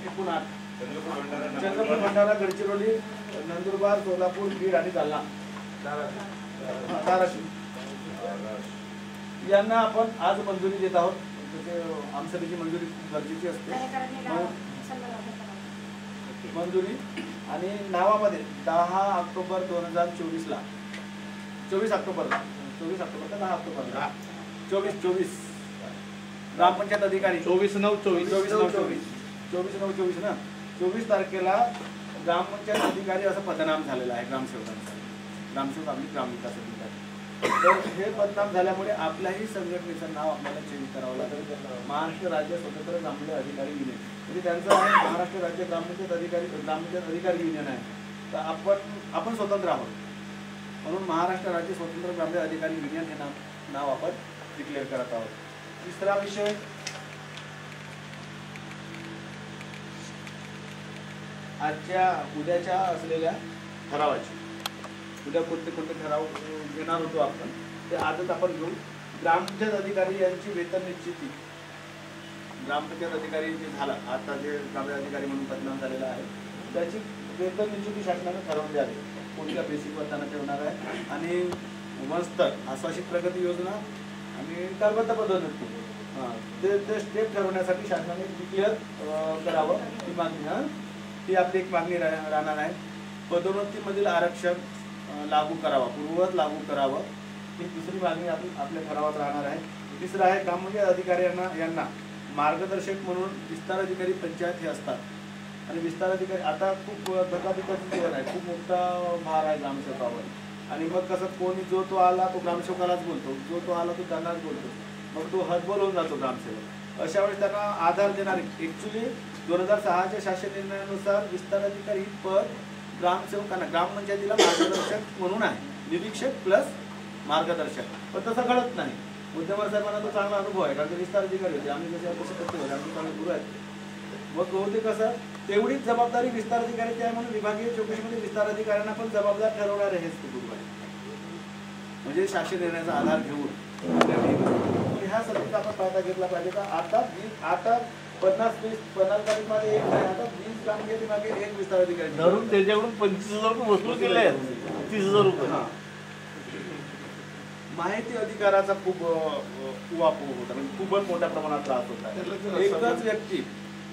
एकूण 8. चंद्रपूर, भंडारा, गडचिरोली, नंदुरबार, सोलापूर, बीड आणि जालना, धाराशिव यांना आपण आज मंजुरी देत आहोत. आमसभेची मंजुरी गरजेची असते. मंजुरी आणि नावामध्ये 10 ऑक्टोबर 2024 ला 24 ऑक्टोबर का 10 ऑक्टोबरला 24 ग्रामपंचायत अधिकारी 24/9/24 ना 24 तारखेला ग्रामपंचायत अधिकारी असं पदनाम झालेलं आहे ग्रामसेवकांचं. ग्रामसेवक आम्ही ग्रामविकास अधिकारी. तर हे पदनाम झाल्यामुळे आपल्याही संघटनेचं नाव आपल्याला चेंज करावं लागेल. महाराष्ट्र राज्य स्वतंत्र ग्रामपंचायत अधिकारी युनियन म्हणजे त्यांचं आहे महाराष्ट्र राज्य ग्रामपंचायत अधिकारी युनियन आहे. तर आपण स्वतंत्र आहोत म्हणून महाराष्ट्र राज्य स्वतंत्र ग्रामपंचायत अधिकारी युनियन हे नाव नाव आपण डिक्लेअर करत आहोत. तिसरा विषय उद्याच्या असलेल्या ठरावाची. उद्या कोणते कोणते ठराव घेणार होतो आपण ते आजच आपण घेऊ. ग्रामपंचायत अधिकारी यांची वेतन निश्चिती. ग्रामपंचायत अधिकारी जे झाला आता जे ग्रामपंचायत अधिकारी म्हणून बदनाम झालेला आहे त्याची वेतन निश्चिती शासनाने ठरवली आहे. कोणत्या बेसिकवर त्यांना ठेवणार आहे आणि मस्तर आश्वासित प्रगती योजना आणि कालबद्ध पदोन्नती ते स्टेप ठरवण्यासाठी शासनाने डिक्लेअर करावं ती मागणी. ती आपली एक मागणी राहणार आहे. पदोन्नतीमधील आरक्षण लागू करावा, पूर्ववत लागू करावं ही दुसरी मागणी आपल्या ठरावात राहणार आहे. तिसरं आहे ग्रामपंचायत अधिकाऱ्यांना मार्गदर्शक म्हणून विस्तार अधिकारी पंचायत हे असतात आणि विस्तार अधिकारी आता खूप धकाधकीचं जीवन आहे, खूप मोठा भार आहे ग्रामसेवकावर आणि मग कसं कोणी जो तो आला तो ग्रामसेवकालाच बोलतो, जो तो आला तो त्यांनाच बोलतो, मग तो हतबल होऊन जातो ग्रामसेवक. अशा वेळेस त्यांना आधार देणारे ॲक्च्युली 2006च्या शासन निर्णयानुसार विस्तार अधिकारी पद ग्रामसेवकांना ग्रामपंचायतीला मार्गदर्शक म्हणून आहे, निरीक्षक प्लस मार्गदर्शक. पण तसं घडत नाही. मुद्देमार साहेबांना तो चांगला अनुभव आहे कारण ते विस्तार अधिकारी होते, आम्ही कसे करतो आमचे चांगले गुरु आहेत. मग होते कसं तेवढीच जबाबदारी विस्तार अधिकाऱ्याची आहे म्हणून विभागीय चौकशीमध्ये विस्तार अधिकाऱ्यांना पण जबाबदार ठरवणारे हेच गुरु आहे. म्हणजे शासन निर्णयाचा आधार घेऊन ह्या सर्वांचा आपण फायदा घेतला पाहिजे. का आता 50 तारीखमध्ये एक नाही, आता 20 ग्रामपंचायती मागे एक विस्तार अधिकारी धरून त्याच्याकडून 25,000 रुपये वसूल केले आहेत. 30,000 रुपये. माहिती अधिकाराचा खूप उहापोह होता, म्हणजे खूपच मोठ्या प्रमाणात त्रास होता.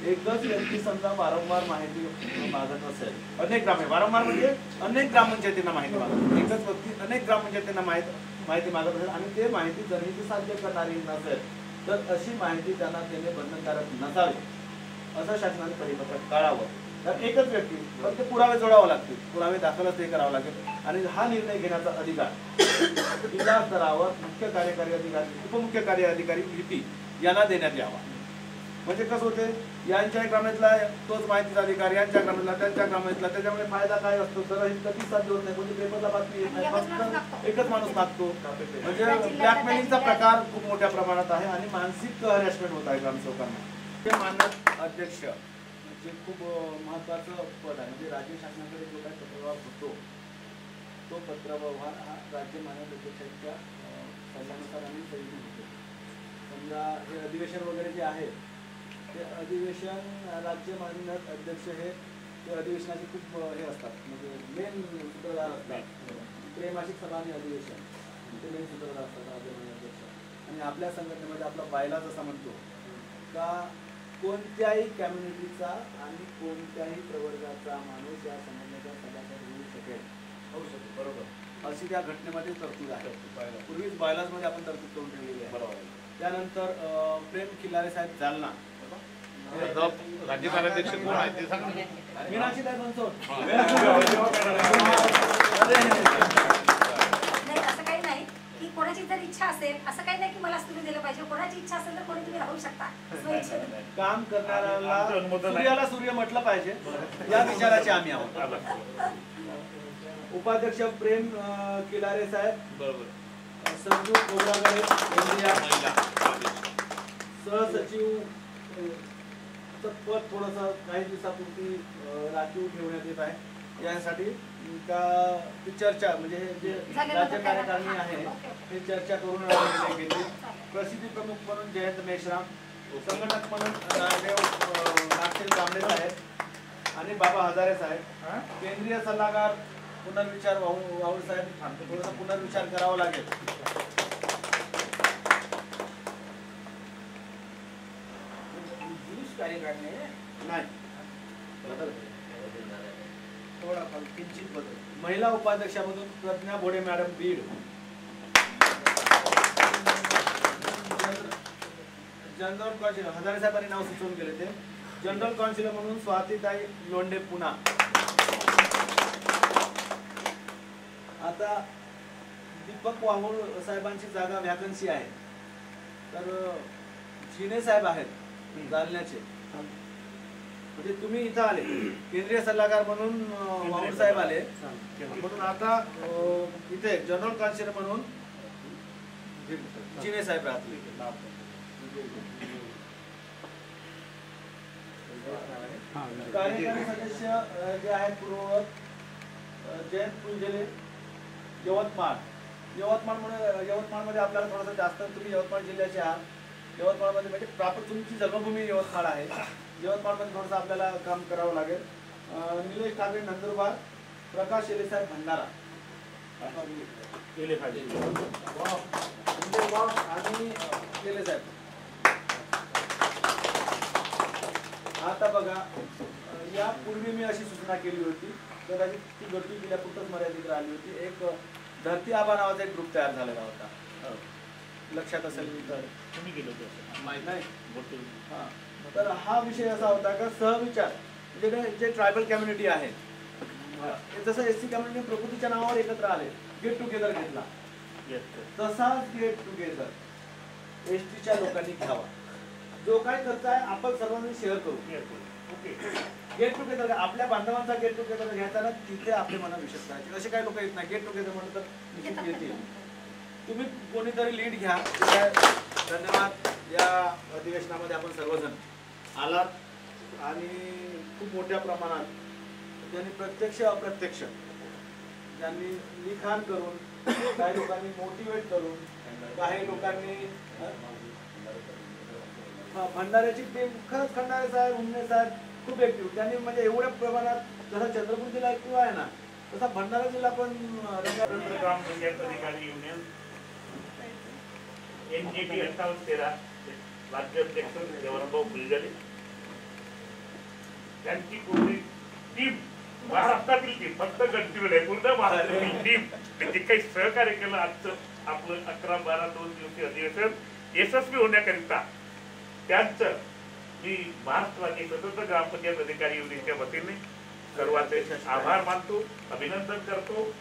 एकच व्यक्ती समजा वारंवार माहिती मागत असेल, अनेक वारंवार म्हणजे अनेक ग्रामपंचायतींना माहिती मागत, एकच व्यक्ती अनेक ग्रामपंचायतींना माहिती मागत असेल आणि ते माहिती जर साध्य करणारी नसेल तर अशी माहिती त्यांना देणे बंधनकारक नसावे असं शासनाने परिपत्रक काढावं. तर एकच व्यक्ती फक्त पुरावे जोडावे लागतील, पुरावे दाखलच ते करावं लागेल आणि हा निर्णय घेण्याचा अधिकार जिल्हा स्तरावर मुख्य कार्यकारी अधिकारी, उपमुख्य कार्यकारी अधिकारी VP यांना देण्यात यावा. म्हणजे कसं होते यांच्या ग्रामातला तोच माहितीचा अधिकारी यांच्या ग्रामातला त्यांच्या ग्रामातला, त्याच्यामुळे फायदा काय असतो तर हे कधीच साध्य होत नाही. म्हणजे पेपरला बातमी येत नाही, फक्त एकच माणूस मागतो. म्हणजे ब्लॅकमेलिंगचा प्रकार खूप मोठ्या प्रमाणात आहे आणि मानसिक हॅरॅसमेंट होत आहे ग्रामसेवकांना. ते मानद अध्यक्ष जे खूप महत्वाचं पद आहे, म्हणजे राज्य शासनाकडे जो काही पत्रव्यवहार होतो तो पत्रव्यवहार हा राज्य मानद अध्यक्षांच्या सल्ल्यानुसार आम्ही सही होतो. समजा हे अधिवेशन वगैरे जे आहे ते अधिवेशन राज्य मानद अध्यक्ष हे ते अधिवेशनाचे खूप हे असतात, म्हणजे मेन सूत्रधार असतात. त्रैमासिक सभा आणि अधिवेशन ते मेन सूत्रधार असतात राज्य मानद अध्यक्ष. आणि आपल्या संघटनेमध्ये आपला बायला जसा म्हणतो का कोणत्याही कम्युनिटीचा आणि कोणत्याही प्रवर्गाचा माणूस या संघटनेचा सभासद होऊ शकेल. बरोबर अशी त्या घटनेमध्ये तरतूद आहे. पूर्वीच बायलाजमध्ये आपण तरतूद करून ठेवलेली आहे. बरोबर. त्यानंतर प्रेम खिल्लारे साहेब जालना राज्य कार्याध्यक्ष कोण आहे ते सांगा. मीनाक्षीताई बनसोड. असं काही नाही की कोणाची जर इच्छा असेल, असं काही नाही की मला तुम्ही दिलं पाहिजे. कोणाची इच्छा असेल तर कोणी तुम्ही राहू शकता. काम करणाऱ्याला सूर्याला सूर्य म्हटलं पाहिजे या विचाराचे आम्ही आहोत. उपाध्यक्ष प्रेम खिलारे साहेब. बरोबर. संजू गोबरागडे सहसचिव पद थोडंसं काही दिवसापूर्वी राखीव ठेवण्यात येत आहे. यासाठी का चर्चा म्हणजे जे राज्य कार्यकारिणी आहे ते चर्चा करून घेतली. प्रसिद्धी प्रमुख म्हणून जयंत मेश्राम, संघटक म्हणून नागसेन कांबळे साहेब आणि बाबा हजारे साहेब, केंद्रीय सल्लागार पुनर्विचार वाऊळ साहेब. थोडासा पुनर्विचार करावा लागेल. नाही थोडाफार किंचित बदल. महिला उपाध्यक्षामधून Pradnya Bhode madam Beed. General councillor Hazare साहेबांनी नाव सुचवून केले ते. जनरल काउन्सिलर म्हणून स्वातीताई लोंढे पुणा. आता दीपक वाहुळ साहेबांची जागा वॅकन्सी आहे तर जिने साहेब आहेत जालन्याचे, म्हणजे तुम्ही इथं आले केंद्रीय सल्लागार म्हणून वाहुळ साहेब आले म्हणून आता इथे जनरल काउन्सिलर म्हणून जिने साहेब राहतील. कार्यकारी सदस्य जे आहेत पूर्ववत जयंत पुंजले यवतमाळ. यवतमाळमध्ये आपल्याला थोडंसं जास्त, तुम्ही यवतमाळ जिल्ह्याचे आहात, यवतमाळमध्ये म्हणजे प्रॉपर तुमची जन्मभूमी यवतमाळ आहे. यवतमाळमध्ये थोडंसं आपल्याला काम करावं लागेल. निलेश ठाकरे नंदुरबार, प्रकाश शेलेसाहेब भंडारा आणि केले साहेब. आता बघा, यापूर्वी मी अशी सूचना केली होती, कदाचित ती गर्दी केल्यापुरतच मर्यादित राहिली होती. एक धरती आबा नावाचा एक ग्रुप तयार झालेला होता, लक्षात असेल तर. तुम्ही गेलो होते माहिती नाही. हां, तर हा विषय असा होता का सहविचार म्हणजे जे ट्रायबल कम्युनिटी आहे, जसं एससी कम्युनिटी प्रकृतीच्या नावावर एकत्र आले, गेट टुगेदर घेतला, तसाच गेट टुगेदर एसटीच्या लोकांनी घ्यावा. जो काय खर्च आहे आपण सर्वांनी शेअर करू. गेट टुगेदर आपल्या बांधवांचा गेट टुगेदर घ्यायचा ना, तिथे आपले मना विशेष करायचे. असे काही लोक येत नाही, गेट टुगेदर म्हणलं तर निश्चित येतील. तुम्ही कोणीतरी लीड घ्या. धन्यवाद. या अधिवेशनामध्ये आपण सर्वजण आलात आणि खूप मोठ्या प्रमाणात ज्यांनी प्रत्यक्ष अप्रत्यक्ष, ज्यांनी लिखाण करून, काही लोकांनी मोटिवेट करून, काही लोकांनी भंडाऱ्याची टीम, खरंच खंडारे साहेब, उमने साहेब खूप ऍक्टिव्ह. त्यांनी म्हणजे एवढ्या प्रमाणात जसा चंद्रपूर जिल्हा ऍक्टिव्ह आहे ना, तसा भंडारा जिल्हा पण ग्रामपंचायत अधिकारी युनियन NGP 5813 राज्याध्यक्ष देवरामभाऊ फुलझले त्यांची पूर्ण टीम, महाराष्ट्रातील टीम, फक्त गडचिरोली आहे, पूर्ण महाराष्ट्रातील टीम म्हणजे काही सहकार्य केलं. आजचं आपलं 11-12 2 दिवसीय अधिवेशन यशस्वी होण्याकरिता त्यांचं मी महाराष्ट्र राज्य स्वतंत्र ग्रामपंचायत अधिकारी युनियनच्या वतीने सर्वांचे आभार मानतो, अभिनंदन करतो.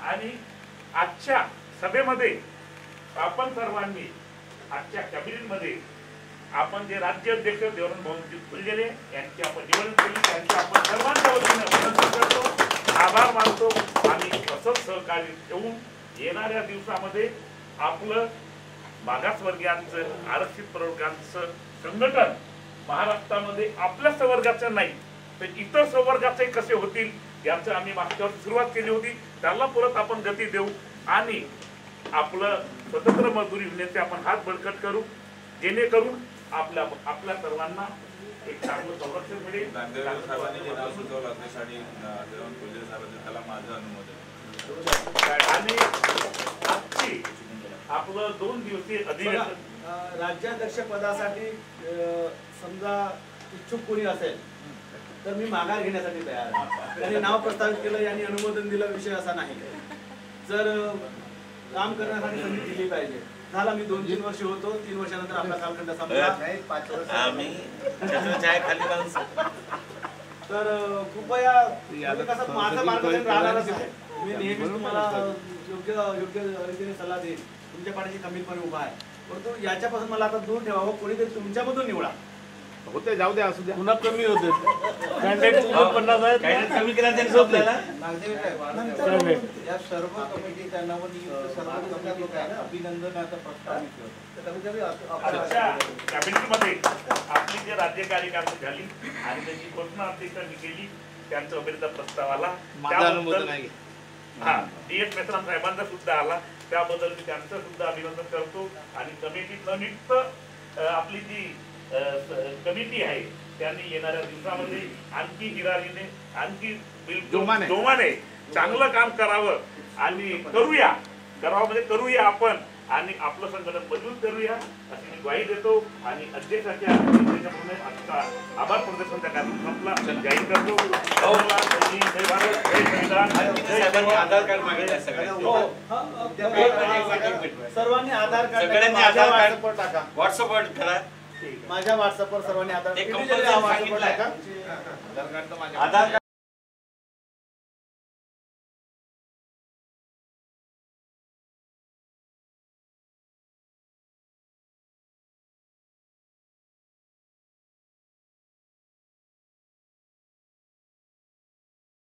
आणि आजच्या सभेमध्ये आपण सर्वांनी, आजच्या कॅबिनेटमध्ये आपण जे राज्य अध्यक्ष देवरामभाऊ फुलझले यांची आपण निवड केली, त्यांचे आपण सर्वांच्या वतीने अभिनंदन करतो, आभार मानतो. आणि असंच सहकार्य ठेवून येणाऱ्या दिवसामध्ये आपलं मागासवर्गीयांचं, आरक्षित प्रवर्गांचं संघटन महाराष्ट्रामध्ये आपल्या संवर्गाचं नाही तर इतर संवर्गाचे कसे होतील याचं आम्ही मागच्या वर्षी सुरुवात केली होती. त्याला परत आपण गती देऊ आणि आपलं स्वतंत्र मजदूर युनियनचे आपण हात बळकट करू, जेणेकरून आपल्या सर्वांना एक चांगलं संरक्षण मिळेल. आणि आजची आपलं 2 दिवसीय अधिवेशन राज्याध्यक्ष पदासाठी समजा इच्छुक कोणी असेल तर मी माघार घेण्यासाठी तयार आहे. त्यांनी नाव प्रस्तावित केलं, यांनी अनुमोदन दिलं, विषय असा नाही. जर काम करण्यासाठी संधी दिली पाहिजे. झाला, मी 2-3 वर्ष होतो, 3 वर्षानंतर आपला कालखंड संपला. तर कृपया कसं माझं मार्गदर्शन राहणारच आहे. मी नेहमीच तुम्हाला योग्य रीतीने सल्ला देईन, तुमच्या पाठीशी कमीपणे उभा आहे. परंतु याच्यापासून मला आता दूर ठेवावं, कोणीतरी तुमच्यामधून निवडा. होते जाऊ द्या, असू द्या, पुन्हा कमी होते. कमी केला या सर्व कमिटी त्यांना अभिनंदनाचा प्रस्ताव कॅबिनेटमध्ये आपली जे राज्य कार्यकारिणी झाली आणि त्याची घोषणा अध्यक्षांनी केली, त्यांचा अभिनंदन प्रस्ताव आला. DS मेश्राम साहेबांचा सुद्धा आला, त्याबद्दल मी त्यांचं सुद्धा अभिनंदन करतो. आणि कमिटीत निमित्त आपली जी कमिटी आहे त्यांनी येणाऱ्या दिवसामध्ये आणखी हिरारीने, आणखी जोमाने चांगलं काम करावं आणि करूया आपण आणि आपलं संघटन मजबूत करूया अशी मी ग्वाही देतो. आणि अध्यक्षाच्या आजचा आभार प्रदर्शनचा कार्यक्रम संपला, जाहीर करतो. जय भारत, जय संविधान. आधार कार्ड मागितलं सर्वांनी आधार कार्ड टाका, व्हॉट्सअपवर करा. माझ्या व्हॉट्सअपवर सर्वांनी आधार कार्ड